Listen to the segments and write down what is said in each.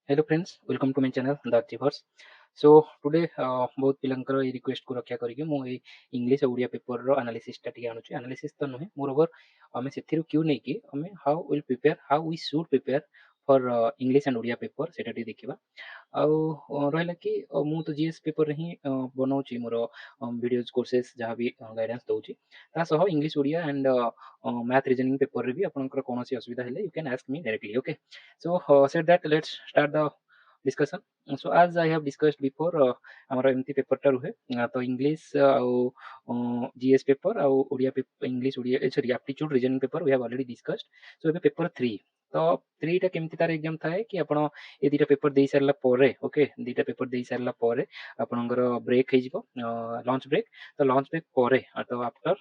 Hello friends, welcome to my channel The Achievers. So today बहुत पिलंकर ये request को रक्षा करिके मु ए इंग्लिश और ओडिया पेपर रो एनालिसिस टा टिके आनुची एनालिसिस तो नुहे मोर ओवर हमें सेथिरु क्यों नै कि हमें how we should prepare for English and Odia paper सेटा टी देखिबा आउ रहला कि मु तो जीएस पेपर रे ही बनाउची मोर वीडियोस कोर्सेस जहाँ भी गाइडेंस दउची ता सह English Odia and math reasoning paper रे भी आपनकर कोनोसी असुविधा हेले you can ask me directly okay so said that let's start the discussion. So as I have discussed before ଆମର ଏମିତି ପେପରଟା ରୁହେ ତ ଇଂଲିଶ ଆଉ ଜିଏସ୍ ପେପର ଆଉ Odia English Odia sorry aptitude reasoning paper we have already discussed so ଏବେ paper 3 ତ 3 ଟା କେମିତି ତାର ଏକ୍ଜାମ ଥାଏ କି ଆପଣ ଏ ଦିଟା ପେପର ଦେଇ ସାରିଲା ପରେ ଓକେ ଦିଟା ପେପର ଦେଇ ସାରିଲା ପରେ ଆପଣଙ୍କର ବ୍ରେକ୍ ହେଇଯିବ ଲଞ୍ଚ ବ୍ରେକ୍ ତ ଲଞ୍ଚ ବ୍ରେକ୍ ପରେ ତ after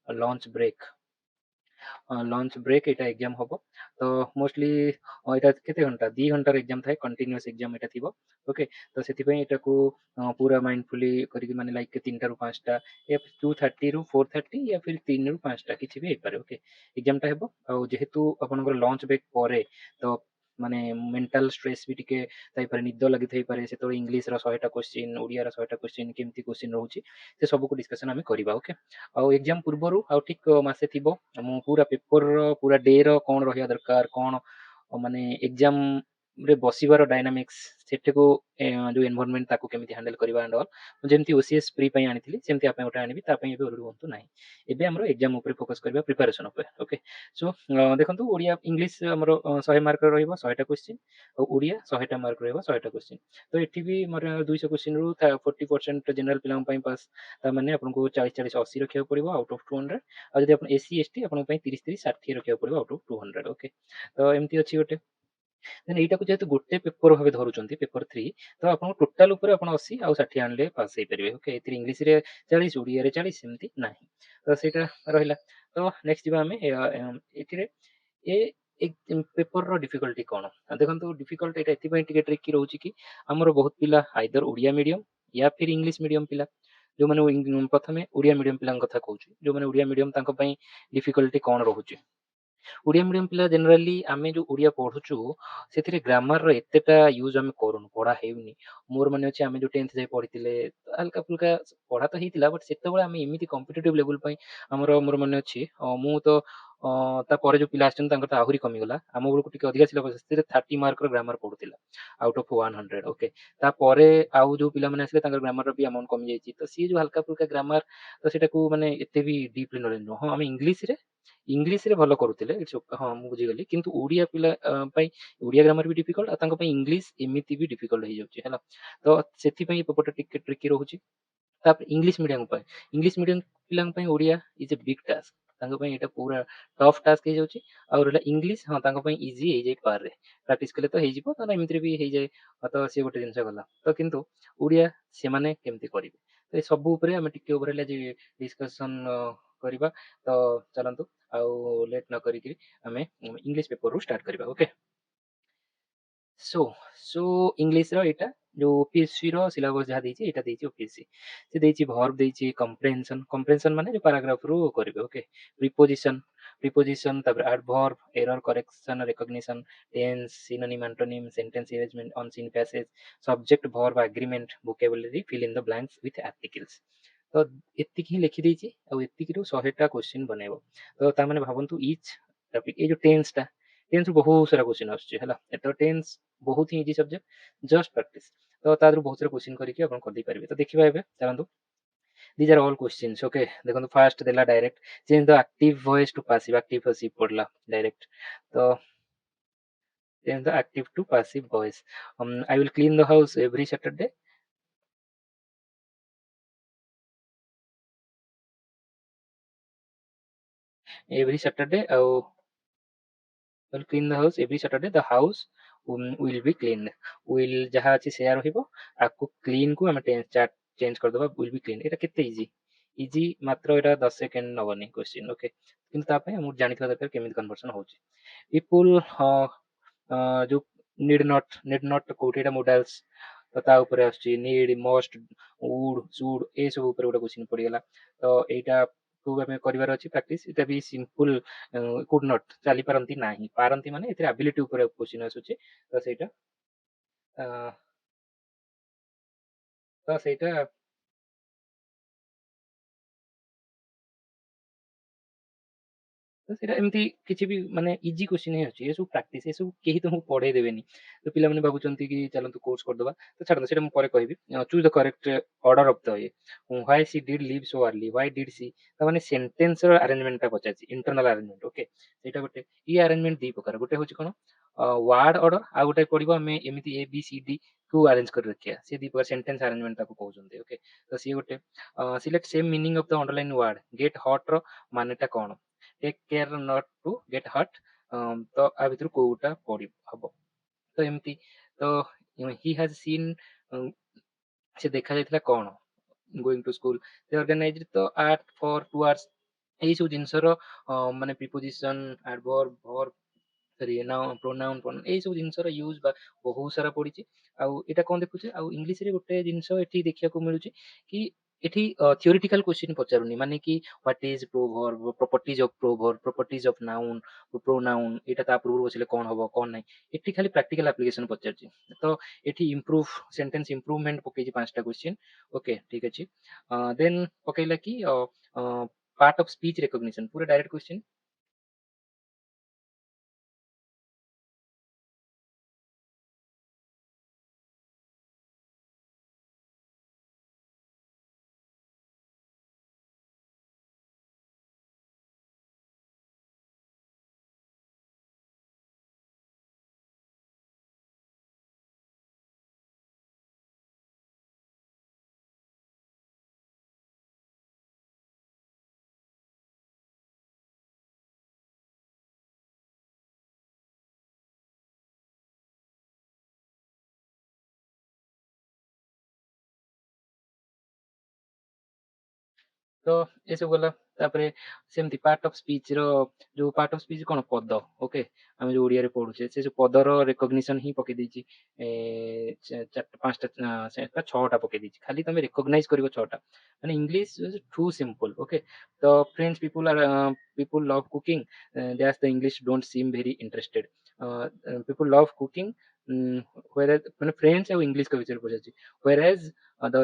lunch break lunch break एटा एग्जाम हम तो मोस्टली यहाँ केते घंटा 2 घंटार एग्जाम थाए कंटिन्यूअस एग्जाम एटा थिबो ओके तो सेतिपई एटा को पूरा माइंडफुली करिक माने लाइक 3 टा रु 5 टा या 2:30 रु 4:30 या फिर 3 रु 5 टा किछि भी हेपारे ओके एग्जाम टा हेबो आ जेहेतु आपनकर लंच ब्रेक परे तो माने मेंटल स्ट्रेस भी टिके थाइपारे निद लागि थाइपारे सेतो इंग्लिश रो 100 टा क्वेश्चन ओडिया रो 100 टा क्वेश्चन केमती क्वेश्चन रहउची से सब को डिस्कशन आमे करबा ओके आ एग्जाम पूर्वरु आ ठीक मासे थिबो मु पूरा पेपर पूरा डे रो कोन रहिया दरकार कोन माने एग्जाम रे बसिबार डायनामिक्स सेठको जो एनवायरनमेंट ताको केमिति हैंडल करबा एंड ऑल जेमति ओसीएस प्री पई आनिथिली सेमति आपे ओटा आनिबि ता पई एबे ओरु होंतु नाही एबे हमरो एग्जाम ऊपर फोकस करबा प्रिपरेशन ऊपर ओके सो देखंतु ओडिया इंग्लिश हमरो 100 मार्क रहइबो 100 टा क्वेश्चन और ओडिया 100 टा मार्क रहइबो 100 टा क्वेश्चन तो एठी भी मोर 200 क्वेश्चन रु 40% जनरल पिलां पई पास ता माने आपनको 40 40 80 रखिया पड़िबो आउट ऑफ 200 आ जदि अपन एससी एसटी अपन पई 30 30 60 रखिया पड़िबो आउट ऑफ 200 ओके तो एमती अछि गोटे देन एटा को जेहेतु गोटे पेपर भाबे धरुचंती पेपर 3 तो आपन टोटल ऊपर आपन 80 आ 60 आनले पास हे परिबे ओके एथि इंग्लिश रे 40 ओडिया रे 40 सेमती नाही तो सेटा रहिला तो नेक्स्ट जिबा हमें एथि रे ए एक पेपर रो डिफिकल्टी कोन देखंतु डिफिकल्ट एटा एथि पई टिके ट्रिकी रहउची कि हमरो बहुत पिला आइदर ओडिया मीडियम या फिर इंग्लिश मीडियम पिला जो माने प्रथमे ओडिया मीडियम पिलांक कथा कहउची जो माने ओडिया मीडियम तांको पई डिफिकल्टी कोन रहउची ओडिया मीडियम पिला जनरली आमे जो ओडिया पढुचु सेथिरे ग्रामर रो एतेटा यूज आमे करूनु पढा हेउनी मोर माने अछि आमे जो 10th जाय पढितिले हल्का फुल्का पढा तो हेतिला बट सेतेबेले आमे एमिति कॉम्पिटिटिव लेवल पई मोर माने अछि मु तो ता परे जो पिला आछन तांकर तो आहुरी कमी गला आम बेलको टिके अधिका सिलेबस सेथिरे 30 मार्क रो ग्रामर पढुतिला आउट ऑफ 100 ओके ता परे आउ जो पिला माने आसिले तांकर ग्रामर रो भी अमाउंट कमी जायछि तो सी जो हल्का फुल्का ग्रामर तो सेटा को माने एते भी डीपली नॉलेज न हां आमे इंग्लिश रे भलो करूतिले हां मु बुझी गली किंतु ओडिया पिला पई ओडिया ग्रामर भी डिफिकल्ट आ तांको पई इंग्लिश एमिति भी डिफिकल्ट हो जाउची हैला तो सेथि पई पेपर टिके ट्रिकी रहउची ताप इंग्लिश मीडियम पिलांग पई Odia is a big task तांको पई एटा पूरा टफ टास्क हे जाउची आ रहला इंग्लिश हां तांको पई इजी हे जाई पार रे प्रैक्टिस कले तो हे जिवो तो एमिति भी हे जाय तो से गोटे जिंस गला तो किंतु ओडिया से माने केमति करिवे तो ए सब ऊपर हम टिके ओवर ले जे डिस्कशन करिबा तो चलंतु आउ लेट न करिकि हमें इंग्लिश पेपर रू स्टार्ट करिबा ओके सो सो इंग्लिश रो एटा जो ओपीएससी रो सिलेबस जहा देछि एटा देछि ओपीएससी से देछि वर्ब देछि कंप्रेहेंशन माने जो पैराग्राफ रू करिवे ओके प्रीपोजिशन प्रीपोजिशन तब adverb error correction recognition tense synonym antonym sentence arrangement unseen passage subject verb agreement vocabulary fill in the blanks with articles तो एतिक ही लिखि देछि आ एतिक रू 100 टा क्वेश्चन बनेबो तो ता माने भाबंतु ईच टॉपिक ए जो टेंस रू बहुत सारा क्वेश्चन आछे हैला एतो टेंस बहुत ही इजी सब्जेक्ट जस्ट प्रैक्टिस तो तादर बहुत सारा क्वेश्चन करके अपन कर दी पारिबे तो देखिबा एबे चलंतु these are all questions okay देखो फास्ट देला direct change the active voice to passive पड़ला डायरेक्ट तो change the active to passive voice I will clean the house every Saturday I will clean the house every Saturday the house will be cleaned will जहा अछि से रहिबो आकु clean को हम tense change कर दबा will be clean एटा केते easy easy मात्र एटा 10 सेकंड नबनी क्वेश्चन ओके किंतु ता पे हम जानिथवा दरकार केमिति कन्वर्सन होची पीपल जो नीड नॉट कोटेटा मॉडल्स तो ता ऊपर आछि नीड मस्ट वुड शुड ए सब ऊपर गोटे क्वेश्चन पड़ी गला तो एटा को हमें करिवार अछि प्रैक्टिस एटा भी सिंपल कुड नॉट चली पारंती नाही पारंती माने एथरे एबिलिटी ऊपर क्वेश्चन आसुची तो सेटा ଆଁ, ତ ସେଇଟା ତ ସେଇଟା ଏମିତି କିଛି ବି ମାନେ ଇଜି କ୍ୱେଶ୍ଚିନ୍ ହିଁ ଅଛି, ଏସବୁ ପ୍ରାକ୍ଟିସ୍, ଏସବୁ କେହି ତମକୁ ପଢେଇ ଦେବେନି। ତ ପିଲାମାନେ ଭାବୁଛନ୍ତି କି ଚାଲନ୍ତୁ କୋର୍ସ କରିଦବା, ତ ଛାଡ଼ନ୍ତୁ ସେଇଟା ମୁଁ ପରେ କହିବି। Choose the correct order of the ଇଏ, why she did leave so early, why did she, ତା ମାନେ ସେଣ୍ଟେନ୍ସ ର ଆରେଞ୍ଜମେଣ୍ଟ ଟା ପଚାରିଛି, ଇଣ୍ଟରନାଲ ଆରେଞ୍ଜମେଣ୍ଟ। ଓକେ, ସେଇଟା ଗୋଟେ। ଇ ଆରେଞ୍ଜମେଣ୍ଟ ଦି ପ୍ରକାର, ଗୋଟେ ହଉଛି କଣ ୱାର୍ଡ ଅର୍ଡର, ଆଉ ଗୋଟେ ପଡିବ ଆମେ ଏମିତି ଏ ବି ସି ଡି କୁ ଆରେଞ୍ଜ କରି ରଖିବା, ସେ ଦି ପ୍ରକାର ସେଣ୍ଟେନ୍ସ ଆରେଞ୍ଜମେଣ୍ଟ ତାକୁ କହୁଛନ୍ତି। ଓକେ, ତ ସିଏ ଗୋଟେ। Select same meaning of the underlined word, get hot ର ମାନେଟା କଣ, take care not to get hot, ତ ଆ ଭିତରୁ କୋଉଟା ପଡିବ ହବ। ତ ଏମିତି, ତ ହି ହାଜ ସିନ୍, ସେ ଦେଖା ଯାଇଥିଲା କଣ, ଗୋଇଂ ଟୁ ସ୍କୁଲ, ସେ ଅର୍ଗାନାଇଜ୍ଡ, ତ ଆର୍ଟ ଫର ଟୁୱାର୍ଡସ୍, ଏଇ ସବୁ ଜିନିଷର ମାନେ ପ୍ରିପୋଜିସନ, ଆଡଭର୍ବ, ଭର୍ବ, ସରି ପ୍ରୋନାଉନ, ଏଇ ସବୁ ଜିନିଷର ୟୁଜ ବା ବହୁତ ସାରା ପଡିଛି। ଆଉ ଏଇଟା କଣ ଦେଖୁଛେ, ଆଉ ଇଂଲିଶରେ ଗୋଟେ ଜିନିଷ ଏଠି ଦେଖିବାକୁ ମିଳୁଛି କି ଏଠି ଥିଓରିଟିକାଲ କ୍ୱେଶ୍ଚିନ୍ ପଚାରୁନି, ମାନେ କି what is proverb, properties of proverb, properties of noun, pronoun, ଏଇଟା ତା ପୂର୍ବରୁ ବସିଲେ କଣ ହବ କଣ ନାହିଁ, ଏଠି ଖାଲି ପ୍ରାକ୍ଟିକାଲ ଆପ୍ଲିକେସନ ପଚାରୁଛି। ତ ଏଠି ଇମ୍ପ୍ରୁଭ, ସେଣ୍ଟେନ୍ସ ଇମ୍ପ୍ରୁଭମେଣ୍ଟ ପକେଇଛି 5ଟା କ୍ୱେଶ୍ଚିନ୍। ଓକେ, ଠିକ ଅଛି। ଦେନ୍ ପକେଇଲା କି ପାର୍ଟ ଅଫ ସ୍ପିଚ ରେକଗ୍ନିସନ, ପୁରା ଡାଇରେକ୍ଟ କ୍ୱେଶ୍ଚିନ୍। ତ ଏସବୁ ଗଲା। ତାପରେ ସେମିତି ପାର୍ଟ ଅଫ ସ୍ପିଚ ର, ଯୋଉ ପାର୍ଟ ଅଫ ସ୍ପିଚ କଣ ପଦ, ଓକେ, ଆମେ ଯୋଉ ଓଡିଆରେ ପଢୁଛେ ସେ ଯୋଉ ପଦର ରେକଗ୍ନିସନ ହିଁ ପକେଇ ଦେଇଛି। ଚାରିଟା ପାଞ୍ଚଟା ଚାରିଟା ଛଅଟା ପକେଇ ଦେଇଛି, ଖାଲି ତମେ ରେକଗ୍ନାଇଜ କରିବ ଛଅଟା। ମାନେ ଇଂଲିଶ ଟୁ ସିମ୍ପଲ। ଓକେ, ତ French people love cooking, that's the English don't sim very interested, people love cooking, ମାନେ ଫ୍ରେଞ୍ଚ ଆଉ ଇଂଲିଶ କା ବିଷୟରେ ପଚାରୁଛି। whereas ଦ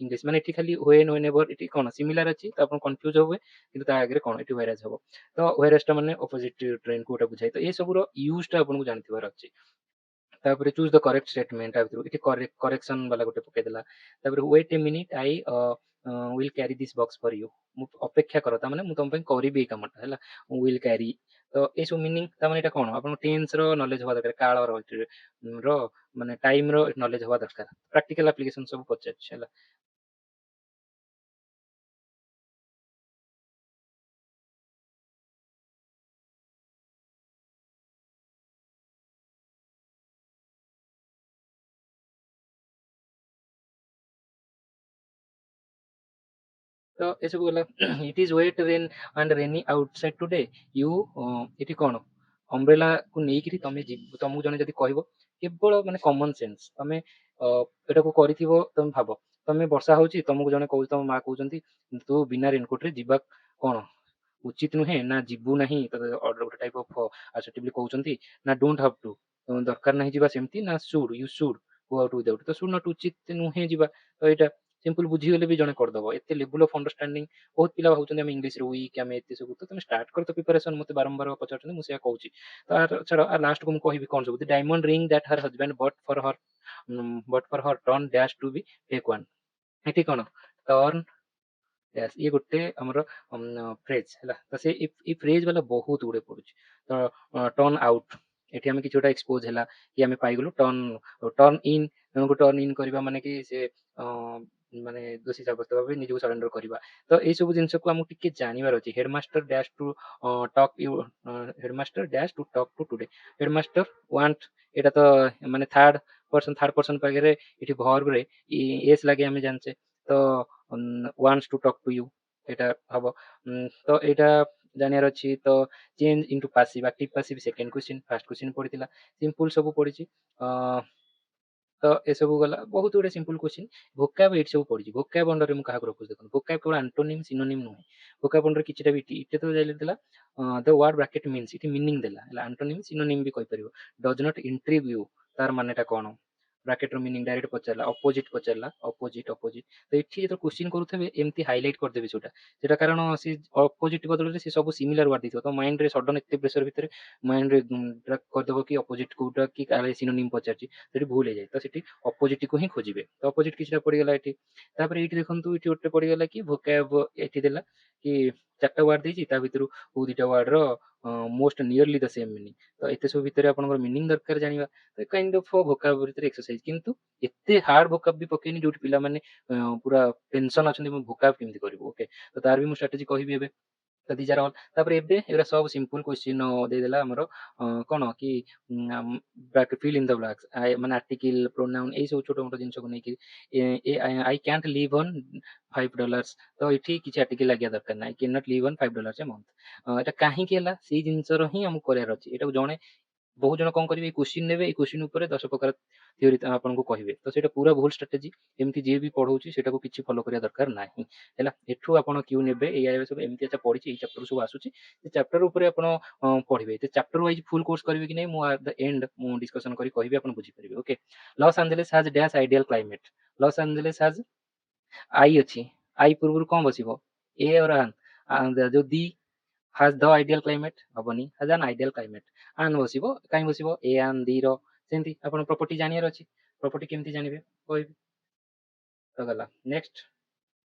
ଇଂଲିଶ, ମାନେ ଏଠି ଖାଲି when whenever, ଏଠି କଣ ସିମିଲାର ଅଛି ତ ଆପଣ କନଫ୍ୟୁଜ ହୁଏ, କିନ୍ତୁ ତା ଆଗରେ କଣ ଏଠି whereas ହବ। ତ whereas ଟା ମାନେ ଅପୋଜିଟ ଟ୍ରେଣ୍ଡ କୋଉଟା ବୁଝାଏ, ତ ଏ ସବୁର ୟୁଜ ଟା ଆପଣଙ୍କୁ ଜାଣିଥିବାର ଅଛି। ତାପରେ ଚୁଜ୍ ଦ କରେକ୍ଟ ଷ୍ଟେଟମେଣ୍ଟ, ଆ ଭିତରୁ ଏଠି କରେକ୍ସନ ବାଲା ଗୋଟେ ପକେଇଦେଲା। ତାପରେ wait a minute, I will carry this box for you, ମୁଁ ଅପେକ୍ଷା କର, ତା ମାନେ ମୁଁ ତମ ପାଇଁ କରିବି ଏଇ କାମଟା ହେଲା, ୱିଲ୍ କ୍ୟାରି। ତ ଏସବୁ ମିନିଂ, ତା ମାନେ ଏଇଟା କଣ ଆପଣଙ୍କ ଟେନ୍ସ ର ନଲେଜ ହବା ଦରକାର, କାଳର ର ମାନେ ଟାଇମ ର ନଲେଜ ହବା ଦରକାର। ପ୍ରାକ୍ଟିକାଲ ଆପ୍ଲିକେସନ ସବୁ ପଚାରୁଛି ହେଲା। ତ ଏସବୁ ଗଲା। It is wet rain and rainy outside today, you, ଏଠି କଣ ଅମ୍ବ୍ରେଲା କୁ ନେଇକିରି ତମେ ତମକୁ ଜଣେ ଯଦି କହିବ, କେବଳ ମାନେ କମନ ସେନ୍ସ, ତମେ ଏଟାକୁ କରିଥିବ, ତମେ ଭାବ ତମେ ବର୍ଷା ହଉଛି, ତମକୁ ଜଣେ କହୁଛି, ତମ ମା କହୁଛନ୍ତି ତୁ ବିନା ରେନକୋଟ ରେ ଯିବା କଣ ଉଚିତ ନୁହେଁ, ନା ଯିବୁ ନାହିଁ, ଅର୍ଡର ଗୋଟେ ଟାଇପ ଅଫ ଆସର୍ଟିଭଲି କହୁଛନ୍ତି, ନା ଡୋଣ୍ଟ ହାଭ ଟୁ, ଦରକାର ନାହିଁ ଯିବା ସେମିତି, ନା ସୁଡ, ୟୁ ସୁଡ ଗୋ ଆଉଟ୍ ୱିଦାଉଟ୍, ତ ସୁଡ ନଟ୍ ଉଚିତ ନୁହେଁ ଯିବା। ତ ଏଇଟା ସିମ୍ପଲ ବୁଝିଗଲେ ବି ଜଣେ କରିଦବ, ଏତେ ଲେବୁଲ ଅଫ ଅଣ୍ଡରଷ୍ଟାଣ୍ଡିଂ। ବହୁତ ପିଲା ଭାବୁଛନ୍ତି ଆମେ ଇଂଲିଶରେ ୱିକ୍, ଆମେ ଏତେ ସବୁ, ତ ତମେ ଷ୍ଟାର୍ଟ କର ତ ପ୍ରିପାରେସନ, ମତେ ବାରମ୍ବାର ପଚାରୁଛନ୍ତି, ମୁଁ ସେଇଆ କହୁଛି। ତ ଛାଡ, ଲାଷ୍ଟକୁ ମୁଁ କହିବି କଣ ସବୁ, diamond ring that her husband bought for her turn dash to be taken, ଏଠି କଣ ଟର୍ନ ଡ୍ୟାଶ, ଇଏ ଗୋଟେ ଆମର ଫ୍ରେଜ ହେଲା। ତ ସେ ଏଇ ଫ୍ରେଜ ବାଲା ବହୁତ ଗୁଡେ ପଡୁଛି। ତ ଟର୍ନ ଆଉଟ, ଏଠି ଆମେ କିଛି ଗୋଟେ ଏକ୍ସପୋଜ ହେଲା କି ଆମେ ପାଇଗଲୁ, ଟର୍ନ ଇନ୍, ଜଣକୁ ଟର୍ନ ଇନ୍ କରିବା ମାନେ କି ସେ ମାନେ ଦୋଷୀ ସାବ୍ୟସ୍ତ ଭାବେ ନିଜକୁ ସରେଣ୍ଡର କରିବା। ତ ଏଇ ସବୁ ଜିନିଷକୁ ଆମକୁ ଟିକେ ଜାଣିବାର ଅଛି। Headmaster dash to talk you, headmaster dash to talk to today, headmaster want, ଏଇଟା ତ ମାନେ ଥାର୍ଡ ପର୍ସନ ପାଖରେ ଏଠି ଭର୍ବରେ ଏସ୍ ଲାଗେ ଆମେ ଜାଣିଛେ। ତ ୱାଣ୍ଟସ ଟୁ ଟକ୍ ଟୁ ୟୁ, ଏଇଟା ହବ। ତ ଏଇଟା ଜାଣିବାର ଅଛି। ତ change into passive, active passive second question, first question ପଡିଥିଲା, ସିମ୍ପଲ ସବୁ ପଡିଛି। ତ ଏସବୁ ଗଲା, ବହୁତ ଗୁଡେ ସିମ୍ପଲ କ୍ୱେଶ୍ଚିନ୍। ଭୋକାବ ଏଇଠି ସବୁ ପଡିଛି। ଭୋକାବ ଅଣ୍ଡରରେ ମୁଁ କାହାକୁ ରଖୁଛି ଦେଖନ୍ତୁ, ଭୋକାବ କେବଳ ଆଣ୍ଟୋନିମ୍ ସିନୋନିମ୍ ନୁହେଁ, ଭୋକାବ ଅଣ୍ଡରରେ କିଛିଟା ବି ଇଟେ ତ ଯାଇଥିଲା, ଦ ୱାର୍ଡ ବ୍ରାକେଟ ମିନ୍ସ, ଏଠି ମିନିଂ ଦେଲା ହେଲା, ଆଣ୍ଟୋନିମ୍ ସିନୋନିମ୍ ବି କହିପାରିବ। ଡଜ ନଟ୍ ଇଣ୍ଟ୍ରିଗ ୟୁ, ତାର ମାନେଟା କଣ, ବ୍ରାକେଟ୍ର ମିନିଂ ଡାଇରେକ୍ଟ ପଚାରିଲା, ଅପୋଜିଟ୍ ପଚାରିଲା, ଅପୋଜିଟ୍ ତ ଏଠି ଯେତେବେଳେ କ୍ୱେଶ୍ଚିନ୍ କରୁଥିବେ ଏମିତି ହାଇଲାଇଟ୍ କରିଦେବେ ସେଟା କାରଣ ସେ ଅପୋଜିଟ୍ ବଦଳରେ ସେ ସବୁ ସିମିଲାର ୱାର୍ଡ ଦେଇଥିବ, ତ ମାଇଣ୍ଡରେ ସଡନ୍ ଏତେ ପ୍ରେସର ଭିତରେ ମାଇଣ୍ଡରେ କରିଦେବ କି ଅପୋଜିଟ୍ କୋଉଟା କି କାଳେ ସିନୋନିମ୍ ପଚାରିଛି, ସେଠି ଭୁଲ ହେଇଯାଏ, ତ ସେଠି ଅପୋଜିଟ୍କୁ ହିଁ ଖୋଜିବେ, ତ ଅପୋଜିଟ୍ କିଛିଟା ପଡ଼ିଗଲା ଏଠି। ତାପରେ ଏଇଠି ଦେଖନ୍ତୁ ଏଠି ଗୋଟେ ପଡ଼ିଗଲା କି ଭୋକାବ, ଏଠି ଦେଲା କି 4ଟା ୱାର୍ଡ ଦେଇଛି, ତା ଭିତରୁ କୋଉ 2ଟା ୱାର୍ଡର most nearly the same meaning, ତ ଏତେ ସବୁ ଭିତରେ ଆପଣଙ୍କର ମିନିଂ ଦରକାର ଜାଣିବା, ତ କାଇଣ୍ଡ ଅଫ୍ ଭୋକାବ ଭିତରେ ଏକ୍ସରସାଇଜ, କିନ୍ତୁ ଏତେ ହାର୍ଡ ଭୋକାବ ବି ପକେଇନି ଯୋଉଠି ପିଲାମାନେ ପୁରା ଟେନସନ ଅଛନ୍ତି ମୁଁ ଭୋକାବ କେମିତି କରିବୁ। ଓକେ, ତ ତାର ବି ମୁଁ ଷ୍ଟ୍ରାଟେଜି କହିବି ଏବେ। ତ these are all। ତାପରେ ଏବେ ଏଗୁରା ସବୁ ସିମ୍ପଲ କ୍ୱେଶ୍ଚିନ୍ ଦେଇଦେଲା ଆମର କଣ କି ଫିଲ୍ ଇନ୍ ଦ ବ୍ଲାଙ୍କ୍ସ, ମାନେ ଆର୍ଟିକିଲ ପ୍ରୋନାଉନ ଏଇ ସବୁ ଛୋଟ ମୋଟ ଜିନିଷକୁ ନେଇକି ଆଇ କ୍ୟାଣ୍ଟ ଲିଭ୍ ଅନ୍ $5, ତ ଏଠି କିଛି ଆର୍ଟିକିଲ ଲାଗିବା ଦରକାର ନାହିଁ, I can not live on $5 a month. ଏଟା କାହିଁକି ହେଲା ସେଇ ଜିନିଷର ହିଁ ଆମକୁ କରିବାର ଅଛି। ଏଟାକୁ ଜଣେ ବହୁତ ଜଣ କଣ କରିବେ, ଏଇ କ୍ୱେଶ୍ଚିନ୍ ନେବେ, ଏଇ କ୍ୱେଶ୍ଚିନ୍ ଉପରେ 10 ପ୍ରକାର ଥିଓରି ଆପଣଙ୍କୁ କହିବେ, ତ ସେଇଟା ପୁରା ଭୁଲ ଷ୍ଟ୍ରାଟେଜି। ଏମିତି ଯିଏ ବି ପଢଉଛି ସେଟାକୁ କିଛି ଫଲୋ କରିବା ଦରକାର ନାହିଁ ହେଲା। ଏଠୁ ଆପଣ କ୍ୟୁ ନେବେ, ଏଇ ସବୁ ଏମିତି ଆଚ୍ଛା ପଢିଛି, ଏଇ ଚାପ୍ଟର ସବୁ ଆସୁଛି, ସେ ଚାପ୍ଟର ଉପରେ ଆପଣ ପଢିବେ। ତ ଚାପ୍ଟର ୱାଇଜ ଫୁଲ କୋର୍ସ କରିବେ କି ନାହିଁ ମୁଁ ଆଟ୍ ଦ ଏଣ୍ଡ ମୁଁ ଡିସ୍କସନ କରି କହିବି, ଆପଣ ବୁଝିପାରିବେ। Okay, Los Angeles has dash ideal climate. Los Angeles has I ଅଛି, ଆଇ ପୂର୍ବରୁ କଣ ବସିବ, ଏ ଅର ଆନ୍, ଯୋଉ the has the ideal climate ହବନି, has an ideal climate, an ବସିବ, କାହିଁ ବସିବ, ଏ ଆନ୍ ଦି ର, ସେମିତି ଆପଣ ପ୍ରପର୍ଟି ଜାଣିବାର ଅଛି। ପ୍ରପର୍ଟି କେମିତି ଜାଣିବେ କହିବି, ତ ଗଲା ନେକ୍ସଟ।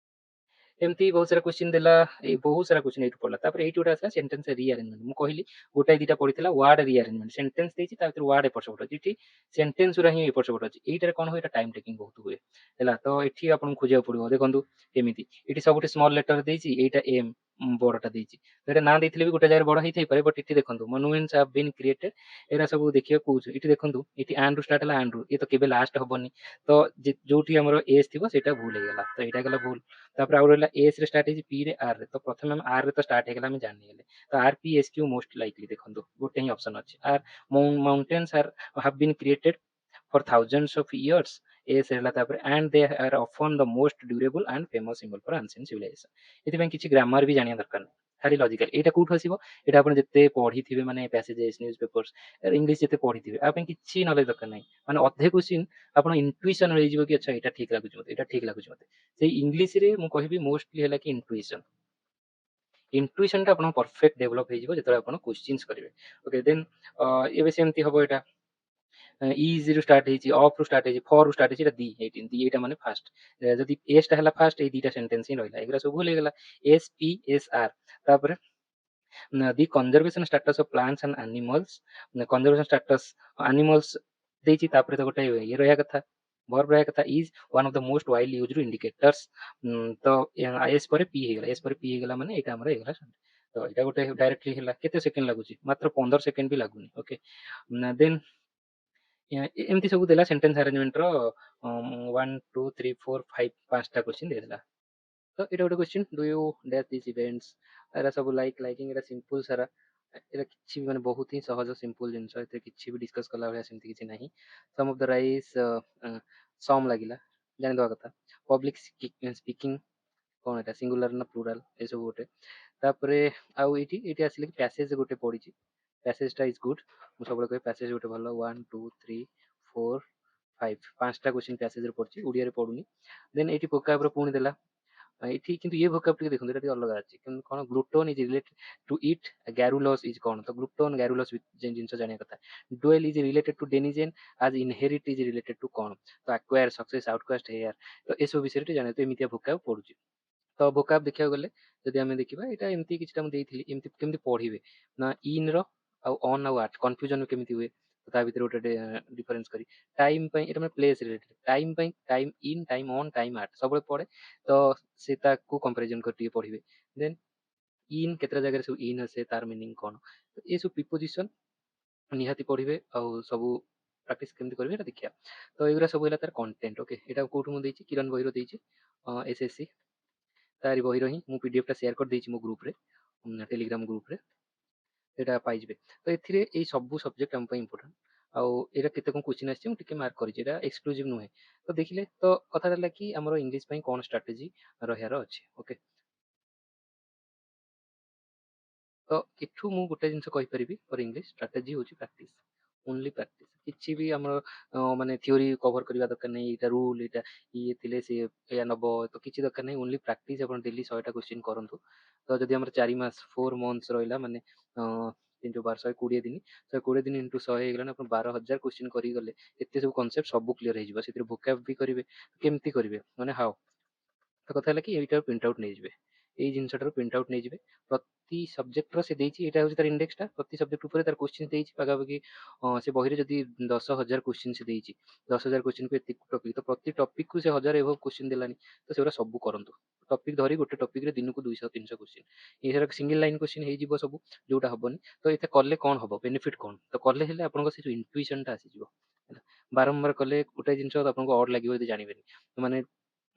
ଏମିତି ବହୁତ ସାରା କ୍ୱେଶ୍ଚିନ୍ ଦେଲା, ଏଇ ବହୁତ ସାରା କ୍ୱେଶ୍ଚିନ୍ ଏଇଠୁ ପଡିଲା। ତାପରେ ଏଇଠି ଗୋଟେ ଆସିଲା ସେଣ୍ଟେନ୍ସ ରିଆରେଞ୍ଜମେଣ୍ଟ, ମୁଁ କହିଲି ଗୋଟାଏ ଦିଟା ପଡିଥିଲା ୱାର୍ଡ ରିଆରେଞ୍ଜମେଣ୍ଟ, ସେଣ୍ଟେନ୍ସ ଦେଇଛି ତା ଭିତରେ ୱାର୍ଡ ଏପଟ ସେପଟ ଅଛି, ଏଠି ସେଣ୍ଟେନ୍ସ ଗୁରା ହିଁ ଏପଟ ସେପଟ ଅଛି। ଏଇଟାରେ କଣ ହୁଏ, ଏଟା ଟାଇମ ଟେକିଂ ବହୁତ ହୁଏ ହେଲା, ତ ଏଠି ଆପଣଙ୍କୁ ଖୋଜିବାକୁ ପଡିବ। ଦେଖନ୍ତୁ କେମିତି ଏଠି ସବୁଠି ସ୍ମଲ ଲେଟର ଦେଇଛି, ଏଇଟା ଏମ୍ ବଡଟା ଦେଇଛି, ତ ଏଇଟା ନାଁ ଦେଇଥିଲେ ବି ଗୋଟେ ଜାଗାରେ ବଡ ହେଇଥାଇପାରେ, ବଟ୍ ଏଠି ଦେଖନ୍ତୁ ମନୁମେଣ୍ଟସ ହାଭ୍ ବିନ୍ କ୍ରିଏଟେଡ, ଏରା ସବୁ ଦେଖିବାକୁ କହୁଛୁ। ଏଠି ଦେଖନ୍ତୁ ଏଠି ଆନ୍ ରୁ ଷ୍ଟାର୍ଟ ହେଲା, ଆନ୍ ରୁ, ଏ ତ କେବେ ଲାଷ୍ଟ ହବନି, ତ ଯୋଉଠି ଆମର ଏସ୍ ଥିବ ସେଇଟା ଭୁଲ ହେଇଗଲା, ତ ଏଇଟା ଗଲା ଭୁଲ। ତାପରେ ଆଉ ରହିଲା ଏସ୍ ରେ ଷ୍ଟାର୍ଟ ହେଇଛି, ପି ରେ ଆର୍ ରେ, ତ ପ୍ରଥମେ ଆମେ ଆର୍ ରେ ତ ଷ୍ଟାର୍ଟ ହେଇଗଲା ଆମେ ଜାଣିଗଲେ, ତ R P S Q most likely ଦେଖନ୍ତୁ ଗୋଟେ ହିଁ ଅପସନ ଅଛି। R mountains are have been created for thousands of years, S ହେଲା ତାପରେ, and they are often the most durable and famous symbol for ancient civilization। ଏଥିପାଇଁ କିଛି grammar ବି ଜାଣିବା ଦରକାର ନାହିଁ, ଖାଲି ଲଜିକାଲ। ଏଇଟା କୋଉଠୁ ଆସିବ, ଏଇଟା ଆପଣ ଯେତେ ପଢିଥିବେ ମାନେ ପ୍ୟାସେଜେସ୍ ନ୍ୟୁଜ ପେପର୍ସ ଇଂଲିଶ ଯେତେ ପଢିଥିବେ, ଆ ପାଇଁ କିଛି ନଲେଜ ଦରକାର ନାହିଁ। ମାନେ ଅଧେ କ୍ୱେଶ୍ଚିନ୍ ଆପଣ ଇଣ୍ଟୁଇସନ ହେଇଯିବ କି ଆଚ୍ଛା ଏଇଟା ଠିକ ଲାଗୁଛି ମତେ, ଏଇଟା ଠିକ ଲାଗୁଛି ମତେ। ସେଇ ଇଂଲିଶରେ ମୁଁ କହିବି ମୋଷ୍ଟଲି ହେଲା କି ଇଣ୍ଟୁଇସନ। ଇଣ୍ଟୁଇସନଟା ଆପଣ ପରଫେକ୍ଟ ଡେଭଲପ ହେଇଯିବ ଯେତେବେଳେ ଆପଣ କ୍ୱେଶ୍ଚିନ୍ସ କରିବେ। ଓକେ, ଦେନ୍ ଏବେ ସେମିତି ହବ, ଏଇଟା ଇଜ ରୁ ଷ୍ଟାର୍ଟ ହେଇଛି, ଅଫ୍ ରୁ ଷ୍ଟାର୍ଟ ହେଇଛି, ଫର୍ ରୁ ଷ୍ଟାର୍ଟ ହେଇଛି, ଏଇଟା ଦି ଏଇଟି ଦି, ଏଇଟା ମାନେ ଫାଷ୍ଟ। ଯଦି ଏସ୍ ଟା ହେଲା ଫାଷ୍ଟ, ଏଇ ଦିଟା ସେଣ୍ଟେନ୍ସ ହିଁ ରହିଲା, ଏଗୁରା ସବୁ ଭୁଲ ହେଇଗଲା। ଏସ୍ ପି ଏସ୍ ଆର୍, ତାପରେ the conservation status of plants and animals, conservation status animals ଦେଇଛି, ତାପରେ ତ ଗୋଟେ ଇଏ ରହିବା କଥା, ଭର୍ବ ରହିବା କଥା, is one of the most widely used indicators, ତ ଏସ୍ ପରେ ପି ହେଇଗଲା, ଏସ୍ ପରେ ପି ହେଇଗଲା ମାନେ ଏଇଟା ଆମର ହେଇଗଲା। ତ ଏଇଟା ଗୋଟେ ଡାଇରେକ୍ଟଲି ହେଲା, କେତେ ସେକେଣ୍ଡ ଲାଗୁଛି, ମାତ୍ର 15 ସେକେଣ୍ଡ ବି ଲାଗୁନି। ଓକେ, ଦେନ୍ ଏମିତି ସବୁ ଦେଲା ସେଣ୍ଟେନ୍ସ ଆରେଞ୍ଜମେଣ୍ଟର 1 2 3 4 5 ପାଞ୍ଚଟା କ୍ୱେଶ୍ଚିନ୍ ଦେଇଦେଲା। ତ ଏଇଟା ଗୋଟେ question, do you dash this events, ଏରା ସବୁ ଲାଇକିଂ, ଏରା ସିମ୍ପଲ ସାରା, ଏରା କିଛି ବି ମାନେ ବହୁତ ହିଁ ସହଜ ସିମ୍ପଲ ଜିନିଷ, ଏଥିରେ କିଛି ବି ଡିସ୍କସ୍ କଲା ଭଳିଆ ସେମିତି କିଛି ନାହିଁ। ସମ୍ ଅଫ୍ ଦ ରାଇସ୍ ସମ୍ ଲାଗିଲା, ଜାଣିଦେବା କଥା। ପବ୍ଲିକ ସ୍ପିକିଂ କଣ, ଏଟା ସିଙ୍ଗୁଲାର ନା ପ୍ଲୁରାଲ, ଏସବୁ ଗୋଟେ। ତାପରେ ଆଉ ଏଇଠି ଏଇଠି ଆସିଲେ କି ପ୍ୟାସେଜ ଗୋଟେ ପଡିଛି, ପ୍ୟାସେଜଟା ଇଜ ଗୁଡ୍, ମୁଁ ସବୁବେଳେ କହେ ପ୍ୟାସେଜ ଗୋଟେ ଭଲ। 1 2 3 4 5 ପାଞ୍ଚଟା କ୍ୱେଶ୍ଚିନ୍ ପ୍ୟାସେଜରେ ପଡିଛି, ଓଡ଼ିଆରେ ପଡୁନି। ଦେନ୍ ଏଇଠି ଭୋକାବର ପୁଣି ଦେଲା, ଏଠି କିନ୍ତୁ ଇଏ ଭୋକାବ ଟିକେ ଦେଖନ୍ତୁ, ଏଟା ଟିକେ ଅଲଗା ଅଛି। କିନ୍ତୁ କଣ, glutton is related to eat, garrulous is କଣ, ତ ଗ୍ଲୁଟୋନ୍ ଗ୍ୟାରୁଲସ୍ ଜିନିଷ ଜାଣିବା କଥା। Duel is related to denizen, as inherit is related two କଣ, ତ ଆକ୍ୱାର, ସକ୍ସେସ, ଆଉଟକାଷ୍ଟ, ହେୟାର, ତ ଏସବୁ ବିଷୟରେ ଟିକେ ଜାଣିବା। ତ ଏମିତିଆ ଭୋକାବ ପଡୁଛି। ତ ଭୋକାବ ଦେଖିବାକୁ ଗଲେ ଯଦି ଆମେ ଦେଖିବା, ଏଇଟା ଏମିତି କିଛିଟା ମୁଁ ଦେଇଥିଲି, ଏମିତି କେମିତି ପଢିବେ ନା, ଇନ୍ ର ଆଉ ଅନ୍ ଆଉ ଆଟ୍ କନଫ୍ୟୁଜନ କେମିତି ହୁଏ, ତା ଭିତରେ ଗୋଟେ ଡିଫରେନ୍ସ କରି, ଟାଇମ ପାଇଁ ଏଟା ମାନେ ପ୍ଲେସ୍ ରିଲେଟେଡ, ଟାଇମ ପାଇଁ time in, time on, time at ସବୁବେଳେ ପଡେ, ତ ସେ ତାକୁ କମ୍ପାରିଜନ କରି ଟିକେ ପଢିବେ। ଦେନ୍ ଇନ୍ କେତେଟା ଜାଗାରେ ସବୁ ଇନ୍ ଆସେ, ତାର ମିନିଂ କଣ, ଏ ସବୁ ପ୍ରିପୋଜିସନ ନିହାତି ପଢିବେ, ଆଉ ସବୁ ପ୍ରାକ୍ଟିସ କେମିତି କରିବେ ଏଟା ଦେଖିବା। ତ ଏଗୁରା ସବୁ ହେଲା ତାର କଣ୍ଟେଣ୍ଟ। ଓକେ, ଏଟା କୋଉଠୁ ମୁଁ ଦେଇଛି, କିରଣ ବହିରୁ ଦେଇଛି, ଏସ୍ଏସ୍ସି ତାରି ବହିର ହିଁ ମୁଁ ପିଡିଏଫ୍ ଟା ସେୟାର କରିଦେଇଛି ମୋ ଗ୍ରୁପରେ, ଟେଲିଗ୍ରାମ ଗ୍ରୁପରେ, ସେଇଟା ପାଇଯିବେ। ତ ଏଥିରେ ଏଇ ସବୁ ସବଜେକ୍ଟ ଆମ ପାଇଁ ଇମ୍ପୋର୍ଟାଣ୍ଟ। ଆଉ ଏଇଟା କେତେ କଣ କ୍ୱେଶ୍ଚିନ୍ ଆସିଛି ମୁଁ ଟିକେ ମାର୍କ କରିଛି, ଏଇଟା ଏକ୍ସକ୍ଲୁସିଭ ନୁହେଁ। ତ ଦେଖିଲେ, ତ କଥାଟା ହେଲା କି ଆମର ଇଂଲିଶ ପାଇଁ କଣ ଷ୍ଟ୍ରାଟେଜି ରହିବାର ଅଛି। ଓକେ, ତ ଏଠୁ ମୁଁ ଗୋଟେ ଜିନିଷ କହିପାରିବି, ଫର ଇଂଲିଶ ଷ୍ଟ୍ରାଟେଜି ହଉଛି ପ୍ରାକ୍ଟିସ। ओनली प्रैक्टिस किसी भी आम माने थ्योरी कवर करवा दरकार नहीं एटा रूल एटा ये थिले से या नब तो किसी दरकार नहीं ओनली प्रैक्टिस अपन डेली 100टा क्वेश्चन करंतु तो जदि हमर 4 मास 4 मंथ्स रहिला माने 3 × 12 120 दिन 120 दिन इंटू 100 ହେଇଗଲା ଆପଣ 12,000 क्वेश्चन करी गले एते सब कॉन्सेप्ट सब क्लियर ହେଇଯିବ ସେଥିରେ vocab भी करिवे केमती करिवे माने हाउ ତ କଥା ହେଲା କି ଏଇଟାର ପ୍ରିଣ୍ଟ ଆଉଟ୍ ନେଇଯିବେ ଏଇ ଜିନିଷଟାର ପ୍ରିଣ୍ଟ ଆଉଟ୍ ନେଇଯିବେ ପ୍ରତି ସବଜେକ୍ଟର ସେ ଦେଇଛି ଏଇଟା ହେଉଛି ତାର ଇଣ୍ଡେକ୍ସଟା ପ୍ରତି ସବଜେକ୍ଟ ଉପରେ ତାର କୋଶ୍ଚିନ୍ ଦେଇଛି ପାଖାପାଖି ସେ ବହିରେ ଯଦି 10,000 କୋଶ୍ଚିନ୍ ସେ ଦେଇଛି 10,000 କୋଶ୍ଚିନ୍କୁ ଏତିକି ଟପିକ୍ ତ ପ୍ରତି ଟପିକ୍କୁ ସେ 1,000 ଏଭବ କୋଶ୍ଚିନ୍ ଦେଲାନି ତ ସେଗୁଡ଼ା ସବୁ କରନ୍ତୁ ଟପିକ୍ ଧରି ଗୋଟେ ଟପିକ୍ରେ ଦିନକୁ 200-300 କୋଶ୍ଚିନ୍ ଏଇଟା ସିଙ୍ଗଲ ଲାଇନ୍ କୋଶ୍ଚିନ୍ ହେଇଯିବ ସବୁ ଯୋଉଟା ହବନି ତ ଏତେ କଲେ କ'ଣ ହବ ବେନିଫିଟ୍ କ'ଣ ତ କଲେ ହେଲେ ଆପଣଙ୍କ ସେ ଯୋଉ ଇଣ୍ଟୁଇସନଟା ଆସିଯିବ ହେଲା ବାରମ୍ବାର କଲେ ଗୋଟେ ଜିନିଷ ଆପଣଙ୍କୁ ଅଡ୍ ଲାଗିବ ଯଦି ଜାଣିବେନି ମାନେ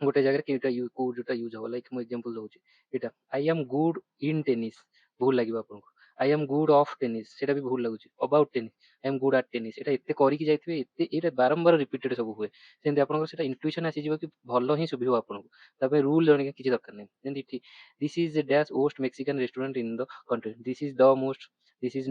ଗୋଟେ ଜାଗାରେ କେଉଁଟା କୋଉ ଯୋଉଟା ୟୁଜ୍ ହବ ଲାଇକ୍ ମୁଁ ଏକ୍ଜାମ୍ପଲ୍ ଦଉଛି ଏଇଟା I am good in tennis ଭୁଲ ଲାଗିବ ଆପଣଙ୍କୁ I am good of tennis ସେଇଟା ବି ଭୁଲ ଲାଗୁଛି about tennis I am good at tennis ଏଇଟା ଏତେ କରିକି ଯାଇଥିବେ ଏତେ ଏଇଟା ବାରମ୍ବାର ରିପିଟେଡ୍ ସବୁ ହୁଏ ସେମିତି ଆପଣଙ୍କର ସେଇଟା ଇଣ୍ଟୁଇସନ୍ ଆସିଯିବ କି ଭଲ ହିଁ ଶୁଭିବ ଆପଣଙ୍କୁ ତା ପାଇଁ ରୁଲ୍ ଜାଣିବା କିଛି ଦରକାର ନାହିଁ ଯେମିତି this is dash ost Mexican restaurant in the country this is the most this is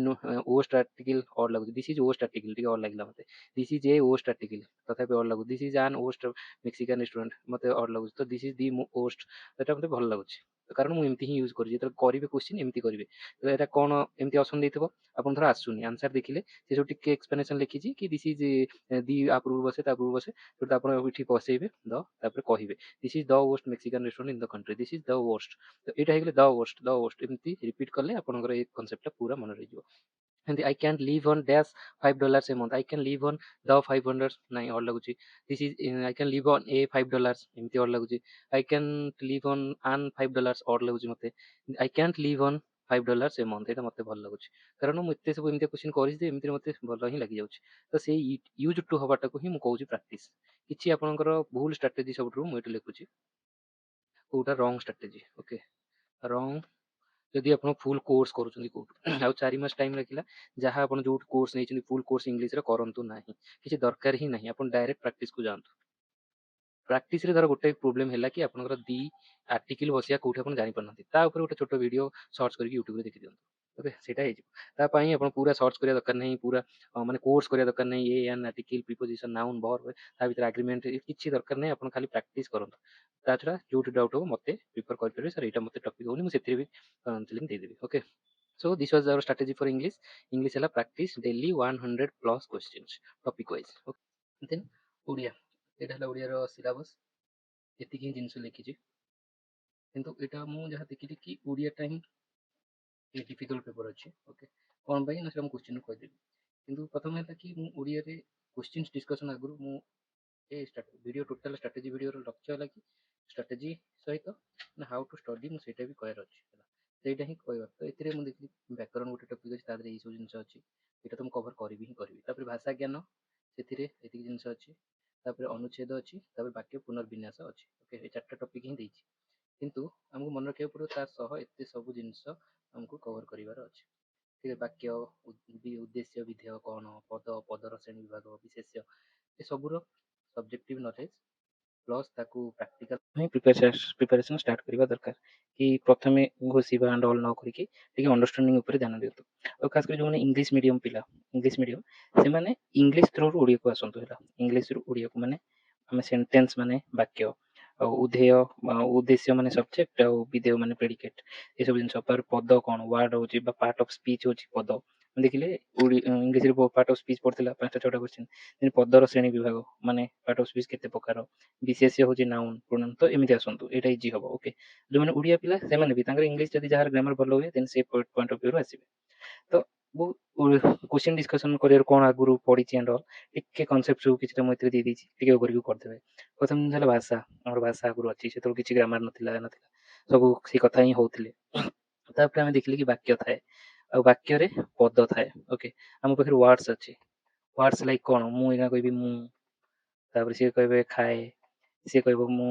ost article odd ଲାଗୁଛି ଦିସ୍ ଇଜ୍ ଓଷ୍ଟ ଆର୍ଟିକଲ୍ ଟିକେ ଅଡ୍ ଲାଗିଲା ମୋତେ this is a ost article ତଥାପି ଅଡ୍ ଲାଗୁଛି this is an ost Mexican restaurant ମୋତେ odd ଲାଗୁଛି ତ this is the ଓଷ୍ଟ ଏଟା ମୋତେ ଭଲ ଲାଗୁଛି କାରଣ ମୁଁ ଏମିତି ହିଁ ୟୁଜ୍ କରୁଛି ଯେତେବେଳେ କରିବେ କୋଶ୍ଚିନ୍ ଏମିତି କରିବେ ତ ଏଇଟା କ'ଣ ଏମିତି ଅପସନ୍ ଦେଇଥିବ ଆପଣ ଧର ଆସୁନି ଆନ୍ସର୍ ଦେଖିଲେ ସେ ସବୁ ଟିକେ ଏକ୍ସପ୍ଲାନେସନ୍ ଲେଖିଛି କି ଦିସ୍ ଇଜ୍ ଦି ଆ ପୂର୍ବରୁ ବସେ ତା ପୂର୍ବରୁ ବସେ ଯୋଉଟା ଆପଣ ଏଠି ବସେଇବେ ଦ ତାପରେ କହିବେ this is the ost Mexican restaurant in the country this is the ost ତ ଏଇଟା ହେଇଗଲେ ଦ ଓଷ୍ଟ ଏମିତି ରିପିଟ୍ କଲେ ଆପଣଙ୍କର ଏଇ କନସେପ୍ଟଟା ପୁରା ମନେ ରହିଯିବ ଏମିତି I can live on dash $5 a month I can live on the 500 ନାଇଁ ଅଡ୍ ଲାଗୁଛି this is I can live on a $5 ଏମିତି ଅଡ୍ ଲାଗୁଛି ଆଇ କ୍ୟାନ୍ ଲିଭ୍ ଅନ୍ ଆନ୍ $5 ଅଡ୍ ଲାଗୁଛି ମୋତେ I can't live on $5 a month ଏଇଟା ମୋତେ ଭଲ ଲାଗୁଛି କାରଣ ମୁଁ ଏତେ ସବୁ ଏମିତି କ୍ୱେଶ୍ଚିନ୍ କରିଛି ଯେ ଏମିତିରେ ମୋତେ ଭଲ ହିଁ ଲାଗିଯାଉଛି ତ ସେଇ ୟୁଜ୍ ଟୁ ହବାଟାକୁ ହିଁ ମୁଁ କହୁଛି ପ୍ରାକ୍ଟିସ୍ କିଛି ଆପଣଙ୍କର ଭୁଲ ଷ୍ଟ୍ରାଟେଜି ସବୁଠୁ ମୁଁ ଏଠି ଲେଖୁଛି କୋଉଟା ରଙ୍ଗ ଷ୍ଟ୍ରାଟେଜି ଓକେ ରଙ୍ଗ ଯଦି ଆପଣ ଫୁଲ୍ କୋର୍ସ କରୁଛନ୍ତି କୋଉଠୁ ଆଉ 4 ମାସ ଟାଇମ୍ ଲାଗିଲା ଯାହା ଆପଣ ଯୋଉଠୁ କୋର୍ସ ନେଇଛନ୍ତି ଫୁଲ୍ କୋର୍ସ ଇଂଲିଶରେ କରନ୍ତୁ ନାହିଁ କିଛି ଦରକାର ହିଁ ନାହିଁ ଆପଣ ଡାଇରେକ୍ଟ ପ୍ରାକ୍ଟିସକୁ ଯାଆନ୍ତୁ ପ୍ରାକ୍ଟିସରେ ଧର ଗୋଟେ ପ୍ରୋବ୍ଲେମ୍ ହେଲା କି ଆପଣଙ୍କର ଦି ଆର୍ଟିକଲ ବସିବା କୋଉଠି ଆପଣ ଜାଣିପାରୁନାହାନ୍ତି ତା ଉପରେ ଗୋଟେ ଛୋଟ ଭିଡ଼ିଓ ସର୍ଚ୍ଚ କରିକି ୟୁଟ୍ୟୁବରେ ଦେଖିଦିଅନ୍ତୁ ଓକେ ସେଇଟା ହେଇଯିବ ତା ପାଇଁ ଆପଣ ପୁରା ସର୍ଚ୍ଚ କରିବା ଦରକାର ନାହିଁ ପୁରା ମାନେ କୋର୍ସ କରିବା ଦରକାର ନାହିଁ ଏ ଆନ୍ ଆର୍ଟିକଲ ପ୍ରିପୋଜିସନ୍ ନାଉନ୍ ଭର୍ବ ତା ଭିତରେ ଆଗ୍ରିମେଣ୍ଟ କିଛି ଦରକାର ନାହିଁ ଆପଣ ଖାଲି ପ୍ରାକ୍ଟିସ କରନ୍ତୁ ତା ଛଡ଼ା ଯୋଉଠି ଡାଉଟ୍ ହବ ମୋତେ ପ୍ରିଫର କରିପାରିବେ ସାର୍ ଏଇଟା ମୋତେ ଟପିକ୍ ହଉନି ମୁଁ ସେଥିରେ ବି କାଉନସିଲିଂ ଦେଇଦେବି okay so this was our strategy for english ହେଲା practice daily 100 plus questions topic wise okay then Odia ଏଇଟା ହେଲା ଓଡ଼ିଆର ସିଲାବସ୍ ଏତିକି ହିଁ ଜିନିଷ ଲେଖିଛି କିନ୍ତୁ ଏଇଟା ମୁଁ ଯାହା ଦେଖିଲି କି ଓଡ଼ିଆଟା ହିଁ ଡିଫିକଲ୍ଟ ପେପର୍ ଅଛି ଓକେ କ'ଣ ପାଇଁ ନା ସେଟା ମୁଁ କ୍ୱେଶ୍ଚିନ୍ କହିଦେବି କିନ୍ତୁ ପ୍ରଥମେ ହେଲା କି ମୁଁ ଓଡ଼ିଆରେ କ୍ୱେଶ୍ଚିନ୍ସ ଡିସ୍କସନ୍ ଆଗରୁ ମୁଁ ଏ ଭିଡ଼ିଓ ଟୋଟାଲ୍ ଷ୍ଟ୍ରାଟେଜି ଭିଡ଼ିଓର ଲକ୍ଷ୍ୟ ହେଲା କି ଷ୍ଟ୍ରାଟେଜି ସହିତ ନା ହାଉ ଟୁ ଷ୍ଟଡି ମୁଁ ସେଇଟା ବି କହିବାର ଅଛି ହେଲା ସେଇଟା ହିଁ କହିବା ତ ଏଥିରେ ମୁଁ ଦେଖିଲି ବ୍ୟାକରଣ ଗୋଟେ ଟପିକ୍ ଅଛି ତା ଦେହରେ ଏଇସବୁ ଜିନିଷ ଅଛି ଏଇଟା ତ ମୁଁ କଭର୍ କରିବି ହିଁ କରିବି ତାପରେ ଭାଷା ଜ୍ଞାନ ସେଥିରେ ଏତିକି ଜିନିଷ ଅଛି ତାପରେ ଅନୁଚ୍ଛେଦ ଅଛି ତାପରେ ବାକ୍ୟ ପୁନର୍ବିନ୍ୟାସ ଅଛି ଓକେ ଏ 4ଟା ଟପିକ୍ ହିଁ ଦେଇଛି କିନ୍ତୁ ଆମକୁ ମନେ ରଖିବାକୁ ପଡ଼ିବ ତା ସହ ଏତେ ସବୁ ଜିନିଷ ଆମକୁ କଭର୍ କରିବାର ଅଛି ଠିକ୍ ବାକ୍ୟ ଉଦ୍ଦେଶ୍ୟ ବିଧେୟ କ'ଣ ପଦ ପଦର ଶ୍ରେଣୀ ବିଭାଗ ବିଶେଷ୍ୟ ଏସବୁର ସବଜେକ୍ଟିଭ୍ ନଲେଜ୍ ପ୍ଲସ୍ ତାକୁ ପ୍ରାକ୍ଟିକାଲ ହିଁ ପ୍ରିପାରେସନ୍ ଷ୍ଟାର୍ଟ କରିବା ଦରକାର କି ପ୍ରଥମେ ଘୋଷିବା ଆଣ୍ଡ ଅଲ୍ ନ କରିକି ଟିକେ ଅଣ୍ଡରଷ୍ଟାଣ୍ଡିଂ ଉପରେ ଧ୍ୟାନ ଦିଅନ୍ତୁ ଆଉ ଖାସ୍ କରି ଯେଉଁମାନେ ଇଂଲିଶ ମିଡ଼ିୟମ୍ ପିଲା ଇଂଲିଶ ମିଡ଼ିୟମ୍ ସେମାନେ ଇଂଲିଶ ଥ୍ରୋରୁ ଓଡ଼ିଆକୁ ଆସନ୍ତୁ ହେଲା ଇଂଲିଶରୁ ଓଡ଼ିଆକୁ ମାନେ ଆମେ ସେଣ୍ଟେନ୍ସ ମାନେ ବାକ୍ୟ ଆଉ ଉଦ୍ଧେୟ ଉଦ୍ଦେଶ୍ୟ ମାନେ ସବଜେକ୍ଟ ଆଉ ବିଧେୟ ମାନେ ପ୍ରେଡିକେଟ୍ ଏସବୁ ଜିନିଷ ପଦ କ'ଣ ୱାର୍ଡ ହେଉଛି ବା ପାର୍ଟ ଅଫ୍ ସ୍ପିଚ୍ ହେଉଛି ପଦ ଦେଖିଲେ ଇଂଲିଶରେ ପାର୍ଟ ଅଫ୍ ସ୍ପିଚ୍ ପଢ଼ିଥିଲା 5ଟା 6ଟା କ୍ୱେଶ୍ଚିନ୍ ପଦର ଶ୍ରେଣୀ ବିଭାଗ ମାନେ ପାର୍ଟ ଅଫ୍ ସ୍ପିଚ୍ କେତେ ପ୍ରକାର ବିଶେଷ୍ୟ ହେଉଛି ନାଉନ୍ ପ୍ରୋନାଉନ୍ ତ ଏମିତି ଆସନ୍ତୁ ଏଇଟା ଇଜି ହବ ଓକେ ଯେଉଁମାନେ ଓଡ଼ିଆ ପିଲା ସେମାନେ ବି ତାଙ୍କର ଇଂଲିଶ ଯଦି ଯାହାର ଗ୍ରାମାର ଭଲ ହୁଏ ଦେନ୍ ସେ ପଏଣ୍ଟ ଅଫ୍ ଭ୍ୟୁରୁ ଆସିବେ ତ ବହୁତ କ୍ୱେଶ୍ଚିନ୍ ଡିସ୍କସନ୍ କରିବାର କ'ଣ ଆଗରୁ ପଡ଼ିଛି ଆଣ୍ଡ ଅଲ୍ ଟିକେ କନସେପ୍ଟ ସବୁ କିଛିଟା ମୁଁ ଏଥିରେ ଦେଇଦେଇଛି ଟିକେ କରିକି କରିଦେବେ ପ୍ରଥମ ଜିନିଷ ହେଲା ଭାଷା ଆମର ଭାଷା ଆଗରୁ ଅଛି ସେତେବେଳେ କିଛି ଗ୍ରାମାର ନଥିଲା ସବୁ ସେଇ କଥା ହିଁ ହଉଥିଲେ ତାପରେ ଆମେ ଦେଖିଲେ କି ବାକ୍ୟ ଥାଏ ଆଉ ବାକ୍ୟରେ ପଦ ଥାଏ ଓକେ ଆମ ପାଖରେ ୱାର୍ଡସ୍ ଅଛି ୱାର୍ଡସ୍ ଲାଇକ୍ କ'ଣ ମୁଁ ଏଇନା କହିବି ମୁଁ ତାପରେ ସିଏ କହିବେ ଖାଏ ସିଏ କହିବ ମୁଁ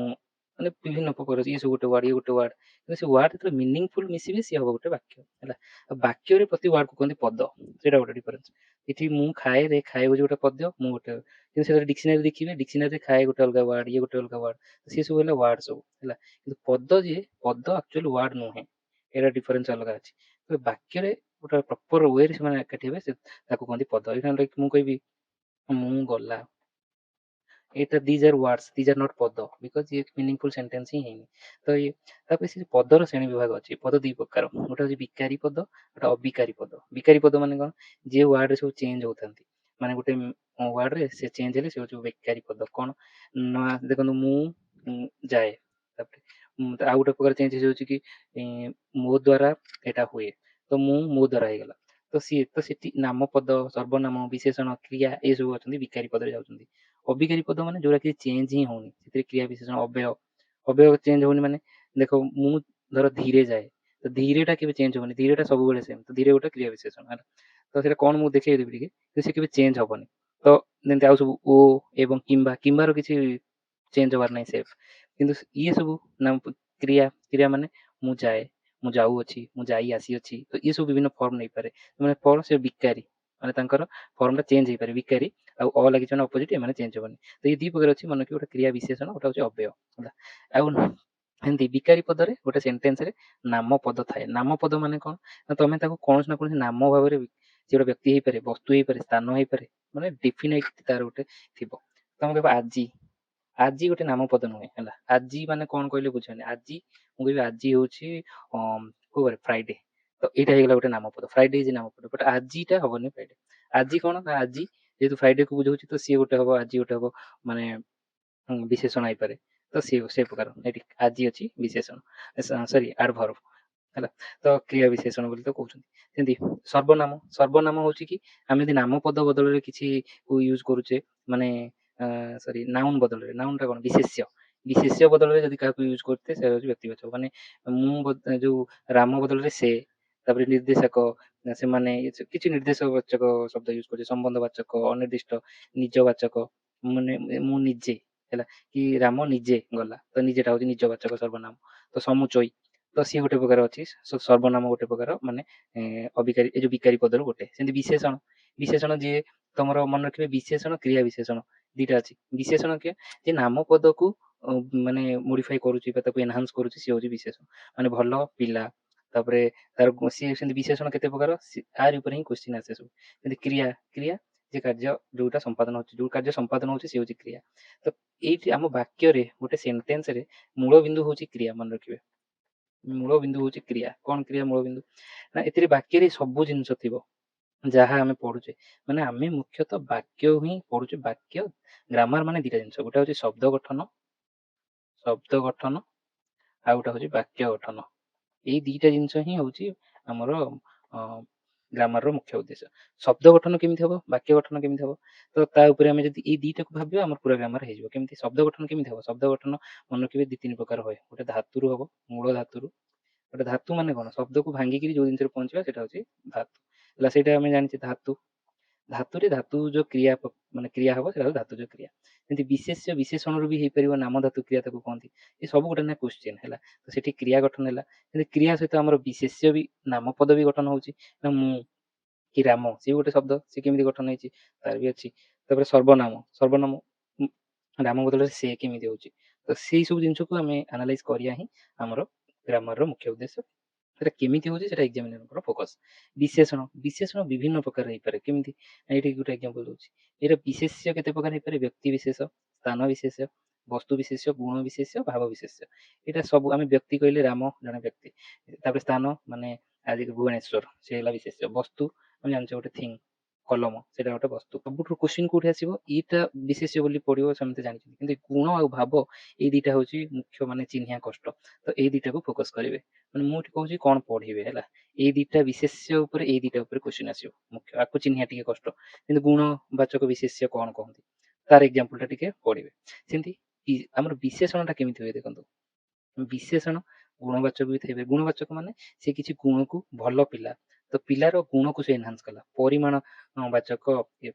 ମାନେ ବିଭିନ୍ନ ପ୍ରକାର ଇଏ ସବୁ ଗୋଟେ ୱାର୍ଡ ଇଏ ଗୋଟେ ୱାର୍ଡ କିନ୍ତୁ ସେ ୱାର୍ଡ ଯେତେବେଳେ ମିନିଂଫୁଲ୍ ମିଶିବେ ସିଏ ହବ ଗୋଟେ ବାକ୍ୟ ହେଲା ଆଉ ବାକ୍ୟରେ ପ୍ରତି ୱାର୍ଡକୁ କୁହନ୍ତି ପଦ ସେଇଟା ଗୋଟେ ଡିଫରେନ୍ସ ଏଠି ମୁଁ ଖାଏରେ ଖାଏ ହେଉଛି ଗୋଟେ ପଦ୍ୟ ମୁଁ ଗୋଟେ କିନ୍ତୁ ସେଟା ଡିକ୍ସନାରୀ ଦେଖିବେ ଡିକ୍ସନାରୀରେ ଖାଏ ଗୋଟେ ଅଲଗା ୱାର୍ଡ ଇଏ ଗୋଟେ ଅଲଗା ୱାର୍ଡ ସିଏ ସବୁ ହେଲା ୱାର୍ଡ ସବୁ ହେଲା କିନ୍ତୁ ପଦ ଯିଏ ପଦ ଆକ୍ଚୁଆଲି ୱାର୍ଡ ନୁହେଁ ଏଇଟା ଡିଫରେନ୍ସ ଅଲଗା ଅଛି ବାକ୍ୟରେ ଗୋଟେ ପ୍ରପର ୱେରେ ସେମାନେ ଏକାଠି ହେବେ, ସେ ତାକୁ କହନ୍ତି ପଦ। ଏଇଟା ଲାଇକ୍ ମୁଁ କହିବି ମୁଁ ଗଲା, ଏଇଟା these are words, these are not ପଦ, ବିକଜ ଇଏ ମିନିଂଫୁଲ ସେଣ୍ଟେନ୍ସ ହିଁ ହେଇନି। ତ ଇଏ ତାପରେ ସେ ପଦର ଶ୍ରେଣୀ ବିଭାଗ ଅଛି। ପଦ ଦୁଇ ପ୍ରକାର, ଗୋଟେ ହଉଛି ବିକାରୀ ପଦ, ଗୋଟେ ଅବିକାରୀ ପଦ। ବିକାରୀ ପଦ ମାନେ କଣ, ଯିଏ ୱାର୍ଡରେ ସବୁ ଚେଞ୍ଜ ହଉଥାନ୍ତି, ମାନେ ଗୋଟେ ୱାର୍ଡରେ ସେ ଚେଞ୍ଜ ହେଲେ ସେ ହଉଛି ବେକାରୀ ପଦ। କଣ ନା ଦେଖନ୍ତୁ ମୁଁ ଯାଏ, ତାପରେ ଆଉ ଗୋଟେ ପ୍ରକାର ଚେଞ୍ଜ ହେଇଯାଉଛି କି ମୋ ଦ୍ଵାରା ଏଇଟା ହୁଏ, ତ ମୁଁ ମୋ ଦ୍ଵାରା ହେଇଗଲା। ତ ସିଏ ତ ସେଠି ନାମ ପଦ, ସର୍ବନାମ, ବିଶେଷଣ, କ୍ରିୟା ଏସବୁ ଅଛନ୍ତି ବିକାରୀ ପଦରେ ଯାଉଛନ୍ତି। ଅବିକାରୀ ପଦ ମାନେ ଯୋଉଟା କିଛି ଚେଞ୍ଜ ହିଁ ହଉନି, ସେଥିରେ କ୍ରିୟା ବିଶେଷଣ ଅବ୍ୟୟ, ଅବ୍ୟୟ ଚେଞ୍ଜ ହଉନି ମାନେ ଦେଖ ମୁଁ ଧର ଧୀରେ ଯାଏ, ତ ଧୀରେଟା କେବେ ଚେଞ୍ଜ ହବନି, ଧୀରେଟା ସବୁବେଳେ ସେମ୍, ତ ଧୀରେ ଗୋଟେ କ୍ରିୟା ବିଶେଷଣ ହେଲା। ତ ସେଇଟା କଣ ମୁଁ ଦେଖେଇଦେବି ଟିକେ, କିନ୍ତୁ ସେ କେବେ ଚେଞ୍ଜ ହବନି। ତ ଯେମିତି ଆଉ ସବୁ ଓ ଏବଂ କିମ୍ବା, କିମ୍ବାର କିଛି ଚେଞ୍ଜ ହବାର ନାହିଁ ସେଫ୍, କିନ୍ତୁ ଇଏ ସବୁ ନା କ୍ରିୟା, କ୍ରିୟା ମାନେ ମୁଁ ଯାଏ, ମୁଁ ଯାଉଅଛି, ମୁଁ ଯାଇ ଆସିଅଛି, ତ ଇଏ ସବୁ ବିଭିନ୍ନ ଫର୍ମ ନେଇପାରେ। ମାନେ ଫର୍ମ ସେ ବିକାରୀ, ମାନେ ତାଙ୍କର ଫର୍ମଟା ଚେଞ୍ଜ ହେଇପାରେ, ବିକାରୀ ଆଉ ଅ ଲାଗିଛି ମାନେ ଅପୋଜିଟ୍, ଏମାନେ ଚେଞ୍ଜ ହବନି। ତ ଏଇ ଦି ପ୍ରକାର ଅଛି, ମନେ ରଖିବ, ଗୋଟେ କ୍ରିୟା ବିଶେଷଣ, ଗୋଟେ ହଉଛି ଅବ୍ୟୟ ହେଲା। ଆଉ ଏମିତି ବିକାରୀ ପଦରେ ଗୋଟେ ସେଣ୍ଟେନ୍ସରେ ନାମ ପଦ ଥାଏ। ନାମ ପଦ ମାନେ କଣ ନା ତମେ ତାକୁ କୌଣସି ନା କୌଣସି ନାମ ଭାବରେ, ସେ ଗୋଟେ ବ୍ୟକ୍ତି ହେଇପାରେ, ବସ୍ତୁ ହେଇପାରେ, ସ୍ଥାନ ହେଇପାରେ, ମାନେ ଡିଫିନାଇଟ ତାର ଗୋଟେ ଥିବ। ତମେ କହିବ ଆଜି, ଆଜି ଗୋଟେ ନାମ ପଦ ନୁହେଁ ହେଲା। ଆଜି ମାନେ କଣ କହିଲେ ବୁଝିବନି। ଆଜି ମୁଁ କହିବି ଆଜି ହଉଛି କୋଉ ବାରେ, ଫ୍ରାଇଡେ, ତ ଏଇଟା ହେଇଗଲା ଗୋଟେ ନାମ ପଦ, ଫ୍ରାଇଡେ ଇଜ ନାମ ପଦ, ବଟ୍ ଆଜିଟା ହବନି ଫ୍ରାଇଡେ। ଆଜି କଣ ନା ଆଜି ଯେହେତୁ ଫ୍ରାଇଡେ କୁ ବୁଝଉଛି, ତ ସିଏ ଗୋଟେ ହବ, ଆଜି ଗୋଟେ ହବ, ମାନେ ବିଶେଷଣ ହେଇପାରେ। ତ ସିଏ ସେ ପ୍ରକାର ଏଠି ଆଜି ଅଛି ବିଶେଷଣ, ସରି ଆଡଭର୍ବ ହେଲା। ତ କ୍ରିୟା ବିଶେଷଣ ବୋଲି ତ କହୁଛନ୍ତି। ସେମିତି ସର୍ବନାମ, ସର୍ବନାମ ହଉଛି କି ଆମେ ଯଦି ନାମ ପଦ ବଦଳରେ କିଛି ୟୁଜ କରୁଛେ, ମାନେ ସରି ନାଉନ ବଦଳରେ, ନାଉନ ଟା କଣ ବିଶେଷ୍ୟ, ବିଶେଷ୍ୟ ବଦଳରେ ଯଦି କାହାକୁ ୟୁଜ କରୁଛେ ସେ ହଉଛି ବ୍ୟକ୍ତିବାଚକ। ମାନେ ମୁଁ ଯୋଉ ରାମ ବଦଳରେ ସେ, ତାପରେ ନିର୍ଦ୍ଦେଶକ, ସେମାନେ କିଛି ନିର୍ଦ୍ଦେଶବାଚକ ଶବ୍ଦ ୟୁଜ କରୁଛେ, ସମ୍ବନ୍ଧବାଚକ, ଅନିର୍ଦ୍ଦିଷ୍ଟ, ନିଜବାଚକ, ମାନେ ମୁଁ ନିଜେ ହେଲା, କି ରାମ ନିଜେ ଗଲା, ତ ନିଜେଟା ହଉଛି ନିଜବାଚକ ସର୍ବନାମ। ତ ସମୁଚୟ, ତ ସିଏ ଗୋଟେ ପ୍ରକାର ଅଛି ସର୍ବନାମ, ଗୋଟେ ପ୍ରକାର ମାନେ ଅବିକାରୀ, ଏ ଯୋଉ ବିକାରୀ ପଦର ଗୋଟେ। ସେମିତି ବିଶେଷଣ, ବିଶେଷଣ ଯିଏ ତମର ମନେ ରଖିବେ, ବିଶେଷଣ କ୍ରିୟା ବିଶେଷଣ ଦିଟା ଅଛି। ବିଶେଷଣ କିଏ, ଯେ ନାମ ପଦକୁ ମାନେ ମୋଡିଫାଇ କରୁଛି ବା ତାକୁ ଏନହାନ୍ସ କରୁଛି, ସିଏ ହଉଛି ବିଶେଷଣ। ମାନେ ଭଲ ପିଲା, ତାପରେ ତାର ସିଏ ସେମିତି ବିଶେଷଣ କେତେ ପ୍ରକାର, ତାରି ଉପରେ ହିଁ କୋଶ୍ଚିନ୍ ଆସେ ସବୁ। ଯେମିତି କ୍ରିୟା, କ୍ରିୟା ଯେ କାର୍ଯ୍ୟ ଯୋଉଟା ସମ୍ପାଦନ ହଉଛି, ଯୋଉ କାର୍ଯ୍ୟ ସମ୍ପାଦନ ହଉଛି, ସେ ହଉଛି କ୍ରିୟା। ତ ଏଇଠି ଆମ ବାକ୍ୟରେ, ଗୋଟେ ସେଣ୍ଟେନ୍ସରେ ମୂଳ ବିନ୍ଦୁ ହଉଛି କ୍ରିୟା, ମନେ ରଖିବେ। ମୂଳ ବିନ୍ଦୁ ହଉଛି କ୍ରିୟା। କଣ କ୍ରିୟା ମୂଳ ବିନ୍ଦୁ ନା ଏଥିରେ ବାକ୍ୟରେ ସବୁ ଜିନିଷ ଥିବ ଯାହା ଆମେ ପଢୁଛେ। ମାନେ ଆମେ ମୁଖ୍ୟତଃ ବାକ୍ୟ ହିଁ ପଢୁଛେ। ବାକ୍ୟ ଗ୍ରାମାର ମାନେ ଦିଟା ଜିନିଷ, ଗୋଟେ ହଉଛି ଶବ୍ଦ ଗଠନ, ଶବ୍ଦ ଗଠନ, ଆଉ ଗୋଟେ ହଉଛି ବାକ୍ୟ ଗଠନ। ଏଇ ଦିଟା ଜିନିଷ ହିଁ ହଉଛି ଆମର ଗ୍ରାମାରର ମୁଖ୍ୟ ଉଦ୍ଦେଶ୍ୟ। ଶବ୍ଦ ଗଠନ କେମିତି ହବ, ବାକ୍ୟ ଗଠନ କେମିତି ହବ, ତ ତା ଉପରେ ଆମେ ଯଦି ଏଇ ଦିଟାକୁ ଭାବିବା, ଆମର ପୁରା ଗ୍ରାମାର ହେଇଯିବ। କେମିତି ଶବ୍ଦ ଗଠନ କେମିତି ହବ, ଶବ୍ଦ ଗଠନ ମନେ ରଖିବେ ଦି ତିନି ପ୍ରକାର ହୁଏ। ଗୋଟେ ଧାତୁରୁ ହବ, ମୂଳ ଧାତୁରୁ। ଗୋଟେ ଧାତୁ ମାନେ କଣ, ଶବ୍ଦକୁ ଭାଙ୍ଗିକିରି ଯୋଉ ଜିନିଷରେ ପହଞ୍ଚିବା, ସେଟା ହଉଛି ଧାତୁ ହେଲା। ସେଇଟା ଆମେ ଜାଣିଛେ ଧାତୁ। ଧାତୁରେ ଧାତୁ ଯୋଉ କ୍ରିୟା, ମାନେ କ୍ରିୟା ହବ, ସେଟା ହଉଛି ଧାତୁ ଯୋଉ କ୍ରିୟା। ଯେମିତି ବିଶେଷ୍ୟ, ବିଶେଷଣରୁ ବି ହେଇପାରିବ, ନାମ ଧାତୁ କ୍ରିୟା ତାକୁ କହନ୍ତି। ଏ ସବୁ ଗୋଟେ ନା କୋଶ୍ଚିନ୍ ହେଲା। ତ ସେଠି କ୍ରିୟା ଗଠନ ହେଲା, କିନ୍ତୁ କ୍ରିୟା ସହିତ ଆମର ବିଶେଷ୍ୟ ବି, ନାମ ପଦ ବି ଗଠନ ହଉଛି। ନା ମୁଁ କି ରାମ, ସିଏ ଗୋଟେ ଶବ୍ଦ, ସିଏ କେମିତି ଗଠନ ହେଇଛି ତାର ବି ଅଛି। ତାପରେ ସର୍ବନାମ, ସର୍ବନାମ ରାମ ବଦଳରେ ସେ କେମିତି ହଉଛି। ତ ସେଇ ସବୁ ଜିନିଷକୁ ଆମେ ଆନାଲାଇଜ କରିବା ହିଁ ଆମର ଗ୍ରାମାରର ମୁଖ୍ୟ ଉଦ୍ଦେଶ୍ୟ। ସେଟା କେମିତି ହଉଛି, ସେଟା ଏକ୍ସାମିନରଙ୍କର ଫୋକସ। ବିଶେଷଣ, ବିଶେଷଣ ବିଭିନ୍ନ ପ୍ରକାର ହେଇପାରେ। କେମିତି, ଏଇଠି ଗୋଟେ ଏକ୍ସାମ୍ପଲ ଦଉଛି। ଏଇଟା ବିଶେଷ୍ୟ କେତେ ପ୍ରକାର ହେଇପାରେ, ବ୍ୟକ୍ତି ବିଶେଷ, ସ୍ଥାନ ବିଶେଷ, ବସ୍ତୁ ବିଶେଷ, ଗୁଣ ବିଶେଷ, ଭାବ ବିଶେଷ। ଏଇଟା ସବୁ ଆମେ ବ୍ୟକ୍ତି କହିଲେ ରାମ ଜଣେ ବ୍ୟକ୍ତି, ତାପରେ ସ୍ଥାନ ମାନେ ଆଜି ଭୁବନେଶ୍ୱର, ସେ ହେଲା ବିଶେଷ୍ୟ। ବସ୍ତୁ ଆମେ ଜାଣିଛେ ଗୋଟେ ଥିଙ୍ଗ, କଲମ, ସେଇଟା ଗୋଟେ ବସ୍ତୁ। ସବୁଠୁ କୋଶ୍ଚିନ୍ କୋଉଠି ଆସିବ, ଏଇଟା ବିଶେଷ୍ୟ ବୋଲି ପଡିବ, ସମସ୍ତେ ଜାଣିଛନ୍ତି। କିନ୍ତୁ ଗୁଣ ଆଉ ଭାବ, ଏଇ ଦିଟା ହଉଛି ମୁଖ୍ୟ, ମାନେ ଚିହ୍ନିବା କଷ୍ଟ। ତ ଏଇ ଦିଟାକୁ ଫୋକସ କରିବେ। ମାନେ ମୁଁ ଏଠି କହୁଛି କଣ ପଢିବେ ହେଲା। ଏଇ ଦିଟା ବିଶେଷ୍ୟ ଉପରେ, ଏଇ ଦିଟା ଉପରେ କୋଶ୍ଚିନ୍ ଆସିବ ମୁଖ୍ୟ, ଆକୁ ଚିହ୍ନିବା ଟିକେ କଷ୍ଟ। କିନ୍ତୁ ଗୁଣ ବାଚକ ବିଶେଷ୍ୟ କଣ କହନ୍ତି, ତାର ଏକ୍ସାମ୍ପଲ ଟା ଟିକେ ପଢିବେ। ସେମିତି ଆମର ବିଶେଷଣ ଟା କେମିତି ହୁଏ ଦେଖନ୍ତୁ। ବିଶେଷଣ ଗୁଣବାଚକ ବି ଥାଇପାରେ। ଗୁଣବାଚକ ମାନେ ସେ କିଛି ଗୁଣକୁ, ଭଲ ପିଲା, ତ ପିଲାର ଗୁଣକୁ ସେ ଏନହାନ୍ସ କଲା। ପରିମାଣ ବାଚକ,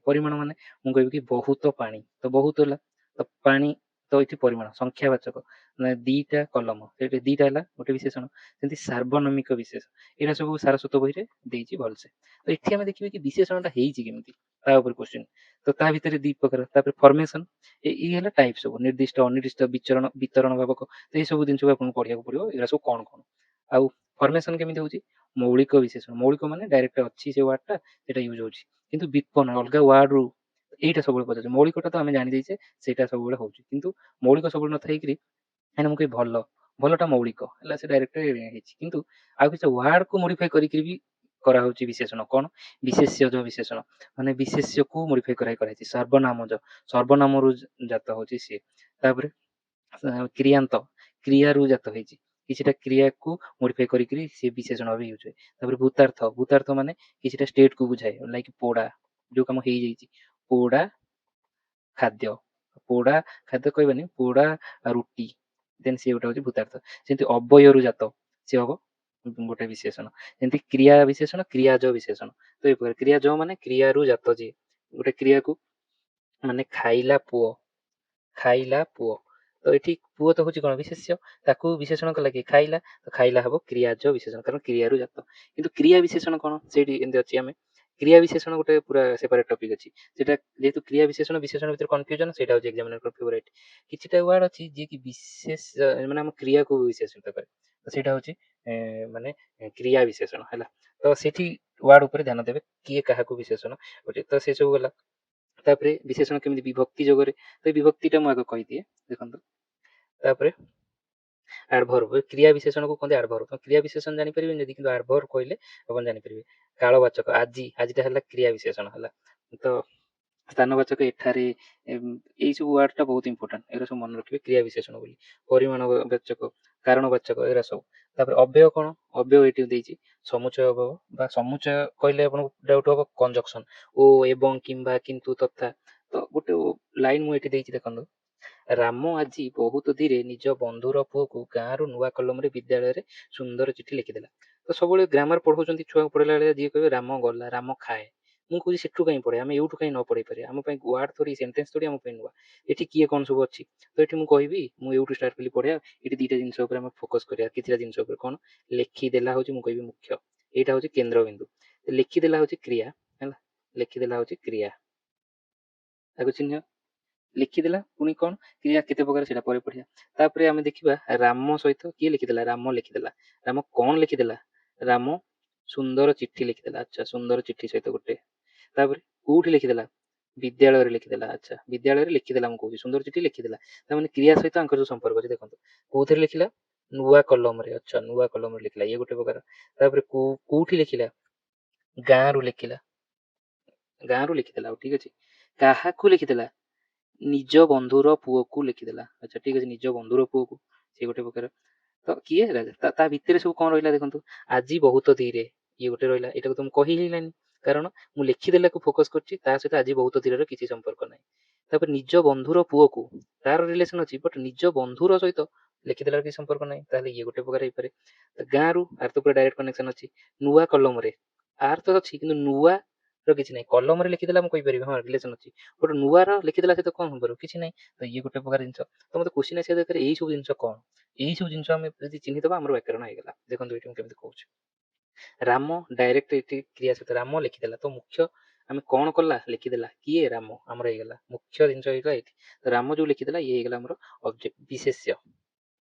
ପରିମାଣ ମାନେ ମୁଁ କହିବି କି ବହୁତ ପାଣି, ତ ବହୁତ ହେଲା, ତ ପାଣି, ତ ଏଠି ପରିମାଣ ସଂଖ୍ୟାବାଚକ, ମାନେ ଦିଟା କଲମ, ସେଠି ଦିଟା ହେଲା ଗୋଟେ ବିଶେଷଣ। ସେମିତି ସାର୍ବନମିକ ବିଶେଷ, ଏଇଟା ସବୁ ସାରସ୍ୱତ ବହିରେ ଦେଇଛି ଭଲସେ। ତ ଏଠି ଆମେ ଦେଖିବା କି ବିଶେଷଣଟା ହେଇଛି କେମିତି, ତା ଉପରେ କୋଶ୍ଚିନ୍। ତ ତା ଭିତରେ ଦି ପ୍ରକାର। ତାପରେ ଫର୍ମେସନ, ଇଏ ହେଲା ଟାଇପ ସବୁ, ନିର୍ଦ୍ଦିଷ୍ଟ, ଅନିର୍ଦ୍ଦିଷ୍ଟ, ବିଚରଣ, ବିତରଣ ଭାବକ। ତ ଏଇ ସବୁ ଜିନିଷକୁ ଆପଣଙ୍କୁ ପଢିବାକୁ ପଡିବ, ଏଗୁରା ସବୁ କଣ କଣ। ଆଉ ଫର୍ମେସନ କେମିତି ହଉଛି, ମୌଳିକ ବିଶେଷଣ, ମୌଳିକ ମାନେ ଡାଇରେକ୍ଟ ଅଛି ସେ ୱାର୍ଡଟା ସେଟା ୟୁଜ୍ ହଉଛି, କିନ୍ତୁ ବିପନ୍ନ ଅଲଗା ୱାର୍ଡରୁ ଏଇଟା ସବୁବେଳେ ପଚାରୁଛି। ମୌଳିକଟା ତ ଆମେ ଜାଣିଦେଇଛେ ସେଇଟା ସବୁବେଳେ ହଉଛି, କିନ୍ତୁ ମୌଳିକ ସବୁବେଳେ ନଥାଇକିରି ମାନେ ମୁଁ କହିବି ଭଲ, ଭଲଟା ମୌଳିକ ହେଲା, ସେ ଡାଇରେକ୍ଟ ହେଇଛି, କିନ୍ତୁ ଆଉ କିଛି ୱାର୍ଡକୁ ମୋଡିଫାଇ କରିକିରି ବି କରାହଉଛି ବିଶେଷଣ। କଣ? ବିଶେଷ୍ୟଜ ବିଶେଷଣ, ମାନେ ବିଶେଷ୍ୟକୁ ମୋଡିଫାଇ କରାହେଇଛି। ସର୍ବନାମଜ, ସର୍ବନାମରୁ ଜାତ ହଉଛି ସିଏ। ତାପରେ କ୍ରିୟାନ୍ତ, କ୍ରିୟାରୁ ଜାତ ହେଇଛି, କିଛିଟା କ୍ରିୟାକୁ ମୋଡିଫାଇ କରିକିରି ସିଏ ବିଶେଷଣ ବି ୟୁଜ୍ ହୁଏ। ତାପରେ ଭୂତାର୍ଥ, ଭୂତାର୍ଥ ମାନେ କିଛିଟା ଷ୍ଟେଟକୁ ବୁଝାଏ, ଲାଇକ୍ ପୋଡା, ଯୋଉ କାମ ହେଇଯାଇଛି, ପୋଡା ଖାଦ୍ୟ, ପୋଡା ଖାଦ୍ୟ କହିବାନି, ପୋଡା ରୁଟି, ଦେନ୍ ସିଏ ଗୋଟେ ହଉଛି ଭୂତାର୍ଥ। ସେମିତି ଅବୟରୁ ଜାତ ସିଏ ହବ ଗୋଟେ ବିଶେଷଣ। ଯେମିତି କ୍ରିୟା ବିଶେଷଣ, କ୍ରିୟାଜ ବିଶେଷଣ। ତ ଏ ପ୍ରକାର କ୍ରିୟାଜ ମାନେ କ୍ରିୟାରୁ ଜାତ, ଯିଏ ଗୋଟେ କ୍ରିୟାକୁ, ମାନେ ଖାଇଲା ପୁଅ, ଖାଇଲା ପୁଅ, ତ ଏଠି ପୁଅ ତ ହଉଛି କଣ ବିଶେଷ୍ୟ, ତାକୁ ବିଶେଷଣ କଲା କି ଖାଇଲା, ତ ଖାଇଲା ହବ କ୍ରିୟାଜ ବିଶେଷଣ, କାରଣ କ୍ରିୟାରୁ ଜାତ। କିନ୍ତୁ କ୍ରିୟା ବିଶେଷଣ କଣ, ସେଇଠି ଏମିତି ଅଛି, ଆମେ କ୍ରିୟା ବିଶେଷଣ ଗୋଟେ ପୁରା ସେପାରେଟ ଟପିକ ଅଛି ସେଟା। ଯେହେତୁ କ୍ରିୟା ବିଶେଷଣ ବିଶେଷଣ ଭିତରେ କନଫ୍ୟୁଜନ, ସେଇଟା ହଉଛି ଏକ୍ସାମିନରଙ୍କ ଫେଭରାଇଟ। କିଛିଟା ୱାର୍ଡ ଅଛି ଯିଏ କି ବିଶେଷ, ମାନେ ଆମ କ୍ରିୟାକୁ ବିଶେଷିତ କରେ, ତ ସେଇଟା ହଉଛି ମାନେ କ୍ରିୟା ବିଶେଷଣ ହେଲା। ତ ସେଠି ୱାର୍ଡ ଉପରେ ଧ୍ୟାନ ଦେବେ, କିଏ କାହାକୁ ବିଶେଷଣ କରୁଛି, ତ ସେ ସବୁ ଗଲା। ତାପରେ ବିଶେଷଣ କେମିତି ବିଭକ୍ତି ଯୋଗରେ, ତ ଏ ବିଭକ୍ତିଟା ମୁଁ ଆଗ କହିଦିଏ, ଦେଖନ୍ତୁ। ତାପରେ ଆଡଭର୍ବ, କ୍ରିୟା ବିଶେଷଣକୁ କୁହନ୍ତି ଆଡଭର୍ବ। ତ କ୍ରିୟା ବିଶେଷଣ ଜାଣିପାରିବେନି ଯଦି, କିନ୍ତୁ ଆଡଭର୍ବ କହିଲେ ଆପଣ ଜାଣିପାରିବେ। କାଳବାଚକ, ଆଜି, ଆଜିଟା ହେଲା କ୍ରିୟା ବିଶେଷଣ ହେଲା। ତ ସ୍ଥାନବାଚକ, ଏଠାରେ, ଏଇ ସବୁ ୱାର୍ଡ ଟା ବହୁତ ଇମ୍ପୋର୍ଟାଣ୍ଟ, ଏଗୁରା ସବୁ ମନେ ରଖିବେ କ୍ରିୟା ବିଶେଷଣ ବୋଲି। ପରିମାଣ ବାଚକ, କାରଣବାଚକ, ଏଗୁରା ସବୁ। ତାପରେ ଅବ୍ୟୟ କଣ, ଅବ୍ୟୟ ଏଇଠି ଦେଇଛି ସମୁଚୟ ଅବୟବ, ବା ସମୁଚୟ କହିଲେ ଆପଣଙ୍କୁ ଡାଉଟ ହବ କଞ୍ଜକ୍ସନ, ଓ, ଏବଂ, କିମ୍ବା, କିନ୍ତୁ, ତଥା। ତ ଗୋଟେ ଲାଇନ ମୁଁ ଏଠି ଦେଇଛି ଦେଖନ୍ତୁ, ରାମ ଆଜି ବହୁତ ଧୀରେ ନିଜ ବନ୍ଧୁର ପୁଅକୁ ଗାଁରୁ ନୂଆ କଲମରେ ବିଦ୍ୟାଳୟରେ ସୁନ୍ଦର ଚିଠି ଲେଖିଦେଲା। ତ ସବୁବେଳେ ଗ୍ରାମାର ପଢଉଛନ୍ତି ଛୁଆଙ୍କୁ, ପଢିଲା ବେଳେ ଯିଏ କହିବେ ରାମ ଗଲା, ରାମ ଖାଏ, ମୁଁ କହୁଛି ସେଠୁ କାହିଁ ପଢେ, ଆମେ ଏଇଠୁ କାହିଁ ନ ପଢେଇ ପାରିବା, ଆମ ପାଇଁ ୱାର୍ଡ ଥୋଡି, ସେଣ୍ଟେନ୍ସ ଥୋଡି ଆମ ପାଇଁ ନୂଆ। ଏଠି କିଏ କଣ ସବୁ ଅଛି, ତ ଏଠି ମୁଁ କହିବି, ମୁଁ ଏଇଠୁ ଷ୍ଟାର୍ଟ କଲି ପଢିବା। ଏଠି ଦିଟା ଜିନିଷ ଉପରେ ଆମେ ଫୋକସ କରିବା, କିଛିଟା ଜିନିଷ ଉପରେ। କଣ? ଲେଖିଦେଲା ହଉଛି, ମୁଁ କହିବି ମୁଖ୍ୟ, ଏଇଟା ହଉଛି କେନ୍ଦ୍ରବିନ୍ଦୁ। ଲେଖିଦେଲା ହଉଛି କ୍ରିୟା ହେଲା, ଲେଖିଦେଲା ହଉଛି କ୍ରିୟା, ତାକୁ ଚିହ୍ନ, ଲେଖିଦେଲା ପୁଣି କଣ କ୍ରିୟା କେତେ ପ୍ରକାର ସେଇଟା ପରେ ପଢିବା। ତାପରେ ଆମେ ଦେଖିବା ରାମ ସହିତ କିଏ ଲେଖିଦେଲା, ରାମ ଲେଖିଦେଲା। ରାମ କଣ ଲେଖିଦେଲା, ରାମ ସୁନ୍ଦର ଚିଠି ଲେଖିଦେଲା, ଆଚ୍ଛା, ସୁନ୍ଦର ଚିଠି ସହିତ ଗୋଟେ। ତାପରେ କୋଉଠି ଲେଖିଦେଲା, ବିଦ୍ୟାଳୟରେ ଲେଖିଦେଲା, ଆଚ୍ଛା, ବିଦ୍ୟାଳୟରେ ଲେଖିଦେଲା, ମୁଁ କହୁଛି ସୁନ୍ଦର ଚିଠି ଲେଖିଦେଲା। ତାମାନେ କ୍ରିୟା ସହିତ ଆଙ୍କର ଯୋଉ ସମ୍ପର୍କ ଅଛି ଦେଖନ୍ତୁ, କୋଉଥିରେ ଲେଖିଲା, ନୂଆ କଲମରେ, ଆଚ୍ଛା, ନୂଆ କଲମରେ ଲେଖିଲା, ଇଏ ଗୋଟେ ପ୍ରକାର। ତାପରେ କୋଉଠି ଲେଖିଲା, ଗାଁରୁ ଲେଖିଲା, ଗାଁରୁ ଲେଖିଦେଲା, ଆଉ ଠିକ ଅଛି। କାହାକୁ ଲେଖିଦେଲା, ନିଜ ବନ୍ଧୁର ପୁଅକୁ ଲେଖିଦେଲା, ଆଚ୍ଛା, ଠିକ ଅଛି, ନିଜ ବନ୍ଧୁର ପୁଅକୁ, ସେ ଗୋଟେ ପ୍ରକାର। ତ କିଏ ରାଜା, ତା ଭିତରେ ସବୁ କଣ ରହିଲା ଦେଖନ୍ତୁ, ଆଜି ବହୁତ ଧୀରେ, ଇଏ ଗୋଟେ ରହିଲା, ଏଇଟାକୁ ତ ମୁଁ କହି ହେଇଲାନି, କାରଣ ମୁଁ ଲେଖିଦେଲାକୁ ଫୋକସ କରୁଛି, ତା ସହିତ ଆଜି ବହୁତ ଧୀରେର କିଛି ସମ୍ପର୍କ ନାହିଁ। ତାପରେ ନିଜ ବନ୍ଧୁର ପୁଅକୁ, ତାର ରିଲେସନ ଅଛି, ବଟ ନିଜ ବନ୍ଧୁର ସହିତ ଲେଖିଦେଲାର କିଛି ସମ୍ପର୍କ ନାହିଁ, ତାହେଲେ ଇଏ ଗୋଟେ ପ୍ରକାର ହେଇପାରେ। ଗାଁରୁ, ଆର ତ ପୁରା ଡାଇରେକ୍ଟ କନେକ୍ସନ ଅଛି। ନୂଆ କଲମରେ, ଆର ତ ଅଛି, କିନ୍ତୁ ନୂଆ ର କିଛି ନାହିଁ। କଲମରେ ଲେଖିଦେଲା ମୁଁ କହିପାରିବି ହଁ ରିଲେସନ ଅଛି, ବଟ ନୂଆର ଲେଖିଦେଲା ସହିତ କଣ ସମ୍ପର୍କ, କିଛି ନାହିଁ। ତ ଇଏ ଗୋଟେ ପ୍ରକାର ଜିନିଷ। ତ ମତେ କ୍ୱେଶ୍ଚିନ୍ ଆସିବା ଦରକାର, ଏଇ ସବୁ ଜିନିଷ କଣ, ଏଇ ସବୁ ଜିନିଷ ଆମେ ଯଦି ଚିହ୍ନିଦବା, ଆମର ବ୍ୟାକରଣ ହେଇଗଲା। ଦେଖନ୍ତୁ ଏଇଠି ମୁଁ କେମିତି କହୁଛି, ରାମ ଡାଇରେକ୍ଟ ଏଠି କ୍ରିୟା ସହିତ ରାମ ଲେଖିଦେଲା, ତ ମୁଖ୍ୟ ଆମେ କଣ କଲା, ଲେଖିଦେଲା, କିଏ, ରାମ, ଆମର ହେଇଗଲା ମୁଖ୍ୟ ଜିନିଷ ହେଇଗଲା ଏଇଠି। ତ ରାମ ଯୋଉ ଲେଖିଦେଲା, ଇଏ ହେଇଗଲା ଆମର ଅବଜେକ୍ଟ, ବିଶେଷ୍ୟ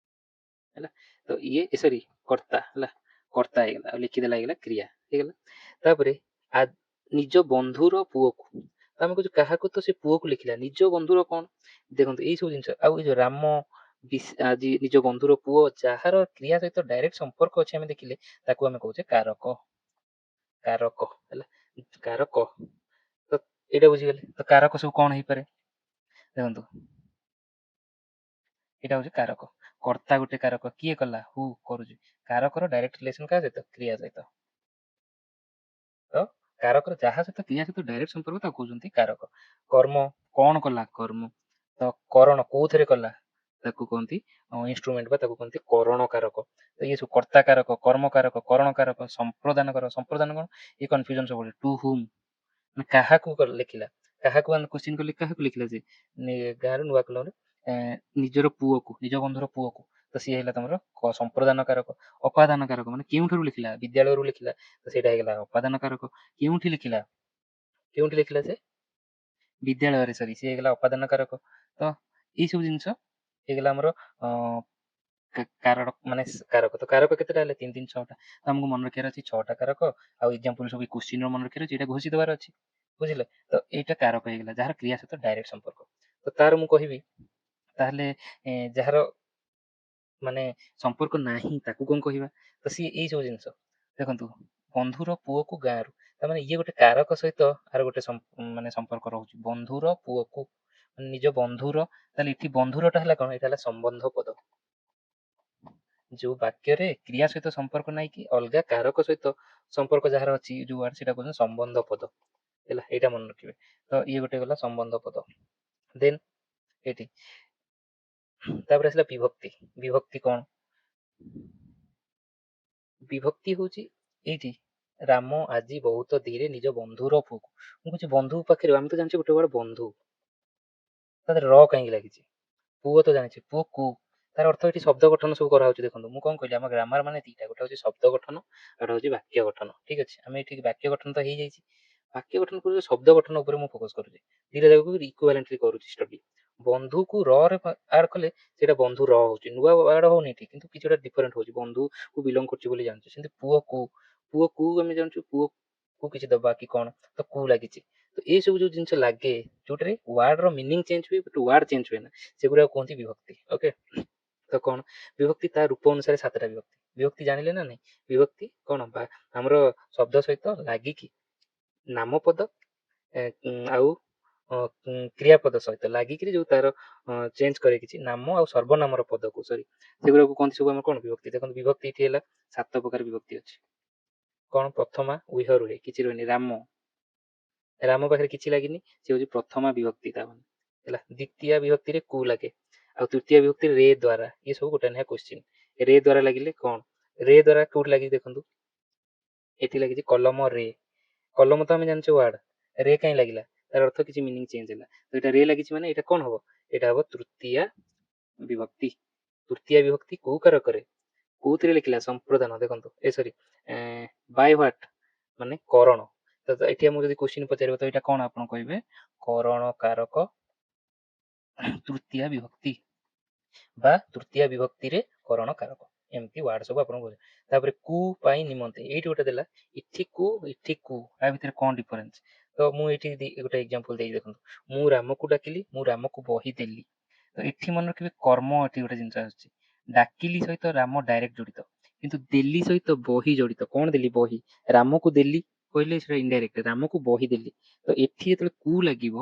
ହେଲା। ତ ଇଏ ସରି, କର୍ତ୍ତା ହେଲା, କର୍ତ୍ତା ହେଇଗଲା, ଆଉ ଲେଖିଦେଲା ହେଇଗଲା କ୍ରିୟା ହେଇଗଲା। ତାପରେ ନିଜ ବନ୍ଧୁର ପୁଅକୁ, ତ ଆମେ କହୁଛୁ କାହାକୁ, ତ ସେ ପୁଅକୁ ଲେଖିଲା, ନିଜ ବନ୍ଧୁର କଣ, ଦେଖନ୍ତୁ ଏଇ ସବୁ ଜିନିଷ। ଆଉ ଏଇ ଯୋଉ ରାମ ଆଜି ନିଜ ବନ୍ଧୁର ପୁଅ, ଯାହାର କ୍ରିୟା ସହିତ ଡାଇରେକ୍ଟ ସମ୍ପର୍କ ଅଛି, ଆମେ ଦେଖିଲେ ତାକୁ ଆମେ କହୁଛେ କାରକ, କାରକ ହେଲା, କାରକ। ତ ଏଇଟା ବୁଝିଗଲେ। ତ କାରକ ସବୁ କଣ ହେଇପାରେ, ଦେଖନ୍ତୁ ଏଇଟା ହଉଛି କାରକ। କର୍ତ୍ତା ଗୋଟେ କାରକ, କିଏ କଲା, ହୁ କରୁଛି, କାରକର ଡାଇରେକ୍ଟ ରିଲେସନ କାହା ସହିତ, କ୍ରିୟା ସହିତ। ତ କାରକର ଯାହା ସହିତ କ୍ରିୟା ସହିତ ଡାଇରେକ୍ଟ ସମ୍ପର୍କ, ତାକୁ କହୁଛନ୍ତି କାରକ। କର୍ମ, କଣ କଲା, କର୍ମ। ତ କରଣ, କୋଉଥିରେ କଲା, ତାକୁ କୁହନ୍ତି ଇନଷ୍ଟ୍ରୁମେଣ୍ଟ, ବା ତାକୁ କୁହନ୍ତି କରଣ କାରକ। ତ ଇଏ ସବୁ କର୍ତ୍ତା କାରକ, କର୍ମ କାରକ, କରଣ କାରକ, ସମ୍ପ୍ରଦାନ କାରକ। ସମ୍ପ୍ରଦାନ କଣ, ଏ କନଫ୍ୟୁଜନ ସବୁବେଳେ, ଟୁ ହୁମ୍, ମାନେ କାହାକୁ ଲେଖିଲା, କାହାକୁ ଆମେ କ୍ୱେଶ୍ଚିନ୍ କଲେ କାହାକୁ ଲେଖିଲା, ଯେ ଗାଁରୁ ନୂଆ କଲମରେ ନିଜର ପୁଅକୁ, ନିଜ ବନ୍ଧୁର ପୁଅକୁ, ତ ସିଏ ହେଲା ତମର ସମ୍ପ୍ରଦାନ କାରକ। ଅପାଦାନ କାରକ ମାନେ କେଉଁଠାରୁ ଲେଖିଲା, ବିଦ୍ୟାଳୟରୁ ଲେଖିଲା, ତ ସେଇଟା ହେଇଗଲା ଅପାଦାନ କାରକ। କେଉଁଠି ଲେଖିଲା, କେଉଁଠି ଲେଖିଲା, ସେ ବିଦ୍ୟାଳୟରେ, ସରି, ସିଏ ହେଇଗଲା ଅପାଦାନ କାରକ। ତ ଏଇ ସବୁ ଜିନିଷ ହେଇଗଲା ଆମର କାରକ ମାନେ କାରକ ତ କାରକ କେତେଟା ହେଲେ 3 3 6ଟା ତ ଆମକୁ ମନେ ରଖିବାର ଅଛି 6ଟା କାରକ ଆଉ ଏକ୍ଜାମ୍ପଲ ସବୁ କ୍ୱେଶ୍ଚିନର ମନେ ରଖିବାର ଅଛି ଏଇଟା ଘୋଷି ଦେବାର ଅଛି ବୁଝିଲେ ତ ଏଇଟା କାରକ ହେଇଗଲା ଯାହାର କ୍ରିୟା ସହିତ ଡାଇରେକ୍ଟ ସମ୍ପର୍କ ତ ତାର ମୁଁ କହିବି ତାହେଲେ ଯାହାର ମାନେ ସମ୍ପର୍କ ନାହିଁ ତାକୁ କଣ କହିବା ତ ସିଏ ଏଇ ସବୁ ଜିନିଷ ଦେଖନ୍ତୁ ବନ୍ଧୁର ପୁଅକୁ ଗାଁରୁ ତାମାନେ ଇଏ ଗୋଟେ କାରକ ସହିତ ଆର ଗୋଟେ ମାନେ ସମ୍ପର୍କ ରହୁଛି ବନ୍ଧୁର ପୁଅକୁ ମାନେ ନିଜ ବନ୍ଧୁର ତାହେଲେ ଏଠି ବନ୍ଧୁରଟା ହେଲା କଣ ଏଇଟା ହେଲା ସମ୍ବନ୍ଧ ପଦ ଯୋଉ ବାକ୍ୟରେ କ୍ରିୟା ସହିତ ସମ୍ପର୍କ ନାହିଁ କି ଅଲଗା କାରକ ସହିତ ସମ୍ପର୍କ ଯାହାର ଅଛି ଯୋଉ ୱାର୍ଡ ସେଟା କହୁଛନ୍ତି ସମ୍ବନ୍ଧ ପଦ ହେଲା ଏଇଟା ମନେ ରଖିବେ ତ ଇଏ ଗୋଟେ ଗଲା ସମ୍ବନ୍ଧ ପଦ ଦେନ୍ ଏଠି ତାପରେ ଆସିଲା ବିଭକ୍ତି ବିଭକ୍ତି କଣ ବିଭକ୍ତି ହଉଛି ଏଇଠି ରାମ ଆଜି ବହୁତ ଧୀରେ ନିଜ ବନ୍ଧୁର ପୁଅକୁ ମୁଁ କହୁଛି ବନ୍ଧୁ ପାଖରେ ଆମେ ତ ଜାଣିଛୁ ଗୋଟେ ୱାର୍ଡ ବନ୍ଧୁ ତା ଦେହରେ ର କାହିଁକି ଲାଗିଛି ପୁଅ ତ ଜାଣିଛି ପୁଅକୁ ତାର ଅର୍ଥ ଏଠି ଶବ୍ଦ ଗଠନ ସବୁ କରାହଉଛି ଦେଖନ୍ତୁ ମୁଁ କଣ କହିଲି ଆମ ଗ୍ରାମାର ମାନେ ଦିଟା ଗୋଟେ ହଉଛି ଶବ୍ଦ ଗଠନ ଆଉ ଗୋଟେ ହଉଛି ବାକ୍ୟ ଗଠନ ଠିକ ଅଛି ଆମେ ଏଠି ବାକ୍ୟ ଗଠନ ତ ହେଇଯାଇଛି ବାକ୍ୟ ଗଠନ କରୁଛୁ ଶବ୍ଦ ଗଠନ ଉପରେ ମୁଁ ଫୋକସ କରୁଛି ଦିଟା ଯାକକୁ ଇକ୍ୱାଲେଣ୍ଟଲି କରୁଛି ଷ୍ଟଡି ବନ୍ଧୁକୁ ର ରେ ଆଡ କଲେ ସେଇଟା ବନ୍ଧୁ ର ହଉଛି ନୂଆ ୱାର୍ଡ ହଉନି ଏଠି କିନ୍ତୁ କିଛି ଗୋଟେ ଡିଫରେଣ୍ଟ ହଉଛି ବନ୍ଧୁ କୁ ବିଲଙ୍ଗ କରୁଛି ବୋଲି ଜାଣିଛୁ ସେମିତି ପୁଅକୁ ଆମେ ଜାଣିଛୁ ପୁଅକୁ କିଛି ଦବା କି କଣ ତ କୁ ଲାଗିଛି ତ ଏଇ ସବୁ ଯୋଉ ଜିନିଷ ଲାଗେ ଯୋଉଟାରେ ୱାର୍ଡ ର ମିନିଂ ଚେଞ୍ଜ ହୁଏ ବଟ୍ ୱାର୍ଡ ଚେଞ୍ଜ ହୁଏ ନା ସେଗୁଡାକୁ କୁହନ୍ତି ବିଭକ୍ତି ଓକେ ତ କଣ ବିଭକ୍ତି ତା ରୂପ ଅନୁସାରେ 7ଟା ବିଭକ୍ତି ବିଭକ୍ତି ଜାଣିଲେ ନା ନାଇଁ ବିଭକ୍ତି କଣ ବା ଆମର ଶବ୍ଦ ସହିତ ଲାଗିକି ନାମପଦ ଆଉ କ୍ରିୟାପଦ ସହିତ ଲାଗିକିରି ଯୋଉ ତାର ଚେଞ୍ଜ କରେ କିଛି ନାମ ଆଉ ସର୍ବନାମର ପଦକୁ ସରି ସେଗୁଡାକୁ କୁହନ୍ତି ସବୁ ଆମର କଣ ବିଭକ୍ତି ଦେଖନ୍ତୁ ବିଭକ୍ତି ଏଠି ହେଲା 7 ପ୍ରକାର ବିଭକ୍ତି ଅଛି କଣ ପ୍ରଥମା ଉହ ରୁହେ କିଛି ରୁହେନି ରାମ ପାଖରେ କିଛି ଲାଗିନି ସେ ହଉଛି ପ୍ରଥମା ବିଭକ୍ତି ତା ମାନେ ହେଲା ଦ୍ୱିତୀୟ ବିଭକ୍ତିରେ କୁ ଲାଗେ ଆଉ ତୃତୀୟ ବିଭକ୍ତି ରେ ଦ୍ଵାରା ଇଏ ସବୁ ଗୋଟେ ନେଖା କ୍ୱେଶ୍ଚିନ୍ ରେ ଦ୍ଵାରା ଲାଗିଲେ କଣ ରେ ଦ୍ଵାରା କୋଉଠି ଲାଗିଛି ଦେଖନ୍ତୁ ଏଠି ଲାଗିଛି କଲମ ରେ କଲମ ତ ଆମେ ଜାଣିଛୁ ୱାର୍ଡ ରେ କାହିଁ ଲାଗିଲା ତାର ଅର୍ଥ କିଛି ମିନିଂ ଚେଞ୍ଜ ହେଲା ତ ଏଇଟା ରେ ଲାଗିଛି ମାନେ ଏଇଟା କଣ ହବ ଏଇଟା ହବ ତୃତୀୟ ବିଭକ୍ତି କୋଉ କାରକରେ କୋଉଥିରେ ଲେଖିଲା ସମ୍ପ୍ରଦାନ ଦେଖନ୍ତୁ ଏ ସରି ବାଇ ହ୍ୱାଟ ମାନେ କରଣ ତ ଏଠି ଆମକୁ ଯଦି କ୍ୱେଶ୍ଚିନ୍ ପଚାରିବ ତ ଏଇଟା କଣ ଆପଣ କହିବେ କରଣ କାରକ ତୃତୀୟ ବିଭକ୍ତି ବା ତୃତୀୟ ବିଭକ୍ତିରେ କରଣ କାରକ ଏମିତି ୱାର୍ଡ ସବୁ ଆପଣଙ୍କୁ ତାପରେ କୁ ପାଇଁ ନିମନ୍ତେ ଏଇଠି ଗୋଟେ ଦେଲା ଏଠି କୁ ଆ ଭିତରେ କଣ ଡିଫରେନ୍ସ ତ ମୁଁ ଏଇଠି ଗୋଟେ ଏକ୍ଜାମ୍ପଲ ଦେଇଛି ଦେଖନ୍ତୁ ମୁଁ ରାମକୁ ଡାକିଲି ମୁଁ ରାମକୁ ବହି ଦେଲି ତ ଏଠି ମନେ ରଖିବେ କର୍ମ ଏଠି ଗୋଟେ ଜିନିଷ ଆସୁଛି ଡାକିଲି ସହିତ ରାମ ଡାଇରେକ୍ଟ ଜଡିତ କିନ୍ତୁ ଦେଲି ସହିତ ବହି ଜଡିତ କଣ ଦେଲି ବହି ରାମକୁ ଦେଲି କହିଲେ ସେଟା ଇନଡାଇରେକ୍ଟ ରାମକୁ ବହି ଦେଲି ତ ଏଠି ଯେତେବେଳେ କୁ ଲାଗିବ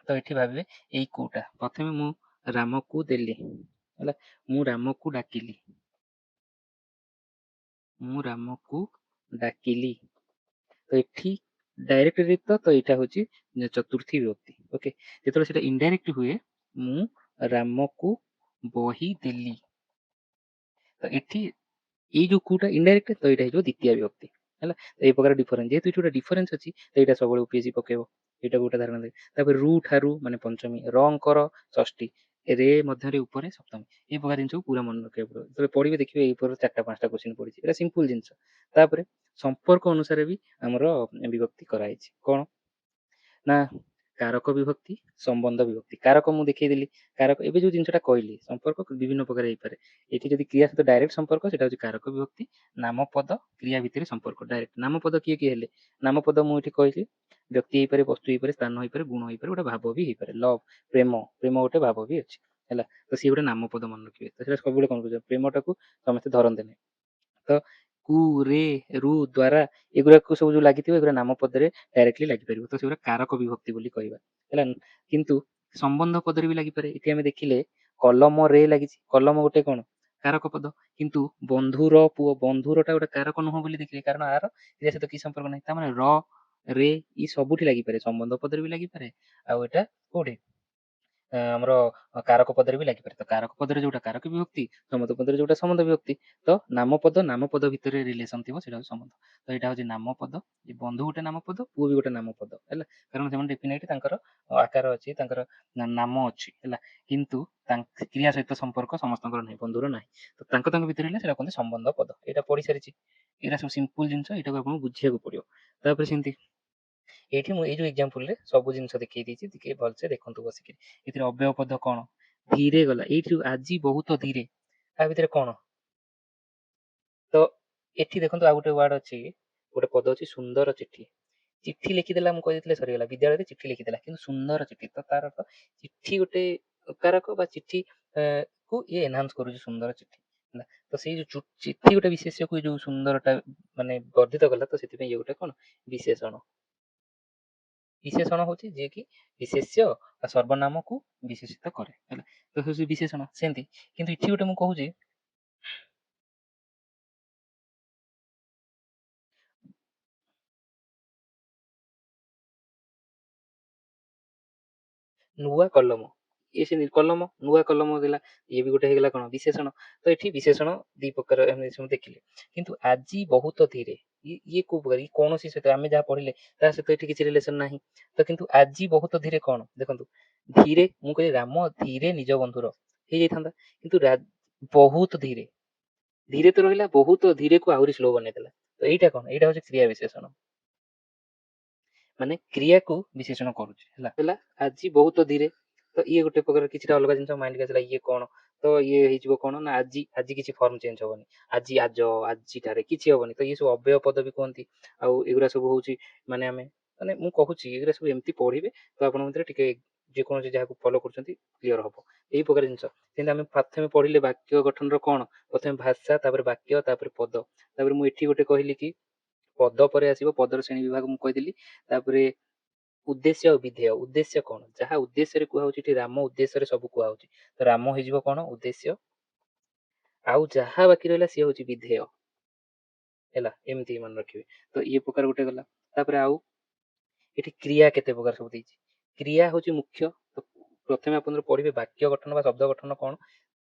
ତ ଏଠି ଭାବିବେ ଏଇ କୋଉଟା ପ୍ରଥମେ ମୁଁ ରାମକୁ ଦେଲି ହେଲା ମୁଁ ରାମକୁ ଡାକିଲି ତ ଏଠି ଡାଇରେକ୍ଟ ତ ଏଇଟା ହଉଛି ଚତୁର୍ଥୀ ବିଭକ୍ତି ଓକେ ଯେତେବେଳେ ସେଟା ଇନଡାଇରେକ୍ଟ ହୁଏ ମୁଁ ରାମକୁ ବହି ଦେଲି ତ ଏଠି ଏଇ ଯୋଉ କୁଟା ଇନଡାଇରେକ୍ଟ ତ ଏଇଟା ହେଇଯିବ ଦ୍ୱିତୀୟ ବିଭକ୍ତି ହେଲା ଏଇ ପ୍ରକାର ଡିଫରେନ୍ସ ଯେହେତୁ ଏଠି ଗୋଟେ ଡିଫରେନ୍ସ ଅଛି ତ ଏଇଟା ସବୁବେଳେ UPSC ପକେଇବ ଏଇଟା ଗୋଟେ ଧାରଣା ଦେବେ ତାପରେ ରୁ ଠାରୁ ମାନେ ପଞ୍ଚମୀ ରଙ୍କର ଷଷ୍ଠୀ ରେ ମଧ୍ୟରେ ଉପରେ ସପ୍ତମୀ ଏଇ ପ୍ରକାର ଜିନିଷକୁ ପୁରା ମନେ ରଖିବାକୁ ପଡିବ ଯେତେବେଳେ ପଢିବେ ଦେଖିବେ ଏଇ ଉପରେ 4ଟା 5ଟା କ୍ୱେଶ୍ଚିନ୍ ପଡିଛି ଏଇଟା ସିମ୍ପଲ ଜିନିଷ ତାପରେ ସମ୍ପର୍କ ଅନୁସାରେ ବି ଆମର ବିଭକ୍ତି କରାଯାଇଛି କଣ ନା କାରକ ବିଭକ୍ତି ସମ୍ବନ୍ଧ ବିଭକ୍ତି କାରକ ମୁଁ ଦେଖେଇଦେଲି କାରକ ଏବେ ଯୋଉ ଜିନିଷଟା କହିଲି ସମ୍ପର୍କ ବିଭିନ୍ନ ପ୍ରକାର ହେଇପାରେ ଏଠି ଯଦି କ୍ରିୟା ସହିତ ଡାଇରେକ୍ଟ ସମ୍ପର୍କ ସେଟା ହଉଛି କାରକ ବିଭକ୍ତି ନାମପଦ କ୍ରିୟା ଭିତରେ ସମ୍ପର୍କ ଡାଇରେକ୍ଟ ନାମପଦ କିଏ କିଏ ହେଲେ ନାମପଦ ମୁଁ ଏଠି କହିଲି ବ୍ୟକ୍ତି ହେଇପାରେ ବସ୍ତୁ ହେଇପାରେ ସ୍ଥାନ ହେଇପାରେ ଗୁଣ ହେଇପାରେ ଗୋଟେ ଭାବ ବି ହେଇପାରେ ଲଭ ପ୍ରେମ ଗୋଟେ ଭାବ ବି ଅଛି ହେଲା ତ ସିଏ ଗୋଟେ ନାମପଦ ମନେ ରଖିବେ ତ ସେଟା ସବୁବେଳେ କଣ କରୁଛ ପ୍ରେମଟାକୁ ସମସ୍ତେ ଧରନ୍ତିନି ତ କୁ ରେ ରୁ ଦ୍ଵାରା ଏଗୁଡାକୁ ସବୁ ଯୋଉ ଲାଗିଥିବ ଏଗୁଡା ନାମପଦରେ ଡାଇରେକ୍ଟଲି ଲାଗିପାରିବ ତ ସେଗୁଡା କାରକ ବିଭକ୍ତି ବୋଲି କହିବା ହେଲା କିନ୍ତୁ ସମ୍ବନ୍ଧ ପଦରେ ବି ଲାଗିପାରେ ଏଠି ଆମେ ଦେଖିଲେ କଲମ ରେ ଲାଗିଛି କଲମ ଗୋଟେ କଣ କାରକ ପଦ କିନ୍ତୁ ବନ୍ଧୁର ପୁଅ ବନ୍ଧୁରଟା ଗୋଟେ କାରକ ନୁହଁ ବୋଲି ଦେଖିଲେ କାରଣ ଆର ଏୟା ସହିତ କି ସମ୍ପର୍କ ନାହିଁ ତାମାନେ ର ରେ ଇ ସବୁଠି ଲାଗିପାରେ ସମ୍ବନ୍ଧ ପଦରେ ବି ଲାଗିପାରେ ଆଉ ଏଟା କୋଉଠି ଆମର କାରକ ପଦରେ ବି ଲାଗିପାରେ ତ କାରକ ପଦରେ ଯୋଉଟା କାରକ ବିଭକ୍ତି ସମ୍ବନ୍ଧ ପଦରେ ଯୋଉଟା ସମ୍ବନ୍ଧ ବିଭକ୍ତି ତ ନାମପଦ ଭିତରେ ରିଲେସନ ଥିବ ସେଇଟା ହଉଛି ସମ୍ବନ୍ଧ ତ ଏଇଟା ହଉଛି ନାମପଦ ବନ୍ଧୁ ଗୋଟେ ନାମପଦ ପୁଅ ବି ଗୋଟେ ନାମପଦ ହେଲା କାରଣ ସେମାନେ ଡେଫିନେଟ ତାଙ୍କର ଆକାର ଅଛି ତାଙ୍କର ନାମ ଅଛି ହେଲା କିନ୍ତୁ କ୍ରିୟା ସହିତ ସମ୍ପର୍କ ସମସ୍ତଙ୍କର ନାହିଁ ବନ୍ଧୁର ନାହିଁ ତ ତାଙ୍କ ଭିତରେ ହେଲେ ସେଇଟା କୁହନ୍ତି ସମ୍ବନ୍ଧ ପଦ ଏଇଟା ପଢି ସାରିଛି ଏଇଟା ସବୁ ସିମ୍ପଲ ଜିନିଷ ଏଇଟାକୁ ଆପଣଙ୍କୁ ବୁଝିବାକୁ ପଡିବ ତାପରେ ସେମିତି ଏଇଠି ମୁଁ ଏଇ ଯୋଉ ଏକ୍ଜାମ୍ପଲରେ ସବୁ ଜିନିଷ ଦେଖେଇ ଦେଇଛି ଟିକେ ଭଲସେ ଦେଖନ୍ତୁ ବସିକି ଏଥିରେ ଅବ୍ୟୟ ପଦ କଣ ଧୀରେ ଗଲା ଏଇଠି ଆଜି ବହୁତ ଧୀରେ ଆ ଭିତରେ କଣ? ତ ଏଠି ଦେଖନ୍ତୁ ଆଉ ଗୋଟେ ୱାର୍ଡ ଅଛି, ଗୋଟେ ପଦ ଅଛି ସୁନ୍ଦର ଚିଠି। ଚିଠି ଲେଖିଦେଲା, ମୁଁ କହିଦେଇଥିଲେ ସରିଗଲା, ବିଦ୍ୟାଳୟରେ ଚିଠି ଲେଖିଦେଲା, କିନ୍ତୁ ସୁନ୍ଦର ଚିଠି, ତ ତାର ଅର୍ଥ ଚିଠି ଗୋଟେ କାରକ ବା ଚିଠି କୁ ଇଏ ଏନହାନ୍ସ କରୁଛି ସୁନ୍ଦର ଚିଠି ହେଲା। ତ ସେଇ ଯୋଉ ଚିଠି ଗୋଟେ ବିଶେଷ୍ୟକୁ ଯୋଉ ସୁନ୍ଦରଟା ମାନେ ବର୍ଦ୍ଧିତ କଲା, ତ ସେଥିପାଇଁ ଇଏ ଗୋଟେ କଣ ବିଶେଷଣ। ବିଶେଷଣ ହଉଛି ଯିଏ କି ବିଶେଷ୍ୟ ବା ସର୍ବନାମକୁ ବିଶେଷିତ କରେ ହେଲା, ତ ହଉଛି ବିଶେଷଣ। ସେମିତି କିନ୍ତୁ ଏଠି ଗୋଟେ ମୁଁ କହୁଛି ନୂଆ କଲମ, ଇଏ ସେମିତି କଲମ, ନୂଆ କଲମ ଦେଲା, ଇଏ ବି ଗୋଟେ ହେଇଗଲା କଣ ବିଶେଷଣ। ତ ଏଠି ବିଶେଷଣ ଦି ପ୍ରକାର ଆମେ ସବୁ ଦେଖିଲେ। କିନ୍ତୁ ଆଜି ବହୁତ ଧୀରେ, ଇଏ କୋଉ ପ୍ରକାର, ଇଏ କୌଣସି ସହିତ ଆମେ ଯାହା ପଢିଲେ ତା ସହିତ ଏଠି କିଛି ରିଲେସନ ନାହିଁ। ତ କିନ୍ତୁ ଆଜି ବହୁତ ଧୀରେ କଣ ଦେଖନ୍ତୁ, ଧୀରେ ମୁଁ କହିଲି ରାମ ଧୀରେ ନିଜ ବନ୍ଧୁର ହେଇଯାଇଥାନ୍ତା, କିନ୍ତୁ ବହୁତ ଧୀରେ, ଧୀରେ ତ ରହିଲା, ବହୁତ ଧୀରେ କୁ ଆହୁରି ସ୍ଲୋ ବନେଇଦେଲା। ତ ଏଇଟା କଣ, ଏଇଟା ହଉଛି କ୍ରିୟା ବିଶେଷଣ, ମାନେ କ୍ରିୟାକୁ ବିଶେଷଣ କରୁଛି ହେଲା। ଆଜି ବହୁତ ଧୀରେ, ତ ଇଏ ଗୋଟେ ପ୍ରକାର କିଛିଟା ଅଲଗା ଜିନିଷ ମାଇଣ୍ଡ ଆସିଲା, ଇଏ କଣ, ତ ଇଏ ହେଇଯିବ କଣ ନା ଆଜି, ଆଜି କିଛି ଫର୍ମ ଚେଞ୍ଜ ହବନି, ଆଜି ଆଜ ଆଜିଠାରେ କିଛି ହବନି, ତ ଇଏ ସବୁ ଅବ୍ୟୟ ପଦ ବି କୁହନ୍ତି। ଆଉ ଏଗୁରା ସବୁ ହଉଛି ମାନେ ଆମେ ମାନେ ମୁଁ କହୁଛି ଏଗୁରା ସବୁ ଏମିତି ପଢିବେ, ତ ଆପଣଙ୍କ ଭିତରେ ଟିକେ ଯେକୌଣସି ଯାହାକୁ ଫଲୋ କରୁଛନ୍ତି କ୍ଲିୟର ହବ ଏଇ ପ୍ରକାର ଜିନିଷ। କିନ୍ତୁ ଆମେ ପ୍ରଥମେ ପଢିଲେ ବାକ୍ୟ ଗଠନର କଣ, ପ୍ରଥମେ ଭାଷା, ତାପରେ ବାକ୍ୟ, ତାପରେ ପଦ, ତାପରେ ମୁଁ ଏଠି ଗୋଟେ କହିଲି କି ପଦ ପରେ ଆସିବ ପଦର ଶ୍ରେଣୀ ବିଭାଗ ମୁଁ କହିଦେଲି। ତାପରେ ଉଦ୍ଦେଶ୍ୟ ଆଉ ବିଧେୟ, ଉଦ୍ଦେଶ୍ୟ କଣ, ଯାହା ଉଦ୍ଦେଶ୍ୟରେ କୁହାହଉଛି, ଏଠି ରାମ ଉଦ୍ଦେଶ୍ୟରେ ସବୁ କୁହାହଉଛି, ତ ରାମ ହେଇଯିବ କଣ ଉଦ୍ଦେଶ୍ୟ, ଆଉ ଯାହା ବାକି ରହିଲା ସିଏ ହଉଛି ବିଧେୟ ହେଲା, ଏମିତି ମନେ ରଖିବେ। ତ ଇଏ ପ୍ରକାର ଗୋଟେ ଗଲା। ତାପରେ ଆଉ ଏଠି କ୍ରିୟା କେତେ ପ୍ରକାର ସବୁ ଦେଇଛି, କ୍ରିୟା ହଉଛି ମୁଖ୍ୟ। ତ ପ୍ରଥମେ ଆପଣ ପଢିବେ ବାକ୍ୟ ଗଠନ ବା ଶବ୍ଦ ଗଠନ କଣ,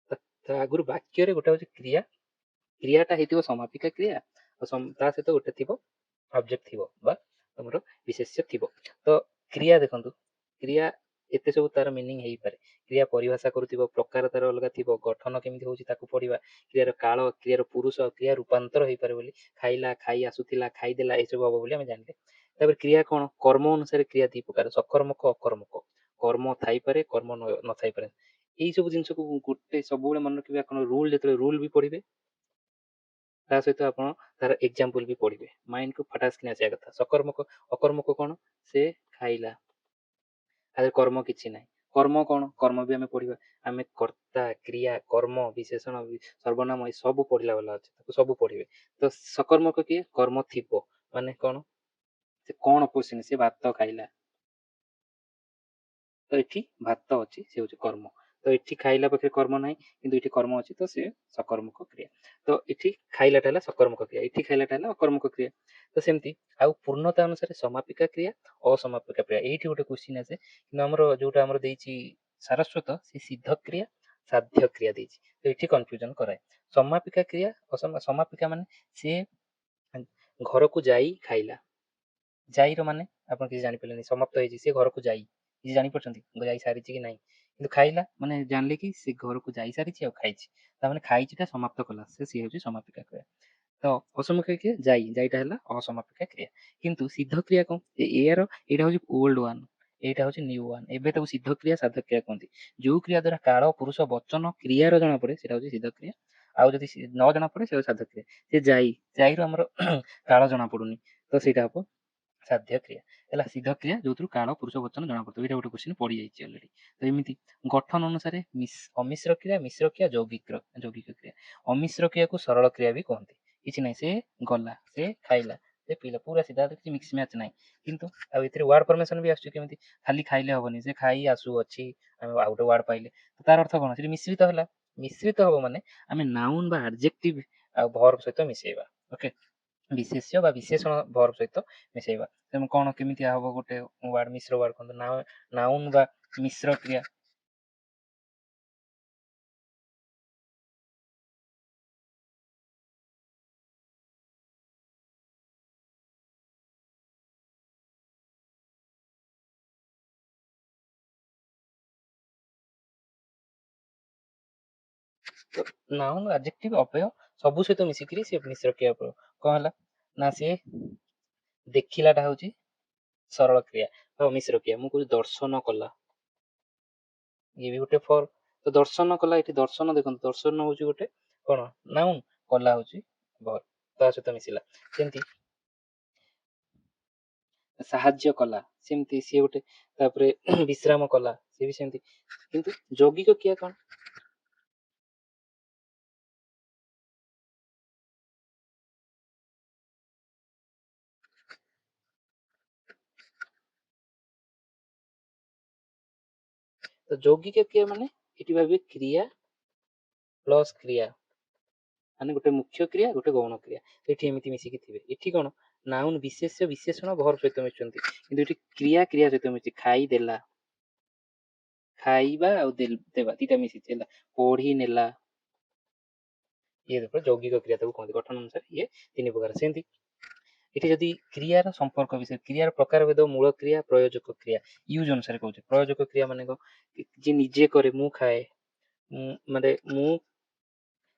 ତା ଆଗରୁ ବାକ୍ୟରେ ଗୋଟେ ହଉଛି କ୍ରିୟା, କ୍ରିୟାଟା ହେଇଥିବ ସମାପିକା କ୍ରିୟା, ଆଉ ତା ସହିତ ଗୋଟେ ଥିବ ଅବଜେକ୍ଟ ଥିବ ବା ତମର ବିଶେଷ୍ୟ ଥିବ। ତ କ୍ରିୟା ଦେଖନ୍ତୁ, କ୍ରିୟା ଏତେ ସବୁ ତାର ମିନିଂ ହେଇପାରେ, କ୍ରିୟା ପରିଭାଷା କରୁଥିବ, ପ୍ରକାର ତାର ଅଲଗା ଥିବ, ଗଠନ କେମିତି ହଉଛି ତାକୁ ପଢିବା, କ୍ରିୟାର କାଳ, କ୍ରିୟାର ପୁରୁଷ, କ୍ରିୟା ରୂପାନ୍ତର ହେଇପାରେ ବୋଲି, ଖାଇଲା, ଖାଇ ଆସୁଥିଲା, ଖାଇଦେଲା, ଏସବୁ ହବ ବୋଲି ଆମେ ଜାଣିଲେ। ତାପରେ କ୍ରିୟା କଣ, କର୍ମ ଅନୁସାରେ କ୍ରିୟା ଦି ପ୍ରକାର, ସକର୍ମକ ଅକର୍ମକ, କର୍ମ ଥାଇପାରେ, କର୍ମ ନଥାଇପାରେ। ଏଇ ସବୁ ଜିନିଷକୁ ଗୋଟେ ସବୁବେଳେ ମନେ ରଖିବେ। ଆପଣ ରୁଲ ଯେତେବେଳେ ରୁଲ ବି ପଢିବେ, ତା ସହିତ ଆପଣ ତାର ଏକ୍ଜାମ୍ପଲ ବି ପଢିବେ, ମାଇଣ୍ଡକୁ ଫଟାସ କିନା ଆସିବା କଥା। ସକର୍ମକ ଅକର୍ମକ କଣ, ସେ ଖାଇଲା, ତାରେ କର୍ମ କିଛି ନାହିଁ। କର୍ମ କଣ, କର୍ମ ବି ଆମେ ପଢିବା, ଆମେ କର୍ତ୍ତା, କ୍ରିୟା, କର୍ମ, ବିଶେଷଣ, ସର୍ବନାମ, ଏ ସବୁ ପଢିଲା ବାଲା ଅଛି, ତାକୁ ସବୁ ପଢିବେ। ତ ସକର୍ମକ କିଏ, କର୍ମ ଥିବ, ମାନେ କଣ, ସେ କଣ ପୋଷିନି, ସେ ଭାତ ଖାଇଲା, ତ ଏଠି ଭାତ ଅଛି, ସେ ହଉଛି କର୍ମ। ତ ଏଠି ଖାଇଲା ପାଖରେ କର୍ମ ନାହିଁ, କିନ୍ତୁ ଏଠି କର୍ମ ଅଛି, ତ ସେ ସକର୍ମକ କ୍ରିୟା। ତ ଏଠି ଖାଇଲାଟା ହେଲା ସକର୍ମକ କ୍ରିୟା, ଏଠି ଖାଇଲାଟା ହେଲା ଅକର୍ମକ କ୍ରିୟା। ତ ସେମିତି ଆଉ ପୂର୍ଣ୍ଣତା ଅନୁସାରେ ସମାପିକା କ୍ରିୟା, ଅସମାପିକା କ୍ରିୟା, ଏଇଠି ଗୋଟେ କ୍ୱେଶ୍ଚିନ୍ ଆସେ, କିନ୍ତୁ ଆମର ଯୋଉଟା ଆମର ଦେଇଛି ସାରସ୍ୱତ, ସେ ସିଦ୍ଧ କ୍ରିୟା, ସାଧ୍ୟ କ୍ରିୟା ଦେଇଛି, ତ ଏଠି କନଫ୍ୟୁଜନ କରାଏ। ସମାପିକା କ୍ରିୟା, ସମାପିକା ମାନେ ସେ ଘରକୁ ଯାଇ ଖାଇଲା, ଯାଇର ମାନେ ଆପଣ କିଛି ଜାଣିପାରିଲେନି, ସମାପ୍ତ ହେଇଛି, ସେ ଘରକୁ ଯାଇ, କିଛି ଜାଣିପାରୁଛନ୍ତି ଯାଇ ସାରିଛି କି ନାହିଁ, କିନ୍ତୁ ଖାଇଲା ମାନେ ଜାଣିଲେ କି ସେ ଘରକୁ ଯାଇ ସାରିଛି ଆଉ ଖାଇଛି, ତାମାନେ ଖାଇଛିଟା ସମାପ୍ତ କଲା, ସିଏ ହଉଛି ସମାପିକା କ୍ରିୟା। ତ ଅସମାପିକା କ୍ରିୟା, ଯାଇଟା ହେଲା ଅସମାପିକା କ୍ରିୟା। କିନ୍ତୁ ସିଦ୍ଧ କ୍ରିୟା କଣ, ଏହାର ଏଇଟା ହଉଛି ଓଲ୍ଡ ୱାନ୍, ଏଇଟା ହଉଛି ନ୍ୟୁ ୱାନ୍, ଏବେ ତାକୁ ସିଦ୍ଧ କ୍ରିୟା, ସାଧ୍ୟ କ୍ରିୟା କୁହନ୍ତି। ଯୋଉ କ୍ରିୟା ଦ୍ୱାରା କାଳ, ପୁରୁଷ, ବଚନ, କ୍ରିୟାର ଜଣା ପଡେ ସେଟା ହଉଛି ସିଦ୍ଧ କ୍ରିୟା, ଆଉ ଯଦି ନ ଜଣା ପଡେ ସେଟା ସାଧ୍ୟ କ୍ରିୟା। ସେ ଯାଇରୁ ଆମର କାଳ ଜଣା ପଡୁନି, ତ ସେଇଟା ହବ ସାଧ୍ୟ କ୍ରିୟା ହେଲା। ସିଦ୍ଧ କ୍ରିୟା ଯୋଉଥିରୁ କାଳ, ପୁରୁଷ, ବଚନ ଜଣା ପଡୁଥିବ, ଏଇଟା ଗୋଟେ କ୍ୱେଶ୍ଚିନ୍ ପଡିଯାଇଛି ଅଲରେଡି। ତ ଏମିତି ଗଠନ ଅନୁସାରେ ଅମିଶ୍ର କ୍ରିୟା, ମିଶ୍ର କ୍ରିୟା, ଯୌଗିକ କ୍ରିୟା। ଅମିଶ୍ର କ୍ରିୟାକୁ ସରଳ କ୍ରିୟା ବି କହନ୍ତି, କିଛି ନାହିଁ, ସେ ଗଲା, ସେ ଖାଇଲା, ସେ ପିଇଲା, ପୁରା ସିଧା, କିଛି ମିକ୍ସ ମ୍ୟାଚ୍ ନାହିଁ। କିନ୍ତୁ ଆଉ ଏଥିରେ ୱାର୍ଡ ଫର୍ମେସନ ବି ଆସୁଛି, କେମିତି ଖାଲି ଖାଇଲେ ହବନି, ସେ ଖାଇ ଆସୁଅଛି, ଆମେ ଆଉ ଗୋଟେ ୱାର୍ଡ ପାଇଲେ, ତାର ଅର୍ଥ କଣ, ସେଠି ମିଶ୍ରିତ ହେଲା। ମିଶ୍ରିତ ହବ ମାନେ ଆମେ ନାଉନ୍ ବା ଆଡଜେକ୍ଟିଭ ଆଉ ଭର୍ବ ସହିତ ମିଶେଇବା, ଓକେ, ବିଶେଷ୍ୟ ବା ବିଶେଷଣ ଭର୍ବ ସହିତ ମିଶେଇବା। ତେଣୁ କଣ କେମିତି ହବ ଗୋଟେ ୱାର୍ଡ, ମିଶ୍ର ୱାର୍ଡ କୁହନ୍ତୁ, ନାଉନ୍ ବା ମିଶ୍ର କ୍ରିୟା। ନାଉନ୍, ଆଡଜେକ୍ଟିଭ, ଅବ୍ୟୟ ସବୁ ସହିତ ମିଶିକିରି ସେ ମିଶ୍ର କ୍ରିୟା କଣ ହେଲା ନା, ସେ ଦେଖିଲାଟା ହଉଛି ସରଳ କ୍ରିୟା ବା ମିଶ୍ର କ୍ରିୟା। ମୁଁ କହୁଛି ଦର୍ଶନ କଲା, ଇଏ ବି ଗୋଟେ ଫର୍ମ, ତ ଦର୍ଶନ କଲା, ଏଠି ଦର୍ଶନ ଦେଖନ୍ତୁ, ଦର୍ଶନ ହଉଛି ଗୋଟେ କଣ ନାଉନ୍, କଲା ହଉଛି verb, ତା ସହିତ ମିଶିଲା। ସେମିତି ସାହାଯ୍ୟ କଲା, ସେମିତି ସିଏ ଗୋଟେ, ତାପରେ ବିଶ୍ରାମ କଲା, ସିଏ ବି ସେମିତି। କିନ୍ତୁ ଯୌଗିକ କ୍ରିୟା କଣ? ତ ଯୌଗିକ କ୍ରିୟା ମାନେ ଏଠି ଭାବିବେ କ୍ରିୟା ପ୍ଲସ୍ କ୍ରିୟା, ମାନେ ଗୋଟେ ମୁଖ୍ୟ କ୍ରିୟା ଗୋଟେ ଗୌଣ କ୍ରିୟା, ଏଠି ଏମିତି ମିଶିକି ଥିବେ। ଏଠି କଣ ନାଉନ୍ ବିଶେଷ୍ୟ ବିଶେଷଣ verb ସହିତ ମିଶୁଛନ୍ତି, କିନ୍ତୁ ଏଠି କ୍ରିୟା କ୍ରିୟା ସହିତ ମିଶୁଛି। ଖାଇଦେଲା, ଖାଇବା ଆଉ ଦେବା ଦିଟା ମିଶିଛି ହେଲା। ପଢି ନେଲା, ଇଏ ଦେଖ ଯୌଗିକ କ୍ରିୟା ତାକୁ କହନ୍ତି। ଗଠନ ଅନୁସାରେ ଇଏ ତିନି ପ୍ରକାର। ସେମିତି ଏଠି ଯଦି କ୍ରିୟାର ସମ୍ପର୍କ ବିଷୟ, କ୍ରିୟାର ପ୍ରକାର ଭେଦ, ମୂଳ କ୍ରିୟା, ପ୍ରୟୋଜକ କ୍ରିୟା, ୟୁଜ ଅନୁସାରେ କହୁଛି। ପ୍ରୟୋଜକ କ୍ରିୟା ମାନେ କଣ, ଯିଏ ନିଜେ କରେ, ମୁଁ ଖାଏ, ମାନେ ମୁଁ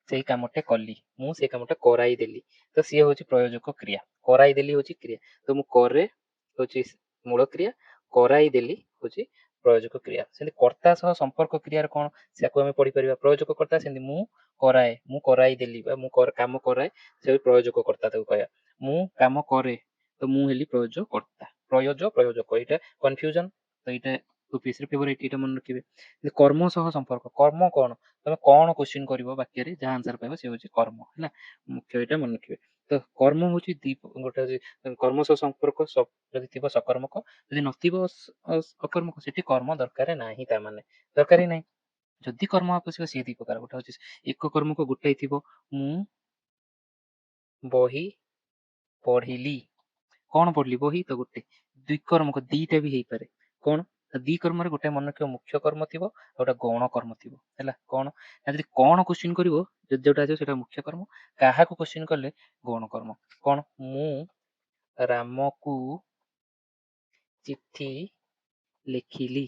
ସେଇ କାମଟେ କଲି, ମୁଁ ସେଇ କାମଟା କରାଇ ଦେଲି, ତ ସିଏ ହଉଛି ପ୍ରୟୋଜକ କ୍ରିୟା। କରାଇ ଦେଲି ହଉଛି କ୍ରିୟା, ତ ମୁଁ କରେ ହଉଛି ମୂଳ କ୍ରିୟା, କରାଇ ଦେଲି ହଉଛି ପ୍ରୟୋଜକ କ୍ରିୟା। ସେମିତି କର୍ତ୍ତା ସହ ସମ୍ପର୍କ କ୍ରିୟାର କଣ, ସେକୁ ଆମେ ପଢିପାରିବା ପ୍ରୟୋଜକ କର୍ତ୍ତା। ସେମିତି ମୁଁ କରାଏ, ମୁଁ କରାଇ ଦେଲି, ବା ମୁଁ କାମ କରାଏ, ସେ ପ୍ରୟୋଜକ କର୍ତ୍ତା ତାକୁ କହିବା। ମୁଁ କାମ କରେ, ତ ମୁଁ ହେଲି ପ୍ରୟୋଜକ କର୍ତ୍ତା। ପ୍ରୟୋଜକ ଏଇଟା କନଫ୍ୟୁଜନ, ତ ଏଇଟା ୟୁପିଏସସି ର ଫେଭରାଇଟ, ଏଇଟା ମନେ ରଖିବେ। କର୍ମ ସହ ସମ୍ପର୍କ, କର୍ମ କଣ, ତମେ କଣ କ୍ୱେଶ୍ଚିନ୍ କରିବ ବାକ୍ୟରେ, ଯାହା ଆନ୍ସର ପାଇବ ସେ ହଉଛି କର୍ମ ହେଲା, ମୁଖ୍ୟ ଏଇଟା ମନେ ରଖିବେ। ତ କର୍ମ ହଉଛି ଗୋଟେ ହଉଛି କର୍ମ ସହ ସମ୍ପର୍କ, ଯଦି ଥିବ ସକର୍ମକ, ଯଦି ନଥିବ ଅକର୍ମକ, ସେଠି କର୍ମ ଦରକାର ନାହିଁ, ତା ମାନେ ଦରକାର ହିଁ ନାହିଁ। ଯଦି କର୍ମ ଆବଶ୍ୟକ ସିଏ ଦି ପ୍ରକାର, ଗୋଟେ ହଉଛି ଏକ କର୍ମକ, ଗୋଟେ ଥିବ ମୁଁ ବହି ପଢିଲି, କଣ ପଢିଲି ବହି, ତ ଗୋଟେ। ଦ୍ୱିକର୍ମକ ଦିଟା ବି ହେଇପାରେ, କଣ ଦି କର୍ମରେ ଗୋଟେ ମନେ ରଖିବ ମୁଖ୍ୟ କର୍ମ ଥିବ ଆଉ ଗୋଟେ ଗୌଣ କର୍ମ ଥିବ ହେଲା। କଣ ନା ଯଦି କଣ କ୍ୱେଶ୍ଚିନ୍ କରିବ, ଯଦି ଯୋଉଟା ଆସିବ ସେଟା ମୁଖ୍ୟ କର୍ମ, କାହାକୁ କ୍ୱେଶ୍ଚିନ୍ କଲେ ଗୌଣ କର୍ମ। କଣ ମୁଁ ରାମକୁ ଚିଠି ଲେଖିଲି,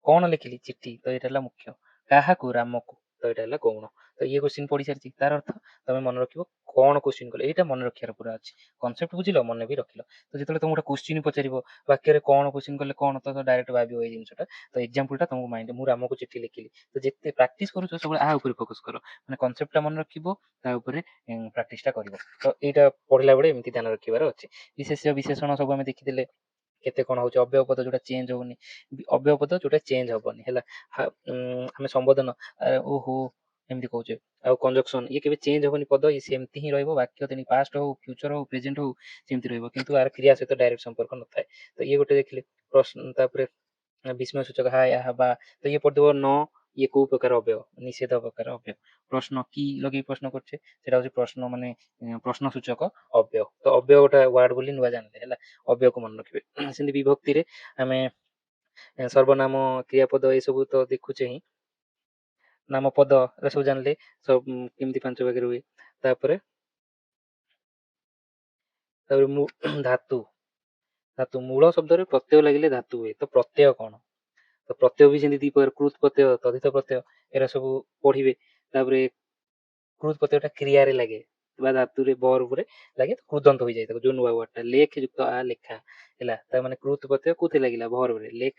କଣ ଲେଖିଲି ଚିଠି, ତ ଏଇଟା ହେଲା ମୁଖ୍ୟ, କାହାକୁ ରାମକୁ, ତ ଏଇଟା ହେଲା ଗୌଣ। ତ ଇଏ କ୍ୱେଶ୍ଚିନ୍ ପଢି ସାରିଛି, ତାର ଅର୍ଥ ତମେ ମନେ ରଖିବ କଣ କ୍ୱେଶ୍ଚିନ୍ କଲେ, ଏଇଟା ମନେ ରଖିବାର ପୁରା ଅଛି, କନସେପ୍ଟ ବୁଝିଲ, ମନେ ବି ରଖିଲ। ତ ଯେତେବେଳେ ତମକୁ ଗୋଟେ କ୍ୱେଶ୍ଚିନ୍ ପଚାରିବ ବାକ୍ୟରେ କଣ କ୍ୱେଶ୍ଚିନ୍ କଲେ କଣ, ତ ଡାଇରେକ୍ଟ ଭାବିବ ଏଇ ଜିନିଷଟା। ତ ଏକ୍ସାମ୍ପଲଟା ତମକୁ ମାଇଣ୍ଡ, ମୁଁ ରାମକୁ ଚିଠି ଲେଖିଲି, ତ ଯେତେ ପ୍ରାକ୍ଟିସ କରୁଛ ସବୁବେଳେ ଆ ଉପରେ ଫୋକସ କର, ମାନେ କନସେପ୍ଟଟା ମନେ ରଖିବ, ତା ଉପରେ ପ୍ରାକ୍ଟିସଟା କରିବ। ତ ଏଇଟା ପଢିଲା ବେଳେ ଏମିତି ଧ୍ୟାନ ରଖିବାର ଅଛି। ବିଶେଷ୍ୟ ବିଶେଷଣ ସବୁ ଆମେ ଦେଖିଥିଲେ, କେତେ କଣ ହଉଛି, ଅବ୍ୟୟ ପଦ ଯୋଉଟା ଚେଞ୍ଜ ହଉନି, ଅବ୍ୟୟ ପଦ ଯୋଉଟା ଚେଞ୍ଜ ହବନି ହେଲା। ଆମେ ସମ୍ବୋଧନ, ଓହୋ ଏମିତି କହୁଛେ, ଆଉ କଞ୍ଜକ୍ସନ ଇଏ କେବେ ଚେଞ୍ଜ ହବନି, ପଦ ଇଏ ସେମିତି ହିଁ ରହିବ, ବାକ୍ୟ ତେଣି ପାଷ୍ଟ ହଉ ଫ୍ୟୁଚର ହଉ ପ୍ରେଜେଣ୍ଟ ହଉ ସେମିତି ରହିବ, କିନ୍ତୁ ଆର କ୍ରିୟା ସହିତ ଡାଇରେକ୍ଟ ସମ୍ପର୍କ ନଥାଏ। ତ ଇଏ ଗୋଟେ ଦେଖିଲେ ପ୍ରଶ୍ନ, ତାପରେ ବିସ୍ମୟ ସୂଚକ ହା ଏହା ବା, ତ ଇଏ ପଡିଥିବ ନ, ଇଏ କୋଉ ପ୍ରକାର ଅବ୍ୟୟ, ନିଷେଧ ପ୍ରକାର ଅବ୍ୟୟ। ପ୍ରଶ୍ନ କି ଲଗେଇ ପ୍ରଶ୍ନ କରୁଛେ, ସେଟା ହଉଛି ପ୍ରଶ୍ନ, ମାନେ ପ୍ରଶ୍ନ ସୂଚକ ଅବ୍ୟୟ। ତ ଅବ୍ୟୟ ଗୋଟେ ୱାର୍ଡ ବୋଲି ନୂଆ ଜାଣିଲେ ହେଲା, ଅବ୍ୟୟକୁ ମନେ ରଖିବେ। ସେମିତି ବିଭକ୍ତିରେ ଆମେ ସର୍ବନାମ, କ୍ରିୟାପଦ ଏସବୁ ତ ଦେଖୁଛେ ହିଁ, ନାମ ପଦ ଏ ସବୁ ଜାଣିଲେ, ସବୁ କେମିତି ପାଞ୍ଚ ଭାଗରେ ହୁଏ। ତାପରେ ଧାତୁ, ଧାତୁ ମୂଳ ଶବ୍ଦରେ ପ୍ରତ୍ୟୟ ଲାଗିଲେ ଧାତୁ ହୁଏ, ତ ପ୍ରତ୍ୟୟ କଣ, ତ ପ୍ରତ୍ୟୟ ବି ସେମିତି ଦି ପ୍ରକାର, କୃତ ପ୍ରତ୍ୟୟ, ତଦ୍ଧିତ ପ୍ରତ୍ୟୟ, ଏରା ସବୁ ପଢିବେ। ତାପରେ କୃତ ପ୍ରତ୍ୟୟଟା କ୍ରିୟାରେ ଲାଗେ ବା ଧାତୁରେ ବର୍ବରେ ଲାଗେ, ତ କୃଦନ୍ତ ହୋଇଯାଏ, ତାକୁ ଯୋଉ ନୂଆ ୱାର୍ଡଟା ଲେଖ ଯୁକ୍ତ ଆ ଲେଖା ହେଲା, ତା ମାନେ କୃତ ପ୍ରତ୍ୟୟ କୋଉଥିରେ ଲାଗିଲା, ଭର୍ବରେ, ଲେଖ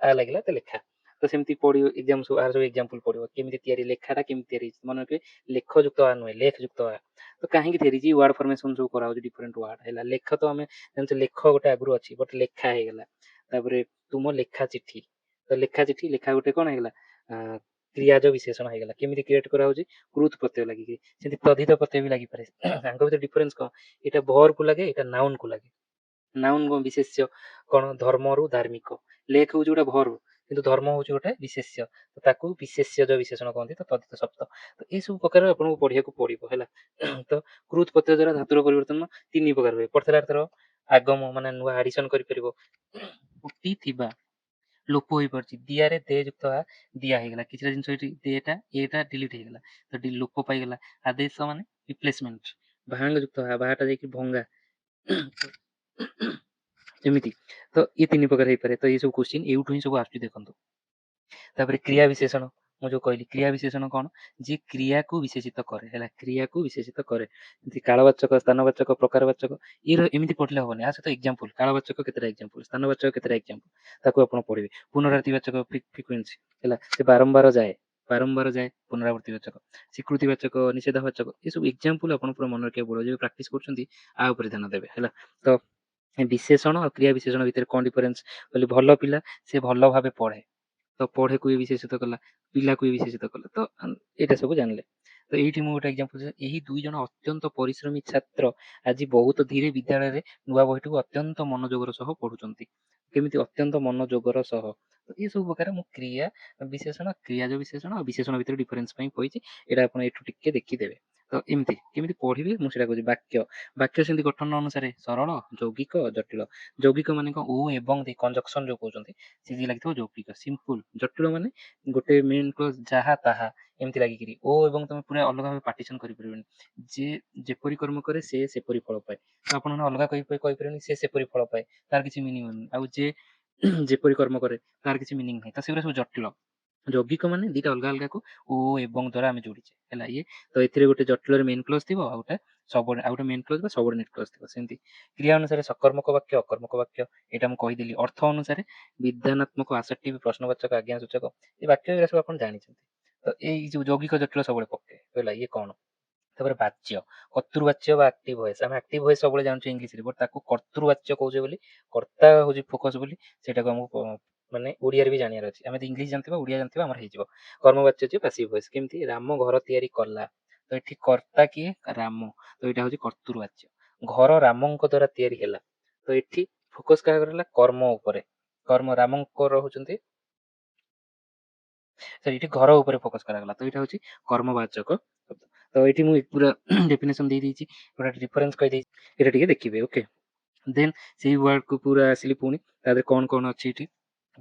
ଆ ଲାଗିଲା ତ ଲେଖା। ତ ସେମିତି ପଢିବ ଏକ୍ସାମ ସବୁ, ଆର ସବୁ ଏକ୍ସାମ୍ପଲ ପଢିବ, କେମିତି ତିଆରି, ଲେଖାଟା କେମିତି ତିଆରି ହେଇଛି, ମନେ ରଖିବେ ଲେଖ ଯୁକ୍ତ ଆ ନୁହେଁ, ଲେଖ ଯୁକ୍ତ ଆ। ତ କାହିଁକି ତିଆରି ହେଇଛି, ୱାର୍ଡ ଫର୍ମେସନ ସବୁ କରାହଉଛି, ଡିଫରେଣ୍ଟ ୱାର୍ଡ ହେଲା। ଲେଖ ତ ଆମେ ଜାଣିଛେ, ଲେଖ ଗୋଟେ ଆଗରୁ ଅଛି, ବଟ ଲେଖା ହେଇଗଲା। ତାପରେ ତୁମ ଲେଖା ଚିଠି, ତ ଲେଖା ଚିଠି, ଲେଖା ଗୋଟେ କଣ ହେଇଗଲା, କ୍ରିୟାଜ ବିଶେଷଣ ହେଇଗଲା। କେମିତି କ୍ରିଏଟ କରାହଉଛି, କୃତ ପ୍ରତ୍ୟୟ ଲାଗିକି। ସେମିତି ତଦ୍ଧିତ ପ୍ରତ୍ୟୟ ବି ଲାଗିପାରେ, ତାଙ୍କ ଭିତରେ ଡିଫରେନ୍ସ କଣ, ଏଇଟା ଭର୍ବ କୁ ଲାଗେ, ଏଇଟା ନାଉନ କୁ ଲାଗେ। ନାଉନ କଣ ବିଶେଷ୍ୟ, କଣ ଧର୍ମରୁ ଧାର୍ମିକ, ଲେଖ ହଉଛି ଗୋଟେ ଭର୍ବ, କିନ୍ତୁ ଧର୍ମ ହଉଛି ଗୋଟେ ବିଶେଷ୍ୟ, ତ ତାକୁ ବିଶେଷ୍ୟଜ ବିଶେଷଣ କହନ୍ତି, ତ ତଦ୍ଧିତ ଶବ୍ଦ। ତ ଏଇ ସବୁ ପ୍ରକାର ଆପଣଙ୍କୁ ପଢିବାକୁ ପଡିବ ହେଲା। ତ କୃତ ପ୍ରତ୍ୟୟ ଦ୍ଵାରା ଧାତୁର ପରିବର୍ତ୍ତନ ତିନି ପ୍ରକାର ହୁଏ। ପଢିଥିଲା ଏଥର ଆଗମ, ମାନେ ନୂଆ ଆଡିସନ କରିପାରିବ, ଉଠି ଥିବା ଲୋପ ହେଇପାରୁଛି, ଦିଆରେ ଦେ ଯୁକ୍ତ ଆ ଦିଆ ହେଇଗଲା, କିଛିଟା ଜିନିଷ ଏଠି ଦେଟା ଏଟା ଡିଲିଟ ହେଇଗଲା, ତ ଲୋପ ପାଇଗଲା। ଆଦେଶ ମାନେ ରିପ୍ଲେସମେଣ୍ଟ, ଭାଙ୍ଗ ଯୁକ୍ତ ଆ ବାହାଟା ଯାଇକି ଭଙ୍ଗା, ଏମିତି। ତ ଇଏ ତିନି ପ୍ରକାର ହେଇପାରେ, ତ ଏଇ ସବୁ କ୍ୱେଶ୍ଚିନ୍ ଏଇଠୁ ହିଁ ସବୁ ଆସୁଛି ଦେଖନ୍ତୁ। ତାପରେ କ୍ରିୟା ବିଶେଷଣ, ମୁଁ ଯୋଉ କହିଲି କ୍ରିୟା ବିଶେଷଣ କଣ, ଯିଏ କ୍ରିୟାକୁ ବିଶେଷିତ କରେ ହେଲା, କ୍ରିୟାକୁ ବିଶେଷିତ କରେ। ଯେମିତି କାଳବାଚକ, ସ୍ଥାନବାଚକ, ପ୍ରକାରବାଚକ, ଏମିତି ପଢିଲେ ହବନି। ଆ ସହିତ ଏକ୍ଜାମ୍ପଲ, କାଳବାଚକ କେତେଟା ଏକ୍ଜାମ୍ପଲ, ସ୍ଥାନବାଚକ କେତେଟା ଏକ୍ଜାମ୍ପଲ, ତାକୁ ଆପଣ ପଢିବେ। ପୁନରାବର୍ତ୍ତିବାଚକ ଫ୍ରିକ୍ୱେନ୍ସି ହେଲା, ସେ ବାରମ୍ବାର ଯାଏ, ବାରମ୍ବାର ଯାଏ, ପୁନରାବର୍ତ୍ତିବାଚକ, ସ୍ୱୀକୃତିବାଚକ, ନିଷେଧବାଚକ, ଏସବୁ ଏକ୍ଜାମ୍ପଲ ଆପଣ ପୁରା ମନେ ରଖିବାକୁ ପଡିବ। ଯେବେ ପ୍ରାକ୍ଟିସ କରୁଛନ୍ତି ଆ ଉପରେ ଧ୍ୟାନ ଦେବେ ହେଲା। ତ ବିଶେଷଣ ଆଉ କ୍ରିୟା ବିଶେଷଣ ଭିତରେ କଣ ଡିଫରେନ୍ସ କହିଲି, ଭଲ ପିଲା ସେ ଭଲ ଭାବେ ପଢେ, ତ ପଢେକୁ ବି ବିଶେଷିତ କଲା, ପିଲାକୁ ବି ବିଶେଷିତ କଲା, ତ ଏଇଟା ସବୁ ଜାଣିଲେ। ତ ଏଇଠି ମୁଁ ଗୋଟେ ଏକ୍ଜାମ୍ପଲ, ଏହି ଦୁଇ ଜଣ ଅତ୍ୟନ୍ତ ପରିଶ୍ରମୀ ଛାତ୍ର ଆଜି ବହୁତ ଧୀରେ ବିଦ୍ୟାଳୟରେ ନୂଆ ବହିଟିକୁ ଅତ୍ୟନ୍ତ ମନୋଯୋଗର ସହ ପଢୁଛନ୍ତି। କେମିତି ଅତ୍ୟନ୍ତ ମନୋଯୋଗର ସହ, ଏ ସବୁ ପ୍ରକାର ମୁଁ କ୍ରିୟା ବିଶେଷଣ, କ୍ରିୟାଜ ବିଶେଷଣ ଆଉ ବିଶେଷଣ ଭିତରେ ଡିଫରେନ୍ସ ପାଇଁ କହିଛି। ଏଇଟା ଆପଣ ଏଠୁ ଟିକେ ଦେଖିଦେବେ। ତ ଏମିତି କେମିତି ପଢିବେ ମୁଁ ସେଇଟା କହୁଛି। ବାକ୍ୟ, ବାକ୍ୟ ସେମିତି ଗଠନ ଅନୁସାରେ ସରଳ, ଯୌଗିକ, ଜଟିଳ। ଯୌଗିକ ମାନେ କଣ, ଓ ଏବଂ କଞ୍ଜକ୍ସନ ଯୋଉ କହୁଛନ୍ତି ସେ ଯିଏ ଲାଗିଥିବ ଯୌଗିକ ସିମ୍ପଲ। ଜଟିଳ ମାନେ ଗୋଟେ ମେନ୍ କ୍ଲୋଜ ଯାହା ତାହା ଏମିତି ଲାଗିକିରି। ଓ ଏବଂ ତମେ ପୁରା ଅଲଗା ଭାବେ ପାର୍ଟିସନ କରିପାରିବେନି। ଯେ ଯେପରି କର୍ମ କରେ ସେ ସେପରି ଫଳ ପାଏ, ତ ଆପଣ ଅଲଗା କହିପାରିବେନି ସେ ସେପରି ଫଳ ପାଏ, ତାର କିଛି ମିନିଂ ନାହିଁ। ଆଉ ଯେ ଯେପରି କର୍ମ କରେ ତାର କିଛି ମିନିଂ ନାହିଁ, ତ ସେଗୁରା ସବୁ ଜଟିଳ। ଯୌଗିକ ମାନେ ଦିଟା ଅଲଗା ଅଲଗାକୁ ଓ ଏବଂ ଦ୍ୱାରା ଆମେ ଯୋଡିଛେ ହେଲା ଇଏ। ତ ଏଥିରେ ଗୋଟେ ଜଟିଳରେ ମେନ୍ କ୍ଲୋଜ ଥିବ, ଆଉ ଗୋଟେ ମେନ୍ କ୍ଲୋଜ ବା ସବଅର୍ଡିନେଟ କ୍ଲୋଜ ଥିବ। ସେମିତି କ୍ରିୟା ଅନୁସାରେ ସକର୍ମକ ବାକ୍ୟ, ଅକର୍ମକ ବାକ୍ୟ, ଏଇଟା ମୁଁ କହିଦେଲି। ଅର୍ଥ ଅନୁସାରେ ବିଧାନାତ୍ମକ, ଆସର୍ଟିଭ, ପ୍ରଶ୍ନବାଚକ, ଆଜ୍ଞାସୂଚକ, ଏ ବାକ୍ୟ ଏଗୁରା ସବୁ ଆପଣ ଜାଣିଛନ୍ତି। ତ ଏଇ ଯୋଉ ଯୌଗିକ ଜଟିଳ ସବୁବେଳେ ପକେଇ ହେଲା ଇଏ କଣ। ତାପରେ ବାଚ୍ୟ, କର୍ତ୍ତୃବାଚ୍ୟ ବା ଆକ୍ଟିଭ ଭଏସ। ଆମେ ଆକ୍ଟିଭ ଭଏସ ସବୁବେଳେ ଜାଣୁଛୁ ଇଂଲିଶରେ, ବଟ୍ ତାକୁ କର୍ତ୍ତୃବାଚ୍ୟ କହୁଛେ ବୋଲି, କର୍ତ୍ତା ହଉଛି ଫୋକସ ବୋଲି, ସେଇଟାକୁ ଆମକୁ ମାନେ ଓଡିଆରେ ବି ଜାଣିବାର ଅଛି। ଆମେ ଇଂଲିଶ ଜାଣିଥିବା, ଓଡିଆ ଜାଣିଥିବା, ଆମର ହେଇଯିବ। କର୍ମବାଚ୍ୟ ଅଛି ପାସିଭ ଭଏସ। କେମିତି ରାମ ଘର ତିଆରି କଲା, ତ ଏଠି କର୍ତ୍ତା କିଏ, ରାମ, ତ ଏଇଟା ହଉଛି କର୍ତ୍ତୃବାଚ୍ୟ। ଘର ରାମଙ୍କ ଦ୍ଵାରା ତିଆରି ହେଲା, ତ ଏଠି ଫୋକସ କାହା ହେଲା, କର୍ମ ଉପରେ। କର୍ମ ରାମଙ୍କର ହଉଛନ୍ତି, ଏଠି ଘର ଉପରେ ଫୋକସ କରାଗଲା, ତ ଏଇଟା ହଉଛି କର୍ମବାଚକ ଶବ୍ଦ। ତ ଏଇଠି ମୁଁ ପୁରା ଡେଫିନେସନ ଦେଇଦେଇଛି, ଗୋଟେ ଡିଫରେନ୍ସ କହିଦେଇଛି, ଏଇଟା ଟିକେ ଦେଖିବେ। ଓକେ, ଦେନ୍ ସେଇ ୱାର୍ଡକୁ ପୁରା ଆସିଲି ପୁଣି, ତା ଦେହରେ କଣ କଣ ଅଛି ଏଠି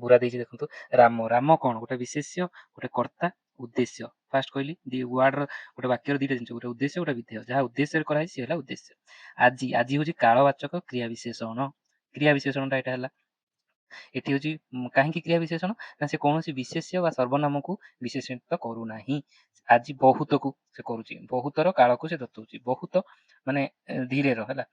ପୁରା ଦେଇଛି ଦେଖନ୍ତୁ। ରାମ, ରାମ କଣ, ଗୋଟେ ବିଶେଷ୍ୟ, ଗୋଟେ କର୍ତ୍ତା, ଉଦ୍ଦେଶ୍ୟ। ଫାଷ୍ଟ କହିଲି ଦି ୱାର୍ଡର, ଗୋଟେ ବାକ୍ୟର ଦିଟା ଜିନିଷ, ଗୋଟେ ଉଦ୍ଦେଶ୍ୟ, ଗୋଟେ ବିଧେୟ। ଯାହା ଉଦ୍ଦେଶ୍ୟରେ କରାଯାଇଛି ସେ ହେଲା ଉଦ୍ଦେଶ୍ୟ। ଆଜି, ଆଜି ହଉଛି କାଳବାଚକ କ୍ରିୟା ବିଶେଷଣ। କ୍ରିୟା ବିଶେଷଣଟା ଏଇଟା ହେଲା। ଏଠି ହଉଛି କାହିଁକି କ୍ରିୟା ବିଶେଷଣ, ନା ସେ କୌଣସି ବିଶେଷ୍ୟ ବା ସର୍ବନାମକୁ ବିଶେଷିତ କରୁନାହିଁ। ଆଜି ବହୁତକୁ ସେ କରୁଛି, ବହୁତର କାଳକୁ ସେ ଦର୍ଶଉଛି। ବହୁତ ମାନେ ଧୀରେର ହେଲା।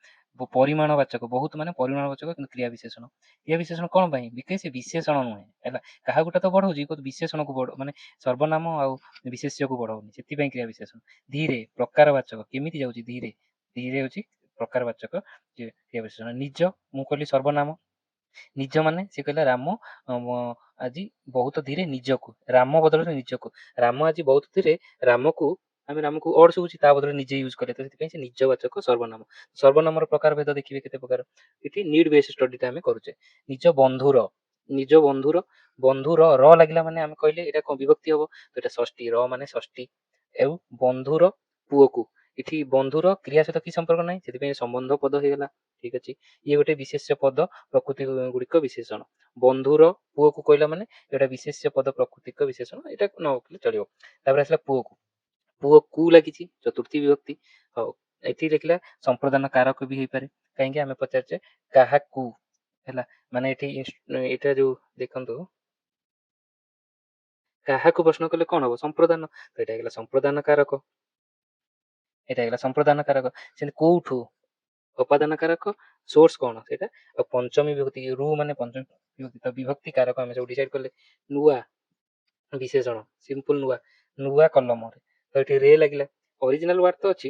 ପରିମାଣ ବାଚକ, ବହୁତ ମାନେ ପରିମାଣ ବାଚକ, କିନ୍ତୁ କ୍ରିୟା ବିଶେଷଣ। କ୍ରିୟା ବିଶେଷଣ କଣ ପାଇଁ, ବିକଜ ସେ ବିଶେଷଣ ନୁହେଁ ହେଲା। କାହା ଗୋଟେ ତ ବଢଉଛି, ବିଶେଷଣକୁ ମାନେ ସର୍ବନାମ ଆଉ ବିଶେଷ୍ୟକୁ ବଢଉନି, ସେଥିପାଇଁ କ୍ରିୟା ବିଶେଷଣ। ଧୀରେ, ପ୍ରକାର ବାଚକ, କେମିତି ଯାଉଛି ଧୀରେ, ଧୀରେ ହଉଛି ପ୍ରକାର ବାଚକ କ୍ରିୟା ବିଶେଷଣ। ନିଜ, ମୁଁ କହିଲି ସର୍ବନାମ। ନିଜ ମାନେ ସେ କହିଲା ରାମ ଆଜି ବହୁତ ଧୀରେ ନିଜକୁ, ରାମ ବଦଳରେ ନିଜକୁ, ରାମ ଆଜି ବହୁତ ଧୀରେ ରାମକୁ, ଆମେ ରାମକୁ ଅଡ ଶୁଭୁଛି, ତା ବଦଳରେ ନିଜେ ୟୁଜ କଲେ, ତ ସେଥିପାଇଁ ସେ ନିଜ ବାଚକ ସର୍ବନାମ। ସର୍ବନାମର ପ୍ରକାର ଭେଦ ଦେଖିବେ କେତେ ପ୍ରକାର। ଏଠି ନିଡ ବେସ୍ଡ ଷ୍ଟଡିଟା ଆମେ କରୁଛେ। ନିଜ ବନ୍ଧୁର, ନିଜ ବନ୍ଧୁର, ବନ୍ଧୁର ର ଲାଗିଲା ମାନେ ଆମେ କହିଲେ ଏଇଟା କଣ ବିଭକ୍ତି ହବ, ତ ଏଇଟା ଷଷ୍ଠୀ, ର ମାନେ ଷଷ୍ଠୀ। ଆଉ ବନ୍ଧୁର ପୁଅକୁ, ଏଠି ବନ୍ଧୁର କ୍ରିୟା ସହିତ କି ସମ୍ପର୍କ ନାହିଁ, ସେଥିପାଇଁ ସମ୍ବନ୍ଧ ପଦ ହେଇଗଲା। ଠିକ ଅଛି, ଇଏ ଗୋଟେ ବିଶେଷ୍ୟ ପଦ ପ୍ରକୃତି ଗୁଡିକ ବିଶେଷଣ। ବନ୍ଧୁର ପୁଅକୁ କହିଲା ମାନେ ଏଇଟା ବିଶେଷ୍ୟ ପଦ ପ୍ରକୃତିକ ବିଶେଷଣ, ଏଇଟା ନ କହିଲେ ଚଳିବ। ତାପରେ ଆସିଲା ପୁଅକୁ, ପୁଅକୁ ଲାଗିଛି ଚତୁର୍ଥୀ ବିଭକ୍ତି। ହଉ, ଏଠି ଦେଖିଲା ସମ୍ପ୍ରଦାନ କାରକ ବି ହେଇପାରେ, କାହିଁକି ଆମେ ପଚାରିଛେ କାହାକୁ ହେଲା, ମାନେ ଏଠି ଏଇଟା ଯୋଉ ଦେଖନ୍ତୁ, କାହାକୁ ପ୍ରଶ୍ନ କଲେ କଣ ହବ, ସମ୍ପ୍ରଦାନ, ତ ଏଇଟା ହେଇଗଲା ସମ୍ପ୍ରଦାନ କାରକ, ଏଇଟା ହେଇଗଲା ସମ୍ପ୍ରଦାନ କାରକ। ସେମିତି କୋଉଠୁ, ଉପାଦାନ କାରକ, ସୋର୍ସ କଣ ସେଇଟା, ଆଉ ପଞ୍ଚମୀ ବିଭକ୍ତି, ରୁ ମାନେ ପଞ୍ଚମୀ ବିଭକ୍ତି, ତ ବିଭକ୍ତି କାରକ ଆମେ ସବୁ ଡିସାଇଡ କଲେ। ନୂଆ ବିଶେଷଣ, ସିମ୍ପଲ ନୂଆ, ନୂଆ କଲମରେ, ତ ଏଠି ରେ ଲାଗିଲା। ଅରିଜିନାଲ ୱାର୍ଡ ତ ଅଛି,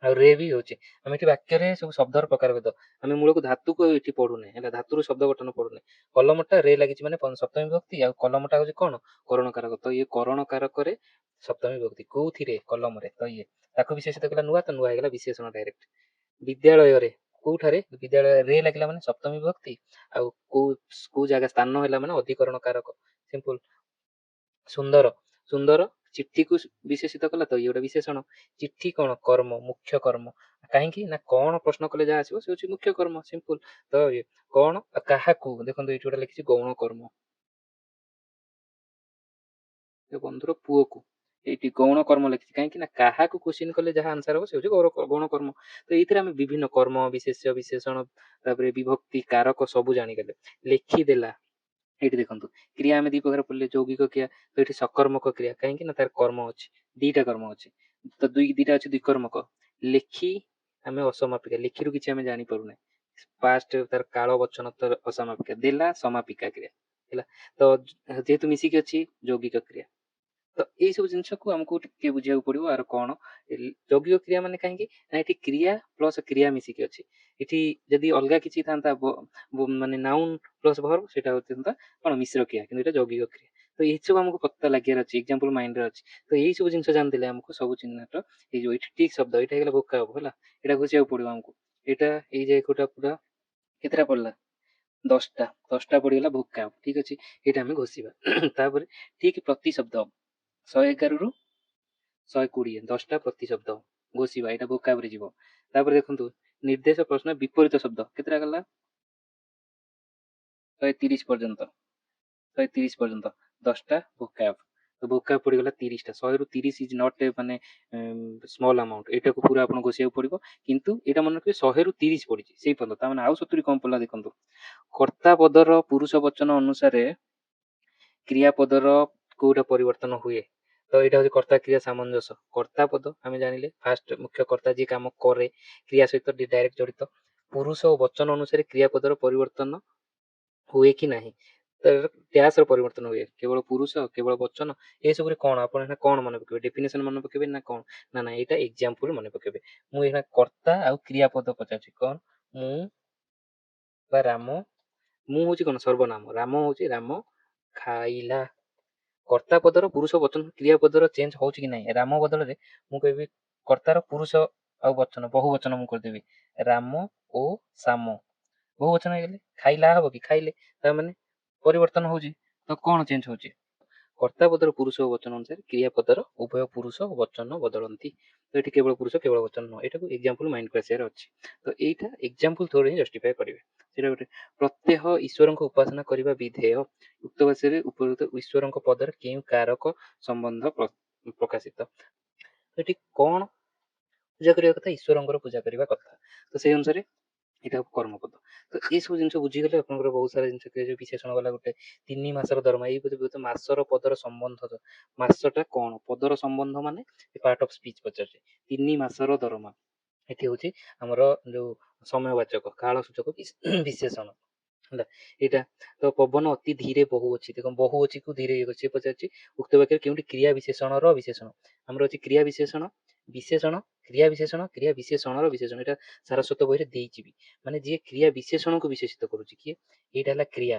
ଆଉ ରେ ବି ହଉଛି। ଆମେ ଏଠି ବାକ୍ୟରେ ସବୁ ଶବ୍ଦର ପ୍ରକାର ଭେଦ, ଆମେ ମୂଳକୁ ଧାତୁକୁ ଏଠି ପଢୁନେ ହେଲା, ଧାତୁରୁ ଶବ୍ଦ ଗଠନ ପଢୁନେ। କଲମଟା ରେ ଲାଗିଛି ମାନେ ସପ୍ତମୀ ବିଭକ୍ତି, ଆଉ କଲମଟା ହଉଛି କଣ, କରଣ କାରକ, ତ ଇଏ କରଣ କାରକରେ ସପ୍ତମୀ ବିଭକ୍ତି। କୋଉଥିରେ, କଲମରେ, ତ ଇଏ ତାକୁ ବିଶେଷିତ କଲା ନୂଆ, ତ ନୂଆ ହେଇଗଲା ବିଶେଷଣ ଡାଇରେକ୍ଟ। ବିଦ୍ୟାଳୟରେ, କୋଉଠାରେ, ବିଦ୍ୟାଳୟ ରେ ଲାଗିଲା ମାନେ ସପ୍ତମୀ ବିଭକ୍ତି, ଆଉ କୋଉ କୋଉ ଜାଗା ସ୍ଥାନ ହେଲା ମାନେ ଅଧିକରଣ କାରକ, ସିମ୍ପଲ। ସୁନ୍ଦର, ସୁନ୍ଦର ଚିଠିକୁ ବିଶେଷିତ କଲା, ତ ଇଏ ଗୋଟେ ବିଶେଷଣ। ଚିଠି କଣ, କର୍ମ, ମୁଖ୍ୟ କର୍ମ। କାହିଁକି ନା କଣ ପ୍ରଶ୍ନ କଲେ ଯାହା ଆସିବ ସେ ହଉଛି ମୁଖ୍ୟ କର୍ମ, ସିମ୍ପଲ। ତ ଇଏ କଣ, କାହାକୁ ଦେଖନ୍ତୁ ଏଇଠି ଗୋଟେ ଲେଖିଛି ଗୌଣ କର୍ମ, ବନ୍ଧୁର ପୁଅକୁ, ଏଇଠି ଗୌଣ କର୍ମ ଲେଖିଛି, କାହିଁକି ନା କାହାକୁ କ୍ୱେଶ୍ଚିନ୍ କଲେ ଯାହା ଆନ୍ସର ହବ ସେ ହଉଛି ଗୌଣ କର୍ମ। ତ ଏଇଥିରେ ଆମେ ବିଭିନ୍ନ କର୍ମ, ବିଶେଷ୍ୟ, ବିଶେଷଣ, ତାପରେ ବିଭକ୍ତି, କାରକ ସବୁ ଜାଣିଗଲେ। ଲେଖିଦେଲା, ଏଇଠି ଦେଖନ୍ତୁ କ୍ରିୟା ଆମେ ଦି ପ୍ରକାର ପଢିଲେ, ଯୌଗିକ କ୍ରିୟା। ତ ଏଠି ସକର୍ମକ କ୍ରିୟା, କାହିଁକି ନା ତାର କର୍ମ ଅଛି, ଦିଟା କର୍ମ ଅଛି। ତ ଦିଟା ଅଛି ଦ୍ୱିକର୍ମକ। ଲେଖି ଆମେ ଅସମାପିକା, ଲେଖିରୁ କିଛି ଆମେ ଜାଣିପାରୁନାହିଁ। ପାଷ୍ଟ ତାର କାଳ ବଚନ ତ ଅସମାପିକା, ଦେଲା ସମାପିକା କ୍ରିୟା ହେଲା। ତ ଯେହେତୁ ମିଶିକି ଅଛି ଯୌଗିକ କ୍ରିୟା, ତ ଏଇ ସବୁ ଜିନିଷକୁ ଆମକୁ ଟିକେ ବୁଝିବାକୁ ପଡିବ। ଆର କଣ ଯୌଗିକ କ୍ରିୟା ମାନେ, କାହିଁକି ନା ଏଠି କ୍ରିୟା ପ୍ଲସ କ୍ରିୟା ମିଶିକି ଅଛି। ଏଠି ଯଦି ଅଲଗା କିଛି ଥାନ୍ତା ମାନେ ନାଉନ ପ୍ଲସ ଭର୍ବ, ସେଟା ହଉଥାନ୍ତା କଣ ମିଶ୍ର କ୍ରିୟା, କିନ୍ତୁ ଏଟା ଯୌଗିକ କ୍ରିୟା। ତ ଏଇ ସବୁ ଆମକୁ ପତା ଲାଗିବାର ଅଛି, ଏକ୍ସାମ୍ପଲ ମାଇଣ୍ଡରେ ଅଛି। ତ ଏଇ ସବୁ ଜିନିଷ ଜାଣିଦେଲେ ଆମକୁ ସବୁ ଚିହ୍ନଟ ହେଇଯିବ। ଏଇଠି ଠିକ ଶବ୍ଦ, ଏଇଟା ହେଇଗଲା ଭୋକାବ ହେଲା। ଏଇଟା ଘୋଷିବାକୁ ପଡିବ ଆମକୁ। ଏଇଟା ଏଇ ଯେ କୋଟା ପୁରା କେତେଟା ପଡିଲା, 10ଟା ପଡିଗଲା ଭୋକାବ, ଠିକ ଅଛି। ଏଇଟା ଆମେ ଘୋଷିବା। ତାପରେ ଠିକ ପ୍ରତି ଶବ୍ଦ 111ରୁ 120, 10ଟା ପ୍ରତି ଶବ୍ଦ ଘୋଷିବା, ଏଇଟା ଭୋକାବରେ ଯିବ। ତାପରେ ଦେଖନ୍ତୁ ନିର୍ଦ୍ଦେଶ ପ୍ରଶ୍ନ ବିପରୀତ ଶବ୍ଦ କେତେଟା ଗଲା, 130 ପର୍ଯ୍ୟନ୍ତ, 10ଟା ଭୋକାବ। ତ ଭୋକାବ ପଡିଗଲା 30ଟା। 100ରୁ 30 ଇଜ ନଟ୍ ମାନେ ସ୍ମଲ୍ ଆମାଉଣ୍ଟ, ଏଇଟାକୁ ପୁରା ଆପଣ ଘୋଷିବାକୁ ପଡିବ। କିନ୍ତୁ ଏଇଟା ମନେ ରଖିବେ 100ରୁ 30 ପଡିଛି ସେଇ ପର୍ଯ୍ୟନ୍ତ, ତାମାନେ ଆଉ 70 କମ ପଡିଲା। ଦେଖନ୍ତୁ କର୍ତ୍ତା ପଦର ପୁରୁଷ ବଚନ ଅନୁସାରେ କ୍ରିୟାପଦର କୋଉଟା ପରିବର୍ତ୍ତନ ହୁଏ। ତ ଏଇଟା ହଉଛି କର୍ତ୍ତା କ୍ରିୟା ସାମଞ୍ଜସ୍ୟ। କର୍ତ୍ତା ପଦ ଆମେ ଜାଣିଲେ ଫାଷ୍ଟ ମୁଖ୍ୟ କର୍ତ୍ତା ଯିଏ କାମ କରେ, କ୍ରିୟା ସହିତ ଡାଇରେକ୍ଟ ଜଡିତ। ପୁରୁଷ ଓ ବଚନ ଅନୁସାରେ କ୍ରିୟାପଦର ପରିବର୍ତ୍ତନ ହୁଏ କି ନାହିଁ। ଡ୍ୟାସ ର ପରିବର୍ତ୍ତନ ହୁଏ, କେବଳ ପୁରୁଷ କେବଳ ବଚନ, ଏସବୁରେ କଣ ଆପଣ ଏଇଟା କଣ ମନେ ପକେଇବେ, ଡେଫିନେସନ ମନେ ପକେଇବେ ନା କଣ, ନା ଏଇଟା ଏକ୍ସାମ୍ପଲ ମନେ ପକେଇବେ। ମୁଁ ଏଇଟା କର୍ତ୍ତା ଆଉ କ୍ରିୟାପଦ ପଚାରୁଛି, କଣ ମୁଁ ବା ରାମ, ମୁଁ ହଉଛି କଣ ସର୍ବନାମ, ରାମ ହଉଛି ରାମ ଖାଇଲା। କର୍ତ୍ତା ପଦର ପୁରୁଷ ବଚନ କ୍ରିୟାପଦର ଚେଞ୍ଜ ହଉଛି କି ନାହିଁ। ରାମ ବଦଳରେ ମୁଁ କହିବି କର୍ତ୍ତାର ପୁରୁଷ ଆଉ ବଚନ ବହୁ ବଚନ ମୁଁ କରିଦେବି, ରାମ ଓ ସାମ। ବହୁ ବଚନ ହେଇଗଲେ ଖାଇଲା ହବ କି, ଖାଇଲେ, ତା ମାନେ ପରିବର୍ତ୍ତନ ହଉଛି। ତ କଣ ଚେଞ୍ଜ ହଉଛି, କର୍ତ୍ତା ପଦର ପୁରୁଷ ଓ ବଚନ ଅନୁସାରେ କ୍ରିୟାପଦର ଉଭୟ ପୁରୁଷ ଓ ବଚନ ବଦଳନ୍ତି। ତ ଏଠି କେବଳ ପୁରୁଷ କେବଳ ବଚନ ନୁହଁ, ଏଟାକୁ ଏକ୍ସାମ୍ପଲ ମାଇଣ୍ଡକୁ ଆସିବାର ଅଛି। ତ ଏଇଟା ଏକ୍ସାମ୍ପଲ ଥ୍ରୋରେ ହିଁ ଜଷ୍ଟିଫାଏ କରିବେ। ସେଇଟା ଗୋଟେ ପ୍ରତ୍ୟହ ଈଶ୍ୱରଙ୍କ ଉପାସନା କରିବା ବିଧେୟ। ଉକ୍ତ ବାକ୍ୟରେ ଉପରୋକ୍ତ ଈଶ୍ୱରଙ୍କ ପଦରେ କେଉଁ କାରକ ସମ୍ବନ୍ଧ ପ୍ରକାଶିତ। ଏଠି କଣ ପୂଜା କରିବା କଥା, ଈଶ୍ୱରଙ୍କର ପୂଜା କରିବା କଥା। ତ ସେଇ ଅନୁସାରେ ଏଇଟା କର୍ମପଦ। ତ ଏସବୁ ଜିନିଷ ବୁଝିଗଲେ ଆପଣଙ୍କର ବହୁତ ସାରା ଜିନିଷ ଯୋଉ ବିଶେଷଣ ଗଲା, ଗୋଟେ 3 ମାସର ଦରମା, ଏଇ ମାସର ପଦର ସମ୍ବନ୍ଧ, ମାସଟା କଣ ପଦର ସମ୍ବନ୍ଧ ମାନେ ପାର୍ଟ ଅଫ ସ୍ପିଚ ପଚାରୁଛି। 3 ମାସର ଦରମା, ଏଠି ହଉଛି ଆମର ଯୋଉ ସମୟବାଚକ କାଳ ସୂଚକ ବିଶେଷଣ ହେଲା। ଏଇଟା ତ ପବନ ଅତି ଧୀରେ ବହୁଅଛି, ଦେଖ ବହୁଅଛି କୁ ଧୀରେ ଇଏ କରିଛି, ପଚାରୁଛି ଉକ୍ତ ବାକ୍ୟରେ କେଉଁଠି କ୍ରିୟା ବିଶେଷଣର ବିଶେଷଣ। ଆମର ଅଛି କ୍ରିୟା ବିଶେଷଣ, ବିଶେଷଣ, କ୍ରିୟା ବିଶେଷଣ, କ୍ରିୟା ବିଶେଷଣର ବିଶେଷଣ। ଏଇଟା ସାରସ୍ୱତ ବହିରେ ଦେଇଛି ବି, ମାନେ ଯିଏ କ୍ରିୟା ବିଶେଷଣକୁ ବିଶେଷିତ କରୁଛି କିଏ, ଏଇଟା ହେଲା କ୍ରିୟା,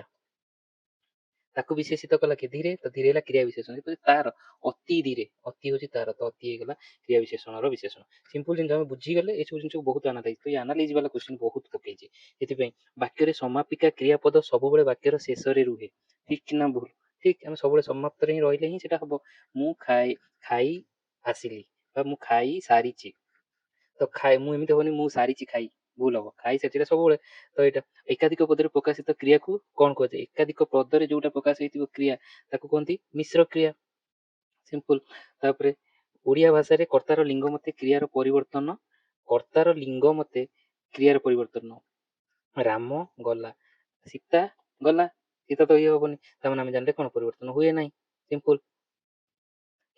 ତାକୁ ବିଶେଷିତ କଲା କିଏ, ଧୀରେ, ତ ଧୀରେ ହେଲା କ୍ରିୟା ବିଶେଷଣ। ତାର ଅତି ଧୀରେ, ଅତି ହଉଛି ତାର, ତ ଅତି ହେଇଗଲା କ୍ରିୟା ବିଶେଷଣର ବିଶେଷଣ। ସିମ୍ପଲ ଜିନିଷ ଆମେ ବୁଝିଗଲେ ଏସବୁ ଜିନିଷକୁ ବହୁତ ଆନାଲାଇଜ, ତ ଏଇ ଆନାଲାଇଜ ବାଲା କ୍ୱେଶ୍ଚିନ୍ ବହୁତ ପକେଇଛି। ସେଥିପାଇଁ ବାକ୍ୟରେ ସମାପିକା କ୍ରିୟାପଦ ସବୁବେଳେ ବାକ୍ୟର ଶେଷରେ ରୁହେ, ଠିକ ନା ଭୁଲ, ଠିକ। ଆମେ ସବୁବେଳେ ସମାପ୍ତରେ ହିଁ ରହିଲେ ହିଁ ସେଟା ହବ। ମୁଁ ଖାଇ ଆସିଲି ବା ମୁଁ ଖାଇ ସାରିଛି, ତ ମୁଁ ଏମିତି ହବନି ମୁଁ ସାରିଛି ଖାଇ, ଭୁଲ ହବ, ଖାଇ ସାରିଛି ସବୁବେଳେ। ତ ଏଇଟା ଏକାଧିକ ପଦରେ ପ୍ରକାଶିତ କ୍ରିୟାକୁ କଣ କୁହାଯାଏ, ଏକାଧିକ ପଦରେ ଯୋଉଟା ପ୍ରକାଶ ହେଇଥିବ କ୍ରିୟା ତାକୁ କୁହନ୍ତି ମିଶ୍ର କ୍ରିୟା, ସିମ୍ପଲ। ତାପରେ ଓଡିଆ ଭାଷାରେ କର୍ତ୍ତାର ଲିଙ୍ଗ ମତେ କ୍ରିୟାର ପରିବର୍ତ୍ତନ, କର୍ତ୍ତାର ଲିଙ୍ଗ ମତେ କ୍ରିୟାର ପରିବର୍ତ୍ତନ, ରାମ ଗଲା, ସୀତା ଗଲା, ସୀତା ତ ଇଏ ହବନି, ତାମାନେ ଆମେ ଜାଣିଲେ କଣ ପରିବର୍ତ୍ତନ ହୁଏ ନାହିଁ, ସିମ୍ପଲ।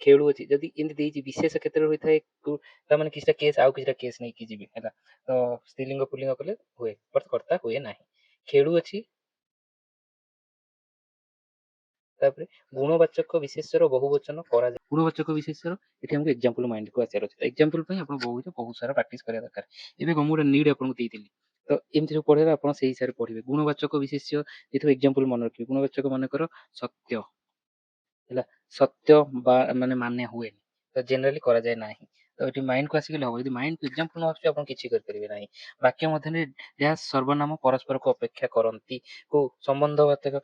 ଖେଳୁଅଛି ଯଦି ଏମିତି ଦେଇଛି ବିଶେଷ କ୍ଷେତ୍ରରେ ହୋଇଥାଏ, ତାମାନେ କିଛିଟା କେସ୍ ଆଉ କିଛିଟା କେସ୍ ନେଇକି ଯିବି ହେଲା। ତ ସ୍ତ୍ରୀଲିଙ୍ଗ ପୁଲ୍ଲିଙ୍ଗ କଲେ ହୁଏ, କର୍ତ୍ତା ହୁଏ ନାହିଁ। ଖେଳୁଅଛି, ତାପରେ ଗୁଣବାଚକ ବିଶେଷର ବହୁ ବଚନ କରାଯାଏ। ଗୁଣବାଚକ ବିଶେଷର ଏଠି ଆମକୁ ଏକ୍ସାମ୍ପଲ ମାଇଣ୍ଡକୁ ଆସିବାର ଅଛି। ଏକ୍ସାମ୍ପଲ ପାଇଁ ଆପଣ ବହୁତ ସାରା ପ୍ରାକ୍ଟିସ କରିବା ଦରକାର। ଏବେ ମୁଁ ଗୋଟେ ନିଡ୍ ଆପଣଙ୍କୁ ଦେଇଥିଲି, ତ ଏମିତି ସବୁ ପଢେଇଲେ ଆପଣ ସେଇ ହିସାବରେ ପଢିବେ। ଗୁଣବାଚକ ବିଶେଷ ଯେହେତୁ ଏକ୍ସାମ୍ପଲ ମନେ ରଖିବେ। ଗୁଣବାଚକ ମନେକର ସତ୍ୟ ହେଲା, ସତ୍ୟ ବା ମାନେ ହୁଏନି, ତ ଜେନେରାଲି କରାଯାଏ ନାହିଁ। ତ ଏଠି ମାଇଣ୍ଡକୁ ଆସିଗଲେ ହବ, ଯଦି ମାଇଣ୍ଡକୁ ଏକ୍ସାମ୍ପଲ ନ ଆସୁଛି ଆପଣ କିଛି କରିପାରିବେ ନାହିଁ। ବାକ୍ୟ ମଧ୍ୟରେ ଡ୍ୟାସ ସର୍ବନାମ ପରସ୍ପରକୁ ଅପେକ୍ଷା କରନ୍ତି, କୋଉ ସମ୍ବନ୍ଧ ବାଚକ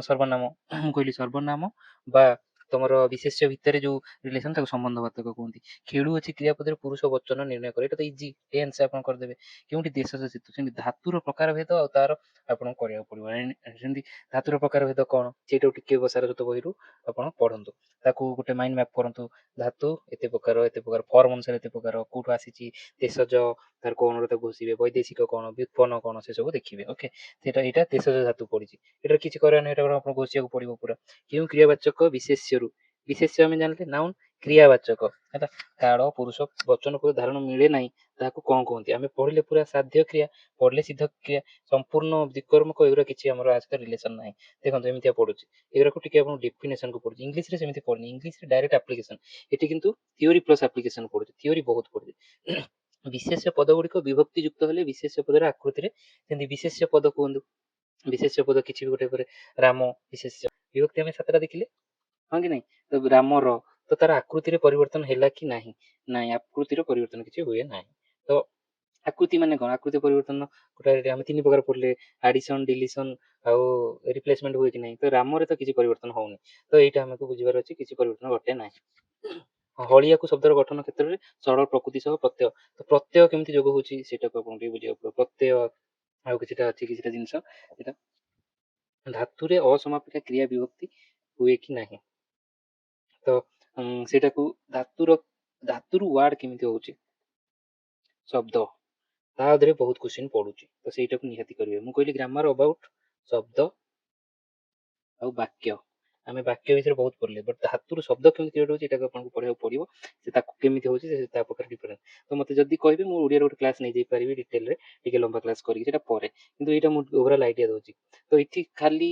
ସର୍ବନାମ, ମୁଁ କହିଲି ସର୍ବନାମ ବା ତମର ବିଶେଷ୍ୟ ଭିତରେ ଯୋଉ ରିଲେସନ ତାକୁ ସମ୍ବନ୍ଧବାଚକ କୁହନ୍ତି। ଖେଳୁଅଛି କ୍ରିୟାପଦରେ ପୁରୁଷ ବଚନ ନିର୍ଣ୍ଣୟ କରେ, ଏଇଟା ତ ଇଜି, ଟେନ୍ସ ଆପଣ କରିଦେବେ। କେଉଁଠି ଦେଶଜ ଚିତୁ, ସେମିତି ଧାତୁର ପ୍ରକାର ଭେଦ ଆଉ ତାର ଆପଣଙ୍କୁ କରିବାକୁ ପଡିବ। ସେମିତି ଧାତୁର ପ୍ରକାର ଭେଦ କଣ, ସେଇଟାକୁ ଟିକେ ସାରସ୍ୱତ ବହିରୁ ଆପଣ ପଢନ୍ତୁ, ତାକୁ ଗୋଟେ ମାଇଣ୍ଡ ମ୍ୟାପ କରନ୍ତୁ। ଧାତୁ ଏତେ ପ୍ରକାର ଫର୍ମ ଅନୁସାରେ ଏତେ ପ୍ରକାର, କୋଉଠୁ ଆସିଛି, ଦେଶଜ ତାର କୋଣ ରେ ତାକୁ ଘୋଷିବେ, ବୈଦେଶିକ କଣ, ବ୍ୟୁତ୍ପନ୍ନ କଣ, ସେ ସବୁ ଦେଖିବେ। ଓକେ, ସେଇଟା ଏଇଟା ଦେଶଜ ଧାତୁ ପଡିଛି, ଏଇଟା କିଛି କରିବା ନାହିଁ, ଏଇଟା ଆପଣ ଘୋଷିବାକୁ ପଡିବ ପୁରା। କେଉଁ କ୍ରିୟାବାଚକ ବିଶେଷ୍ୟରୁ, ବିଶେଷ୍ୟ ଆମେ ଜାଣିଲେ ନାଉନ୍, କ୍ରିୟାବାଚକ ହେଲା, କାଳ ପୁରୁଷ ବଚନ ପଦ ଧାରଣ ମିଳେ ନାହିଁ, ତାହାକୁ କଣ କୁହନ୍ତି? ଆମେ ପଢିଲେ ପୁରା ସାଧ୍ୟ କ୍ରିୟା, ପଢିଲେ ସିଦ୍ଧ କ୍ରିୟା, ସମ୍ପୂର୍ଣ୍ଣ ଦ୍ୱିକର୍ମକ, ଏଗୁରା କିଛି ଆମର ଆଜକା ରିଲେସନ ନାହିଁ। ଦେଖନ୍ତୁ ଏମିତିଆ ପଡୁଛି, ଏଗୁରାକୁ ଟିକେ ଆପଣ ଡେଫିନେସନ କୁ ପଡୁଛି। ଇଂଲିଶରେ ସେମିତି ପଡୁନି, ଇଂଲିଶରେ ଡାଇରେକ୍ଟ ଆପ୍ଲିକେସନ, ଏଠି କିନ୍ତୁ ଥିଓରି ପ୍ଲସ ଆପ୍ଲିକେସନ ପଡୁଛି, ଥିଓରି ବହୁତ ପଡୁଛି। ବିଶେଷ୍ୟ ପଦ ଗୁଡିକ ବିଭକ୍ତି ଯୁକ୍ତ ହେଲେ ବିଶେଷ୍ୟ ପଦର ଆକୃତିରେ, ସେମିତି ବିଶେଷ୍ୟ ପଦ କୁହନ୍ତୁ। ବିଶେଷ୍ୟ ପଦ କିଛି ବି ଗୋଟେ ପରେ, ରାମ ବିଶେଷ୍ୟ, ବିଭକ୍ତି ଆମେ 7ଟା ଦେଖିଲେ, ହଁ କି ନାଇଁ? ତ ରାମର, ତ ତାର ଆକୃତିରେ ପରିବର୍ତ୍ତନ ହେଲା କି ନାହିଁ? ନାଇଁ, ଆକୃତିର ପରିବର୍ତ୍ତନ କିଛି ହୁଏ ନାହିଁ। ତ ଆକୃତି ମାନେ କଣ? ଆକୃତି ପରିବର୍ତ୍ତନ ଗୋଟେ ଆମେ 3 ପ୍ରକାର ପଢିଲେ, ଆଡିସନ, ଡିଲିସନ ଆଉ ରିପ୍ଲେସମେଣ୍ଟ ହୁଏ କି ନାହିଁ? ତ ରାମରେ ତ କିଛି ପରିବର୍ତ୍ତନ ହଉନି, ତ ଏଇଟା ଆମକୁ ବୁଝିବାର ଅଛି, କିଛି ପରିବର୍ତ୍ତନ ଘଟେ ନାହିଁ। ହଳିଆକୁ ଶବ୍ଦର ଗଠନ କ୍ଷେତ୍ରରେ ସରଳ ପ୍ରକୃତି ସହ ପ୍ରତ୍ୟୟ, ତ ପ୍ରତ୍ୟୟ କେମିତି ଯୋଗ ହଉଛି ସେଇଟାକୁ ଆପଣ ଟିକେ ବୁଝିବାକୁ ପଡିବ। ପ୍ରତ୍ୟୟ ଆଉ କିଛିଟା ଅଛି, କିଛିଟା ଜିନିଷ, ସେଟା ଧାତୁରେ ଅସମାପିକା କ୍ରିୟା ବିଭକ୍ତି ହୁଏ କି ନାହିଁ, ତ ସେଇଟାକୁ ଧାତୁରୁ ୱାର୍ଡ କେମିତି ହଉଛି ଶବ୍ଦ, ତା ଦେହରେ ବହୁତ କ୍ୱେଶ୍ଚିନ୍ ପଡୁଛି, ତ ସେଇଟାକୁ ନିହାତି କରିବେ। ମୁଁ କହିଲି ଗ୍ରାମାର ଅବାଉଟ ଶବ୍ଦ ଆଉ ବାକ୍ୟ, ଆମେ ବାକ୍ୟ ବିଷୟରେ ବହୁତ ପଢିଲେ, ବଟ୍ ଧାତୁରୁ ଶବ୍ଦ କେମିତି କ୍ରିଏଟ୍ ହଉଛି ଏଟାକୁ ଆପଣଙ୍କୁ ପଢିବାକୁ ପଡିବ, ସେ ତାକୁ କେମିତି ହଉଛି ସେ ତା ପ୍ରକାର ଡିଫରେନ୍ସ। ତ ମତେ ଯଦି କହିବେ ମୁଁ ଓଡ଼ିଆରେ ଗୋଟେ କ୍ଲାସ୍ ନେଇଯାଇ ପାରିବି ଡିଟେଲରେ, ଟିକେ ଲମ୍ବା କ୍ଲାସ୍ କରିକି, ସେଟା ପରେ, କିନ୍ତୁ ଏଇଟା ମୁଁ ଓଭରାଲ ଆଇଡିଆ ଦଉଛି। ତ ଏଠି ଖାଲି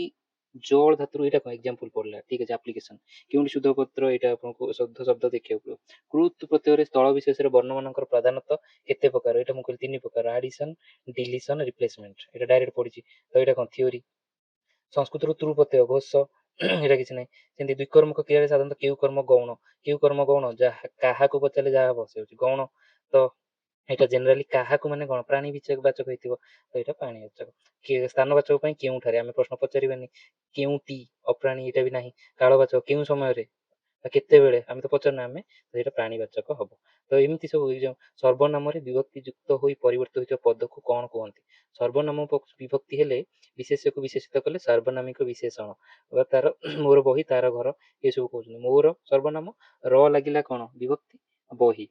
ଜଳ ଧାତୁରୁ ଏଇଟା କଣ ଏକ୍ସାମ୍ପଲ ପଡିଲା, ଠିକ ଅଛି, ଆପ୍ଲିକେସନ କେଉଁଠି ଶୁଦ୍ଧ ପତ୍ର, ଏଇଟା ଆପଣଙ୍କୁ ଶୁଦ୍ଧ ଶବ୍ଦ ଦେଖିବାକୁ ପଡିବ। କୃତ ପ୍ରତ୍ୟୟରେ ସ୍ଥଳ ବିଶେଷରେ ବର୍ଣ୍ଣମାନଙ୍କର ପ୍ରାଧାନ୍ୟତା କେତେ ପ୍ରକାର, ଏଇଟା ମୁଁ କହିଲି 3 ପ୍ରକାର, ଆଡିସନ, ଡିଲିସନ, ରିପ୍ଲେସମେଣ୍ଟ, ଏଇଟା ଡାଇରେକ୍ଟ ପଡିଛି। ତ ଏଇଟା କଣ ଥିଓରି। ସଂସ୍କୃତରୁ ତୃ ପ୍ରତ୍ୟୟ, ଘୋଷ, ଏଇଟା କିଛି ନାହିଁ। ସେମିତି ଦ୍ୱିକର୍ମକ କ୍ରିୟାରେ ସାଧାରଣତଃ କେଉଁ କର୍ମ ଗୌଣ, କେଉଁ କର୍ମ ଗୌଣ, ଯାହା କାହାକୁ ପଚାରିଲେ ଯାହା ହବ ସେ ହଉଛି ଗୌଣ। ତ ଏଇଟା ଜେନେରାଲି କାହାକୁ ମାନେ କଣ, ପ୍ରାଣୀ ବାଚକ ହେଇଥିବ, ତ ଏଇଟା ପ୍ରାଣୀ ବାଚକ। ସ୍ଥାନବାଚକ ପାଇଁ କେଉଁଠାରେ ଆମେ ପ୍ରଶ୍ନ ପଚାରିବାନି, କେଉଁଟି ଅପ୍ରାଣୀ, ଏଇଟା ବି ନାହିଁ। କାଳବାଚକ କେଉଁ ସମୟରେ, କେତେବେଳେ ଆମେ ତ ପଚାରୁନା ଆମେ, ତ ସେଇଟା ପ୍ରାଣୀବାଚକ ହବ। ତ ଏମିତି ସବୁ ଏଇ ଯୋଉ ସର୍ବନାମରେ ବିଭକ୍ତି ଯୁକ୍ତ ହୋଇ ପରିବର୍ତ୍ତିତ ହୋଇଥିବା ପଦକୁ କଣ କୁହନ୍ତି? ସର୍ବନାମ ବିଭକ୍ତି ହେଲେ ବିଶେଷ୍ୟକୁ ବିଶେଷିତ କଲେ ସାର୍ବନାମିକ ବିଶେଷଣ, ବା ତାର ମୋର ବହି ତାର ଘର, ଏସବୁ କହୁଛନ୍ତି। ମୋର ସର୍ବନାମ, ର ଲାଗିଲା କଣ ବିଭକ୍ତି, ବହି,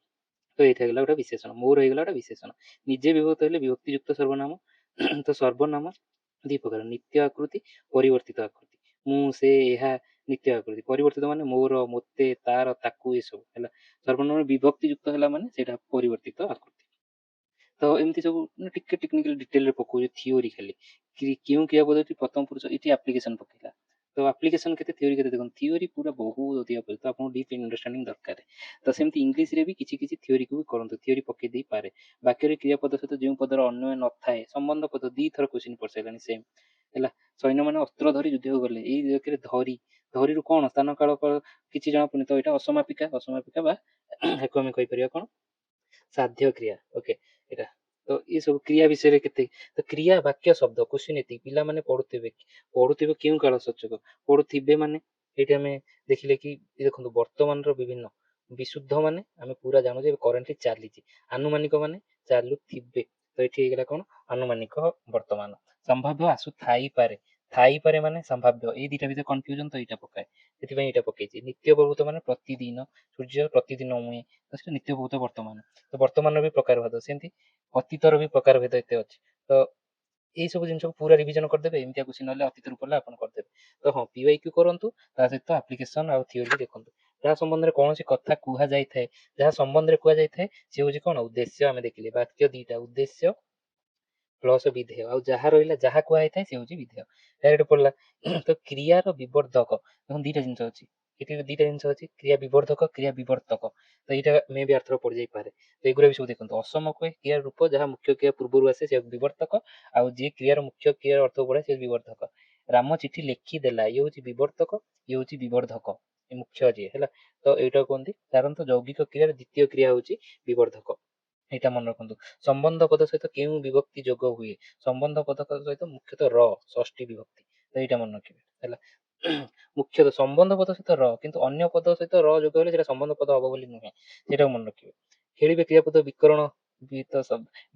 ତ ଏଇଟା ହେଇଗଲା ଗୋଟେ ବିଶେଷଣ, ମୋର ହେଇଗଲା ଗୋଟେ ବିଶେଷଣ। ନିଜେ ବିଭକ୍ତ ହେଲେ ବିଭକ୍ତି ଯୁକ୍ତ ସର୍ବନାମ। ତ ସର୍ବନାମ 2 ପ୍ରକାର, ନିତ୍ୟ ଆକୃତି, ପରିବର୍ତ୍ତିତ ଆକୃତି। ମୁଁ, ସେ, ଏହା ନିତ୍ୟ ଆକୃତି, ପରିବର୍ତ୍ତିତ ମାନେ ମୋର, ମୋତେ, ତାର, ତାକୁ, ଏସବୁ ହେଲା। ସର୍ବନାମ ବିଭକ୍ତି ଯୁକ୍ତ ହେଲା ମାନେ ସେଇଟା ପରିବର୍ତ୍ତିତ ଆକୃତି। ତ ଏମିତି ସବୁ ଟିକେ ଟେକ୍ନିକାଲ ଡିଟେଲରେ ପକଉଛି, ଥିଓରି ଖାଲି କେଉଁ କ୍ରିୟାପଦଟି ପ୍ରଥମ ପୁରୁଷ, ଏଠି ଆପ୍ଲିକେସନ ପକେଇଲା, ତ ଆପ୍ଲିକେସନ କେତେ, ଥିଓରି କେତେ, ଦେଖନ୍ତୁ ଥିଓରି ପୁରା ବହୁତ ଅଧିକା ପଡିବ, ତ ଆପଣଙ୍କୁ ଡିପ୍ ଅଣ୍ଡରଷ୍ଟାଣ୍ଡିଂ ଦରକାର। ତ ସେମିତି ଇଂଲିଶରେ ବି କିଛି କିଛି ଥିଓରିକୁ ବି କରନ୍ତୁ, ଥିଓରି ପକେଇ ଦେଇପାରେ। ବାକ୍ୟରେ କ୍ରିୟାପଦ ସହିତ ଯେଉଁ ପଦର ଅନ୍ୱୟ ନଥାଏ, ସମ୍ବନ୍ଧ ପଦ, 2 ଥର କ୍ୱେଶ୍ଚିନ୍ ପଡିସାରିଲାଣି ସେମ୍ ହେଲା। ସୈନ୍ୟମାନେ ଅସ୍ତ୍ର ଧରି ଯୁଦ୍ଧକୁ ଗଲେ, ଏଇ ଜାଗାରେ ଧରି, ଧରିରୁ କଣ ସ୍ଥାନ କାଳ କିଛି ଜଣାପଡୁନି, ତ ଏଇଟା ଅସମାପିକା, ଅସମାପିକା ବା ଏହାକୁ ଆମେ କହିପାରିବା କଣ, ସାଧ୍ୟ କ୍ରିୟା। ଓକେ, ଏଇଟା ତ ଏ ସବୁ କ୍ରିୟା ବିଷୟରେ କେତେ, ତ କ୍ରିୟା ବାକ୍ୟ ଶବ୍ଦ କ୍ୱେଶ୍ଚିନ୍ ଏତିକି। ପିଲାମାନେ ପଢୁଥିବେ କେଉଁ କାଳ ସୂଚକ, ପଢୁଥିବେ ମାନେ ଏଇଠି ଆମେ ଦେଖିଲେ କି ଦେଖନ୍ତୁ ବର୍ତ୍ତମାନର ବିଭିନ୍ନ, ବିଶୁଦ୍ଧ ମାନେ ଆମେ ପୁରା ଜାଣୁଛେ ଏବେ କରେଣ୍ଟଲି ଚାଲିଛି, ଆନୁମାନିକ ମାନେ ଚାଲୁଥିବେ, ତ ଏଠି ହେଇଗଲା କଣ ଆନୁମାନିକ ବର୍ତ୍ତମାନ। ସମ୍ଭାବ୍ୟ ଆସୁଥାଇପାରେ, ଥାଇପାରେ ମାନେ ସମ୍ଭାବ୍ୟ, ଏଇ 2ଟା ଭିତରେ କନଫ୍ୟୁଜନ, ତ ଏଇଟା ପକାଏ, ସେଥିପାଇଁ ଏଇଟା ପକେଇଛି। ନିତ୍ୟ ବହୁତ ମାନେ ପ୍ରତିଦିନ, ସୂର୍ଯ୍ୟ ପ୍ରତିଦିନ ଉଏଁ, ତ ସେଟା ନିତ୍ୟ ବହୁତ ବର୍ତ୍ତମାନ। ତ ବର୍ତ୍ତମାନର ବି ପ୍ରକାର ଭେଦ, ସେମିତି ଅତୀତର ବି ପ୍ରକାର ଭେଦ ଏତେ ଅଛି। ତ ଏଇ ସବୁ ଜିନିଷକୁ ପୁରା ରିଭିଜନ କରିଦେବେ, ଏମିତିଆ କ୍ୱେଶ୍ଚିନ୍ ନହେଲେ ଅତୀତରୁ ପଡିଲେ ଆପଣ କରିଦେବେ। ତ ହଁ, PYQ କରନ୍ତୁ, ତା ସହିତ ଆପ୍ଲିକେସନ ଆଉ ଥିଓରି ଦେଖନ୍ତୁ। ଯାହା ସମ୍ବନ୍ଧରେ କୌଣସି କଥା କୁହାଯାଇଥାଏ, ଯାହା ସମ୍ବନ୍ଧରେ କୁହାଯାଇଥାଏ ସେ ହଉଛି କଣ ଉଦ୍ଦେଶ୍ୟ, ଆମେ ଦେଖିଲେ ବାକ୍ୟ 2ଟା, ଉଦ୍ଦେଶ୍ୟ ପ୍ଲସ ବିଧେୟ, ଆଉ ଯାହା ରହିଲା, ଯାହା କୁହାଯାଇଥାଏ ସେ ହଉଛି ବିଧେୟ, ଡାଇରେକ୍ଟ ପଡିଲା। ତ କ୍ରିୟାର ବିବର୍ଦ୍ଧକ, ଦେଖନ୍ତୁ 2ଟା ଜିନିଷ ଅଛି, ଏଠି 2ଟା ଜିନିଷ ଅଛି, କ୍ରିୟା ବିବର୍ଦ୍ଧକ, କ୍ରିୟା ବିବର୍ତ୍ତକ, ତ ଏଇଟା ମେ ବି ଆର୍ଥର ପଡିଯାଇପାରେ। ତ ଏଗୁରା ବି ସବୁ ଦେଖନ୍ତୁ, ଅସମକୋୟ କ୍ରିୟାର ରୂପ ଯାହା ମୁଖ୍ୟ କ୍ରିୟା ପୂର୍ବରୁ ଆସେ ସେ ବିବର୍ତ୍ତକ, ଆଉ ଯିଏ କ୍ରିୟାର ମୁଖ୍ୟ କ୍ରିୟାର ଅର୍ଥ ପଡେ ସେ ବିବର୍ଦ୍ଧକ। ରାମ ଚିଠି ଲେଖିଦେଲା, ଇଏ ହଉଛି ବିବର୍ତ୍ତକ, ଇଏ ହଉଛି ବିବର୍ଦ୍ଧକ, ଏ ମୁଖ୍ୟ ଯିଏ ହେଲା। ତ ଏଇଟା କୁହନ୍ତି ସାଧାରଣତଃ ଯୌଗିକ କ୍ରିୟାର ଦ୍ୱିତୀୟ କ୍ରିୟା ହଉଛି ବିବର୍ଦ୍ଧକ, ଏଇଟା ମନେ ରଖନ୍ତୁ। ସମ୍ବନ୍ଧ ପଦ ସହିତ କେଉଁ ବିଭକ୍ତି ଯୋଗ ହୁଏ, ସମ୍ବନ୍ଧ ପଦ ସହିତ ମୁଖ୍ୟତଃ ର, ଷଷ୍ଠୀ ବିଭକ୍ତି, ତ ଏଇଟା ମନେ ରଖିବେ ହେଲା। ମୁଖ୍ୟତଃ ସମ୍ବନ୍ଧ ପଦ ସହିତ ର, କିନ୍ତୁ ଅନ୍ୟ ପଦ ସହିତ ର ଯୋଗ ହେଲେ ସେଟା ସମ୍ବନ୍ଧ ପଦ ହବ ବୋଲି ନୁହେଁ, ସେଇଟାକୁ ମନେ ରଖିବେ। ଖେଳିବେ କ୍ରିୟାପଦ ବିକରଣ,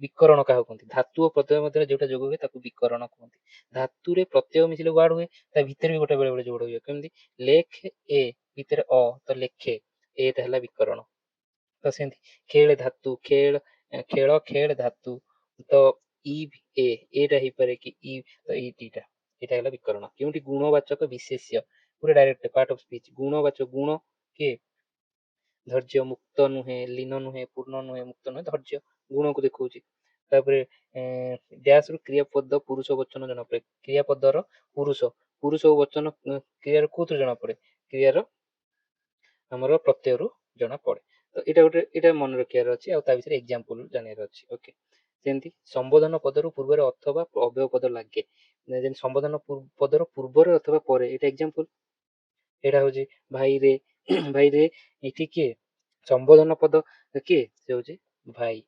ବିକରଣ କାହାକୁ କୁହନ୍ତି? ଧାତୁ ଓ ପ୍ରତ୍ୟୟ ମଧ୍ୟରେ ଯୋଉଟା ଯୋଗ ହୁଏ ତାକୁ ବିକରଣ କୁହନ୍ତି। ଧାତୁରେ ପ୍ରତ୍ୟୟ ମିଶିଲେ ୱାର୍ଡ ହୁଏ, ତା ଭିତରେ ବି ଗୋଟେ ବେଳେ ବେଳେ ଯୋଡ଼ ହୁଏ। କେମିତି? ଲେଖ ଏ ଭିତରେ ଅ, ତ ଲେଖେ, ଏଟା ହେଲା ବିକରଣ। ତ ସେମିତି ଖେଳ ଧାତୁ, ଖେଳ ଖେଳ ଧାତୁ, ତ ଇ ଏଟା ହେଇପାରେ କି ଇ, ତ ଏଇ ଦିଟା, ଏଇଟା ହେଲା ବିକରଣ। କେଉଁଠି ଗୁଣବାଚକ ବିଶେଷ୍ୟ, ପୁରା ଡାଇରେକ୍ଟ ପାର୍ଟ ଅଫ ସ୍ପିଚ। ଗୁଣବାଚକ, ଗୁଣ କିଏ? ଧୈର୍ଯ୍ୟ, ମୁକ୍ତ ନୁହେଁ, ଲୀନ ନୁହେଁ, ପୂର୍ଣ୍ଣ ନୁହେଁ, ମୁକ୍ତ ନୁହେଁ, ଧୈର୍ଯ୍ୟ ଗୁଣକୁ ଦେଖଉଛି। ତାପରେ ଡ୍ୟାସ ରୁ କ୍ରିୟାପଦ ପୁରୁଷ ବଚନ ଜଣାପଡେ। କ୍ରିୟାପଦର ପୁରୁଷ, ପୁରୁଷ ଓ ବଚନ କ୍ରିୟାର କୋଉଥିରୁ ଜଣାପଡେ? କ୍ରିୟାର ଆମର ପ୍ରତ୍ୟୟରୁ ଜଣା ପଡେ। ତ ଏଇଟା ମନେ ରଖିବାର ଅଛି, ଆଉ ତା ବିଷୟରେ ଏକ୍ଜାମ୍ପଲ ଜାଣିବାର ଅଛି। ଓକେ, ସେମିତି ସମ୍ବୋଧନ ପଦରୁ ପୂର୍ବରେ ଅଥବା ଅବ୍ୟୟ ପଦ ଲାଗେ। ଯେମିତି ସମ୍ବୋଧନ ପଦର ପୂର୍ବରେ ଅଥବା ପରେ, ଏଇଟା ଏକ୍ଜାମ୍ପଲ। ଏଇଟା ହଉଛି ଭାଇରେ, ଭାଇରେ ଏଠି କିଏ? ସମ୍ବୋଧନ ପଦ କିଏ? ସେ ହଉଛି ଭାଇ।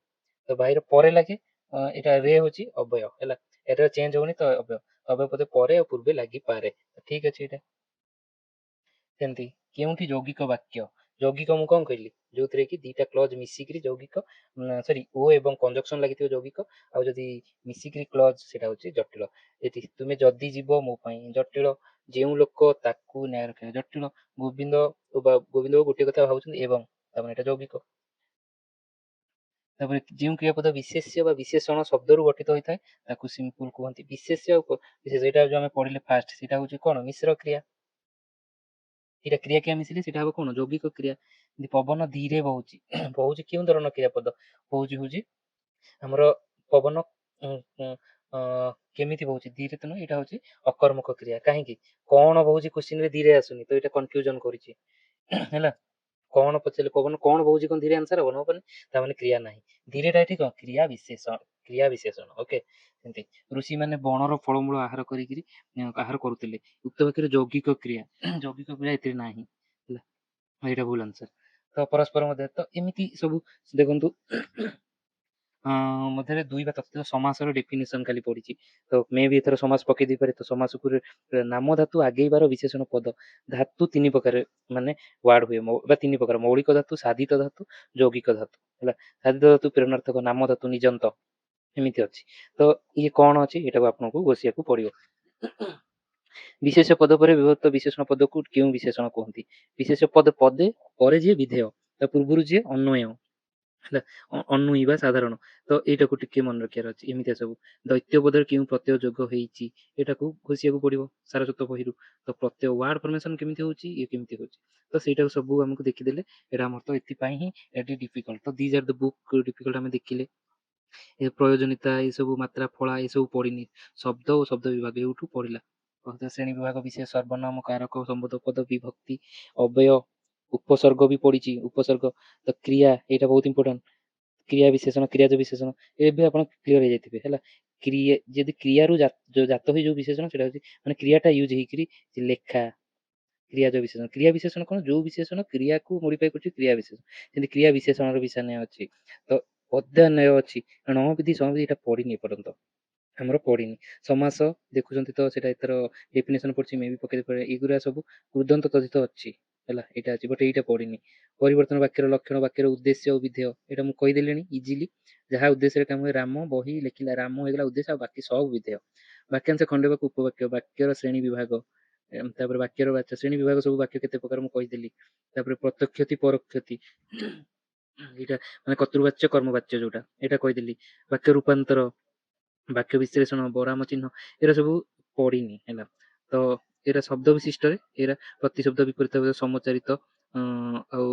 ତ ଭାଇର ପରେ ଲାଗେ, ଏଇଟା ରେ ହଉଛି ଅବ୍ୟୟ ହେଲା, ଏଟା ଚେଞ୍ଜ ହଉନି ତ ଅବ୍ୟୟ। ଅବ୍ୟୟ ପଦ ପରେ ଆଉ ପୂର୍ବେ ଲାଗିପାରେ, ଠିକ ଅଛି। ଏଇଟା ସେମିତି କେଉଁଠି ଯୌଗିକ ବାକ୍ୟ? ଯୌଗିକ ମୁଁ କଣ କହିଲି? ଯୋଉଥିରେ କି ଦିଟା କ୍ଲଜ ମିଶିକିରି ଯୌଗିକ, ସରି ଓ ଏବଂ କଞ୍ଜକ୍ସନ ଲାଗିଥିବ ଯୌଗିକ, ଆଉ ଯଦି ମିଶିକିରି କ୍ଲଜ ସେଟା ହଉଛି ଜଟିଳ। ଏଠି ତୁମେ ଯଦି ଯିବ ମୋ ପାଇଁ, ଜଟିଳ। ଯେଉଁ ଲୋକ ତାକୁ ନ୍ୟାୟ ରଖିବ, ଜଟିଳ। ଗୋବିନ୍ଦ ଗୋବିନ୍ଦ ଗୋଟିଏ କଥା ଭାବୁଛନ୍ତି ଏବଂ, ତାମାନେ ଏଟା ଯୌଗିକ। ତାପରେ ଯେଉଁ କ୍ରିୟାପଦ ବିଶେଷ୍ୟ ବା ବିଶେଷଣ ଶବ୍ଦରୁ ଗଠିତ ହୋଇଥାଏ ତାକୁ ସିମ୍ପଲ କୁହନ୍ତି। ବିଶେଷ୍ୟ ଆଉ ବିଶେଷ, ଏଇଟା ଯୋଉ ଆମେ ପଢିଲେ ଫାଷ୍ଟ, ସେଇଟା ହଉଛି କଣ? ମିଶ୍ର କ୍ରିୟା। ଏଇଟା କ୍ରିୟା କ୍ରିୟା ମିଶିଲେ ସେଇଟା ହବ କଣ? ଯୌଗିକ କ୍ରିୟା। ପବନ ଧୀରେ ବହୁଛି, ବହୁଛି କେଉଁ ଧରଣ କ୍ରିୟାପଦ? ବହୁଛି ହଉଛି ଆମର ପବନ କେମିତି ବହୁଛି? ଧୀରେ ତ ନୁହେଁ, ଏଇଟା ହଉଛି ଅକର୍ମକ କ୍ରିୟା। କାହିଁକି? କଣ ବହୁଛି କୋଶ୍ଚିନ ରେ ଧୀରେ ଆସୁନି, ତ ଏଇଟା କନଫ୍ୟୁଜନ କରିଛି ହେଲା। କଣ ପଚାରିଲେ ପବନ କଣ ବହୁଛି, କଣ ଧୀରେ ଆନ୍ସର ହବ? ହବନି, ତା ମାନେ କ୍ରିୟା ନାହିଁ। ଧୀରେଟା ଏଠି କଣ? କ୍ରିୟା ବିଶେଷଣ, କ୍ରିୟା ବିଶେଷଣ। ଓକେ, ସେମିତି ଋଷି ମାନେ ବଣର ଫଳମୂଳ ଆହାର କରିକିରି ଆହାର କରୁଥିଲେ। ଉକ୍ତ ବାକ୍ୟରେ ଯୌଗିକ କ୍ରିୟା, ଯୌଗିକ କ୍ରିୟା ଏଥିରେ ନାହିଁ ହେଲା, ଏଇଟା ଭୁଲ ଆନ୍ସର। ତ ପରସ୍ପର ମଧ୍ୟରେ, ତ ଏମିତି ସବୁ ଦେଖନ୍ତୁ ମଧ୍ୟରେ ଦୁଇ ବା ତତ୍ସମ ସମାସର ଡେଫିନେସନ ଖାଲି ପଡିଛି। ତ ମେ ବି ଏଥର ସମାସ ପକେଇ ଦେଇପାରେ। ତ ସମାସକୁ ନାମ ଧାତୁ ଆଗେଇବାର ବିଶେଷଣ ପଦ। ଧାତୁ ତିନି ପ୍ରକାର ମାନେ ୱାର୍ଡ ହୁଏ, ବା ତିନି ପ୍ରକାର: ମୌଳିକ ଧାତୁ, ସାଧିତ ଧାତୁ, ଯୌଗିକ ଧାତୁ ହେଲା। ସାଧିତ ଧାତୁ ପ୍ରେରଣାର୍ଥକ, ନାମ ଧାତୁ ନିଜନ୍ତ, ଏମିତି ଅଛି। ତ ଇଏ କଣ ଅଛି, ଏଟାକୁ ଆପଣଙ୍କୁ ଘୋଷିବାକୁ ପଡିବ। ବିଶେଷ ପଦ ପରେ ବିଭକ୍ତ ବିଶେଷଣ ପଦକୁ କେଉଁ ବିଶେଷଣ କୁହନ୍ତି? ବିଶେଷ ପଦ ପଦେ ପରେ ଯିଏ ବିଧେୟ, ତା ପୂର୍ବରୁ ଯିଏ ଅନ୍ୱୟ ହେଲା, ଅନୂଇ ବା ସାଧାରଣ। ତ ଏଇଟାକୁ ଟିକେ ମନେ ରଖିବାର ଅଛି। ଏମିତିଆ ସବୁ ଦୈତ୍ୟ ପଦରେ କେଉଁ ପ୍ରତ୍ୟୟ ଯୋଗ ହେଇଛି, ଏଟାକୁ ଘୋଷିବାକୁ ପଡିବ ସାରସ୍ୱତ ବହିରୁ। ତ ପ୍ରତ୍ୟୟ ୱାର୍ଡ ଫର୍ମେସନ କେମିତି ହଉଛି, ଇଏ କେମିତି ହଉଛି, ତ ସେଇଟାକୁ ସବୁ ଆମକୁ ଦେଖିଦେଲେ ଏଇଟା ଆମର ତ ଏଥିପାଇଁ ହିଁ ଏଠି ଡିଫିକଲ୍ଟ। ତ these R the book difficult ଆମେ ଦେଖିଲେ। ଏ ପ୍ରୟୋଜନିତା, ଏସବୁ ମାତ୍ରା ଫଳା, ଏସବୁ ପଡିନି। ଶବ୍ଦ ଓ ଶବ୍ଦ ବିଭାଗ ଏଉଠୁ ପଡିଲା। ଶ୍ରେଣୀ ବିଭାଗ ବିଶେଷ, ସର୍ବନାମ, କାରକ, ସମ୍ବୋଧ ପଦ, ବିଭକ୍ତି, ଅବ୍ୟୟ, ଉପସର୍ଗ ବି ପଡିଛି। ଉପସର୍ଗ, ତ କ୍ରିୟା, ଏଇଟା ବହୁତ ଇମ୍ପୋର୍ଟାଣ୍ଟ। କ୍ରିୟା ବିଶେଷଣ, କ୍ରିୟାଜ ବିଶେଷଣ, ଏବେ ଆପଣ କ୍ଲିୟର ହେଇଯାଇଥିବେ ହେଲା। କ୍ରିୟା, ଯଦି କ୍ରିୟାରୁ ଜାତ ହୋଇ ଯୋଉ ବିଶେଷଣ, ସେଟା ହଉଛି ମାନେ କ୍ରିୟାଟା ୟୁଜ ହେଇକିରି ଲେଖା। କ୍ରିୟାଜ ବିଶେଷଣ, କ୍ରିୟା ବିଶେଷଣ କଣ? ଯୋଉ ବିଶେଷଣ କ୍ରିୟାକୁ ମୋଡିଫାଇ କରୁଛି, କ୍ରିୟା ବିଶେଷଣ। ସେମିତି କ୍ରିୟା ବିଶେଷଣର ବିଷୟ ଅଛି, ତ ଅଧ୍ୟାନ୍ୟ ଅଛି। ଣବିଧି ସମବିଧି ଏଇଟା ପଢିନି ଏପର୍ଯ୍ୟନ୍ତ, ଆମର ପଢିନି। ସମାସ ଦେଖୁଛନ୍ତି ତ, ସେଟା ଏଥର ଡେଫିନେସନ ପଡିଛି, ମେ ବି ପକେଇ ପାରେ। ଏଗୁରା ସବୁ କୃଦନ୍ତ ତଥିତ ଅଛି ହେଲା, ଏଇଟା ଅଛି, ବଟ୍ ଏଇଟା ପଡିନି। ପରିବର୍ତ୍ତନ ବାକ୍ୟର ଲକ୍ଷଣ, ବାକ୍ୟର ଉଦ୍ଦେଶ୍ୟ ଓ ବିଧେୟ, ଏଇଟା ମୁଁ କହିଦେଲିଣି ଇଜିଲି। ଯାହା ଉଦ୍ଦେଶ୍ୟରେ କାମ ହୁଏ, ରାମ ବହି ଲେଖିଲା, ରାମ ହେଇଗଲା ଉଦ୍ଦେଶ୍ୟ, ଆଉ ବାକି ସବୁ ବିଧେୟ। ବାକ୍ୟାଂଶ, ଖଣ୍ଡବାକ୍ୟ, ଉପବାକ୍ୟ, ବାକ୍ୟର ଶ୍ରେଣୀ ବିଭାଗ, ତାପରେ ବାକ୍ୟର ଶ୍ରେଣୀ ବିଭାଗ, ସବୁ ବାକ୍ୟ କେତେ ପ୍ରକାର ମୁଁ କହିଦେଲି। ତାପରେ ପ୍ରତ୍ୟକ୍ଷତି, ପରୋକ୍ଷତି, ଏଇଟା ମାନେ କର୍ତ୍ତୃବାଚ୍ୟ, କର୍ମବାଚ୍ୟ ଯୋଉଟା, ଏଇଟା କହିଦେଲି। ବାକ୍ୟ ରୂପାନ୍ତର, ବାକ୍ୟ ବିଶ୍ଳେଷଣ, ବରାମ ଚିହ୍ନ, ଏରା ସବୁ ପଡିନି ହେଲା। ତ ଏରା ଶବ୍ଦ ବିଶିଷ୍ଟରେ, ଏରା ପ୍ରତିଶବ୍ଦ, ବିପରୀତ ସମଚାରିତ, ଆଉ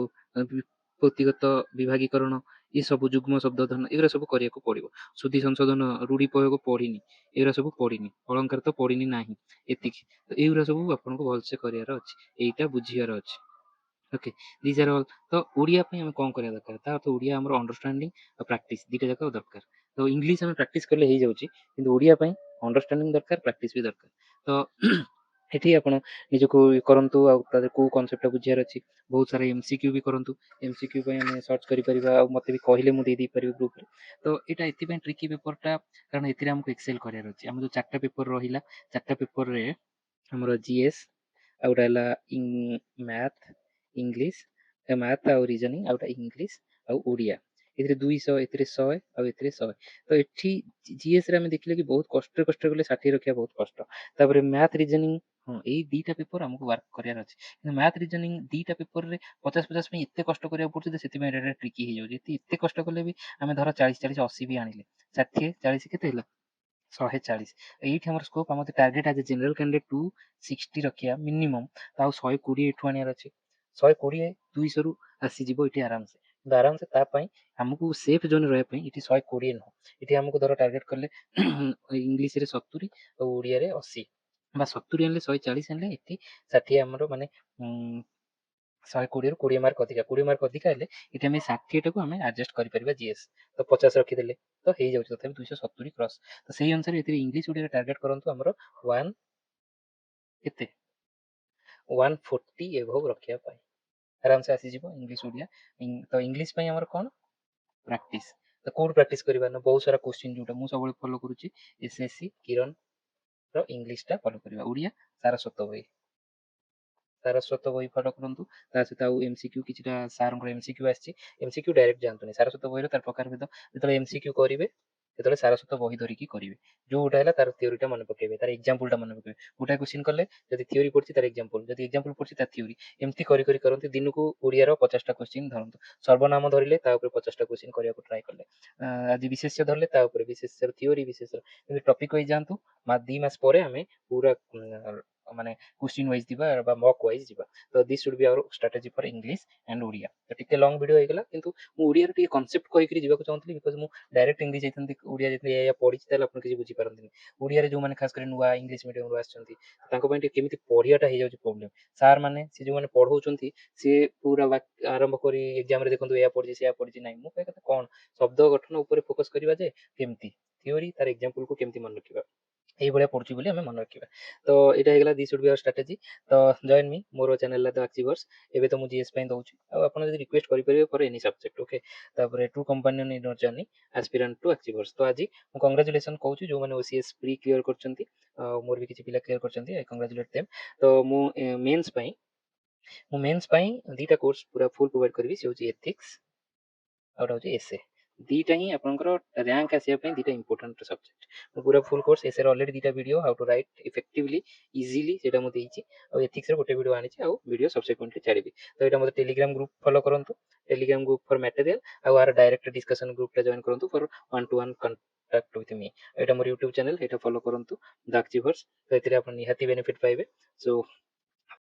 ବ୍ୟକ୍ତିଗତ ବିଭାଗୀକରଣ, ଏ ସବୁ ଯୁଗ୍ମ ଶବ୍ଦ ଧରଣ, ଏଗୁରା ସବୁ କରିବାକୁ ପଡିବ। ଶୁଦ୍ଧି ସଂଶୋଧନ, ରୁଢି ପ୍ରୟୋଗ ପଡିନି, ଏଗୁରା ସବୁ ପଡିନି। ଅଳଙ୍କାର ତ ପଡିନି ନାହିଁ, ଏତିକି। ତ ଏଇଗୁରା ସବୁ ଆପଣଙ୍କୁ ଭଲସେ କରିବାର ଅଛି, ଏଇଟା ବୁଝିବାର ଅଛି। Okay, these are all. ତ ଓଡ଼ିଆ ପାଇଁ ଆମେ କଣ କରିବା ଦରକାର? ତା ଅର୍ଥ ଓଡ଼ିଆ ଆମର ଅଣ୍ଡରଷ୍ଟାଣ୍ଡିଂ ଆଉ ପ୍ରାକ୍ଟିସ ଦିଟା ଯାକ ଦରକାର। ତ ଇଂଲିଶ ଆମେ ପ୍ରାକ୍ଟିସ କଲେ ହେଇଯାଉଛି, କିନ୍ତୁ ଓଡ଼ିଆ ପାଇଁ ଅଣ୍ଡରଷ୍ଟାଣ୍ଡିଂ ଦରକାର, ପ୍ରାକ୍ଟିସ ବି ଦରକାର। ତ ଏଠି ଆପଣ ନିଜକୁ କରନ୍ତୁ, ଆଉ ତାদের କୋଉ କନସେପ୍ଟଟା ବୁଝିବାର ଅଛି। ବହୁତ ସାରା MCQ ବି କରନ୍ତୁ। MCQ ପାଇଁ ଆମେ ସର୍ଚ୍ଚ କରିପାରିବା, ଆଉ ମତେ ବି କହିଲେ ମୁଁ ଦେଇପାରିବି ଗ୍ରୁପରେ। ତ ଏଇଟା ଏଥିପାଇଁ ଟ୍ରିକି ପେପରଟା, କାରଣ ଏଥିରେ ଆମକୁ ଏକ୍ସେଲ କରିବାର ଅଛି। ଆମର ଯୋଉ 4ଟା ପେପର ରହିଲା, 4ଟା ପେପରରେ ଆମର GS, ଆଉ ଗୋଟେ ହେଲା ମ୍ୟାଥ ଇଂଲିଶ, ମ୍ୟାଥ ଆଉ ରିଜନିଂ, ଆଉ ଗୋଟେ ଇଂଲିଶ ଆଉ ଓଡ଼ିଆ। ଏଥିରେ 200, ଏଥିରେ 100 ଆଉ ଏଥିରେ 100। ତ ଏଠି GS ରେ ଆମେ ଦେଖିଲେ କି ବହୁତ କଷ୍ଟରେ କଲେ 60 ରଖିବା ବହୁତ କଷ୍ଟ। ତାପରେ ମ୍ୟାଥ ରିଜନିଂ, ହଁ ଏଇ ଦିଟା ପେପର ଆମକୁ ୱାର୍କ କରିବାର ଅଛି। କିନ୍ତୁ ମ୍ୟାଥ ରିଜନିଂ ଦିଟା ପେପରରେ 50 ପାଇଁ ଏତେ କଷ୍ଟ କରିବାକୁ ପଡୁଛି, ସେଥିପାଇଁ ଏଇଟା ଟ୍ରିକି ହେଇଯାଉଛି। ଏତେ କଷ୍ଟ କଲେ ବି ଆମେ ଧର 40 40 80 ବି ଆଣିଲେ, 60 40 କେତେ ହେଲା 140। ଏଇଠି ଆମର ସ୍କୋପ, ଆମର ଟାର୍ଗେଟ ଆଜି ଜେନେରାଲ କ୍ୟାଣ୍ଡିଡେଟ୍ 260 ରଖିବା ମିନିମମ୍। ତ ଆଉ 120 ଏଠୁ ଆଣିବାର ଅଛି। 120 200 ରୁ ଆସିଯିବ ଏଠି ଆରାମସେ। କିନ୍ତୁ ଆରାମସେ ତା ପାଇଁ ଆମକୁ ସେଫ୍ ଜୋନ୍ ରହିବା ପାଇଁ ଏଠି 120 ନୁହଁ, ଏଠି ଆମକୁ ଧର ଟାର୍ଗେଟ କଲେ ଇଂଲିଶରେ 70 ଆଉ ଓଡ଼ିଆରେ 80, ବା 70 ଆଣିଲେ 140 ଆଣିଲେ ଏଠି 60 ଆମର ମାନେ 120 ରୁ 20 ମାର୍କ ଅଧିକା, 20 ମାର୍କ ଅଧିକା ହେଲେ ଏଠି ଆମେ 60 ଟାକୁ ଆମେ ଆଡଜଷ୍ଟ କରିପାରିବା GS। ତ 50 ରଖିଦେଲେ ତ ହେଇଯାଉଛି ତଥାପି 270 କ୍ରସ୍। ତ ସେଇ ଅନୁସାରେ ଏଥିରେ ଇଂଲିଶ ଓଡ଼ିଆରେ ଟାର୍ଗେଟ କରନ୍ତୁ ଆମର 140 ଏଭବ ରଖିବା ପାଇଁ ଆରାମସେ ଆସିଯିବ ଇଂଲିଶ ଓଡ଼ିଆ। ତ ଇଂଲିଶ ପାଇଁ ଆମର କ'ଣ ପ୍ରାକ୍ଟିସ୍। ତ କୋଉଠି ପ୍ରାକ୍ଟିସ୍ କରିବା ନା, ବହୁତ ସାରା କ୍ୱେଶ୍ଚିନ୍ ଯୋଉଟା ମୁଁ ସବୁବେଳେ ଫଲୋ କରୁଛି, SSC କିରଣର ଇଂଲିଶଟା ଫଲୋ କରିବା। ଓଡ଼ିଆ ସାରସ୍ୱତ ବହି, ସାରସ୍ୱତ ବହି ଫଲୋ କରନ୍ତୁ। ତା ସହିତ ଆଉ MCQ, କିଛିଟା ସାରଙ୍କର MCQ ଆସିଛି, MCQ ଡାଇରେକ୍ଟ ଯାଆନ୍ତୁନି। ସାରସ୍ୱତ ବହିର ତାର ପ୍ରକାରଭେଦ, ଯେତେବେଳେ MCQ କରିବେ ସେତେବେଳେ ସାରସ୍ୱତ ବହି ଧରିକି କରିବେ। ଯୋଉଟା ହେଲା ତାର ଥିଓରିଟା ମନେ ପକେଇବେ, ତାର ଏକ୍ଜାମ୍ପଲଟା ମନେ ପକେଇବେ। ଗୋଟାଏ କ୍ୱେଶ୍ଚିନ୍ କଲେ ଯଦି ଥିଓରି ପଡିଛି ତାର ଏକ୍ଜାମ୍ପଲ, ଯଦି ଏକ୍ଜାମ୍ପଲ ପଡିଛି ତାର ଥିଓରି, ଏମିତି କରି କରନ୍ତି। ଦିନକୁ ଓଡ଼ିଆର 50ଟା କ୍ୱେଶ୍ଚିନ୍ ଧରନ୍ତୁ। ସର୍ବନାମ ଧରିଲେ ତା ଉପରେ 50ଟା କ୍ୱେଶ୍ଚିନ୍ କରିବାକୁ ଟ୍ରାଏ କଲେ। ଆଜି ବିଶେଷ୍ୟ ଧରିଲେ ତା ଉପରେ ବିଶେଷ୍ୟର ଥିଓରି, ବିଶେଷ୍ୟର ଏମିତି ଟପିକ୍ ୱାଇଜ୍ ଯାଆନ୍ତୁ। 2 ମାସ ପରେ ଆମେ ପୁରା ମାନେ क्वेश्चन वाइज दिबा बा मॉक वाइज दिबा। तो this should be our strategy for English and Odia. तो टिके लॉन्ग वीडियो हेगला, किंतु मु ओडिया रे टिके कांसेप्ट कहि करी जीवा को चाहतली, बिकॉज़ मु डायरेक्ट इंग्लिश जैतंती ओडिया जैतंती या पढि ताले अपन किछि बुझी पारंती। ओडिया रे जो माने खास कर नुवा इंग्लिश मीडियम रो आछंती, तांको पई टिके केमिति पढियाटा हे जाउची प्रॉब्लम। सर माने से जो माने पढौचंती से पूरा आरंभ करी एग्जाम रे देखंतु या पढि से या पढि नाही। मु कहे कथा कोन शब्द गठन ऊपर फोकस करिवा जे केमिति थ्योरी तार एग्जांपल को केमिति मन रखिबा, এইভাবে পড়ছি বলে আমি মনে রাখিবা। তো এটা ହେଇଗଲା ଦି ସୁଡ୍ ବି ଆवर ଷ୍ଟ୍ରାଟେଜି। ତ ଜଏନ୍ ମି ମୋର ଚ୍ୟାନେଲ ଦ ଆଚିଭର୍ସ। ଏବେ ତ ମୁଁ GS ପାଇଁ ଦଉଛି, ଆଉ ଆପଣ ଯଦି ରିକ୍ୱେଷ୍ଟ କରିପାରିବେ ଫର ଏନି ସବଜେକ୍ଟ, ଓକେ। ତାପରେ true companion in your journey aspirant to achievers. ତ ଆଜି ମୁଁ କଂଗ୍ରାଚୁଲେସନ କହୁଛି ଯୋଉମାନେ OCS ପ୍ରି କ୍ଲିୟର କରିଛନ୍ତି, ମୋର ବି କିଛି ପିଲା କ୍ଲିୟର କରିଛନ୍ତି, ଆଇ କଂଗ୍ରାଚୁଲେଟ ଦେମ୍। ତ ମୁଁ ମେନ୍ସ ପାଇଁ ଦିଟା କୋର୍ସ ପୁରା ଫୁଲ ପ୍ରୋଭାଇଡ କରିବି, ସେ ହେଉଛି ଏଥିକ୍ସ ଆଉ ଗୋଟେ ହେଉଛି ଏସେ। ଦିଟା ହିଁ ଆପଣଙ୍କର ର୍ୟାଙ୍କ ଆସିବା ପାଇଁ ଦିଟା ଇମ୍ପୋର୍ଟାଣ୍ଟ ସବଜେକ୍ଟ। ମୁଁ ପୁରା ଫୁଲ କୋର୍ସ ଏସେର ଅଲରେଡି ଦିଟା video how to right effectively easily ସେଇଟା ମୁଁ ଦେଇଛି, ଆଉ ଏଥିକ୍ସର ଗୋଟେ ଭିଡ଼ିଓ ଆଣିଛି, ଆଉ ଭିଡ଼ିଓ ସବସିକ୍ୱେଣ୍ଟଲି ଛାଡ଼ିବି। ତ ଏଇଟା ମୋତେ ଟେଲିଗ୍ରାମ ଗ୍ରୁପ ଫଲୋ କରନ୍ତୁ, ଟେଲିଗ୍ରାମ ଗ୍ରୁପ ଫର ମ୍ୟାଟେରିଆଲ, ଆଉ ଆର ଡାଇରେକ୍ଟ ଡିସ୍କସନ ଗ୍ରୁପଟା ଜଏନ୍ କରନ୍ତୁ ଫର 1-to-1 କଣ୍ଟାକ୍ଟ ୱିଥ୍ ମି। ଏଇଟା ମୋର ୟୁଟ୍ୟୁବ ଚ୍ୟାନେଲ, ଏଇଟା ଫଲୋ କରନ୍ତୁ ଦ ଆଚିଭର୍ସ। ତ ଏଥିରେ ଆପଣ ନିହାତି ବେନିଫିଟ୍ ପାଇବେ। ସୋ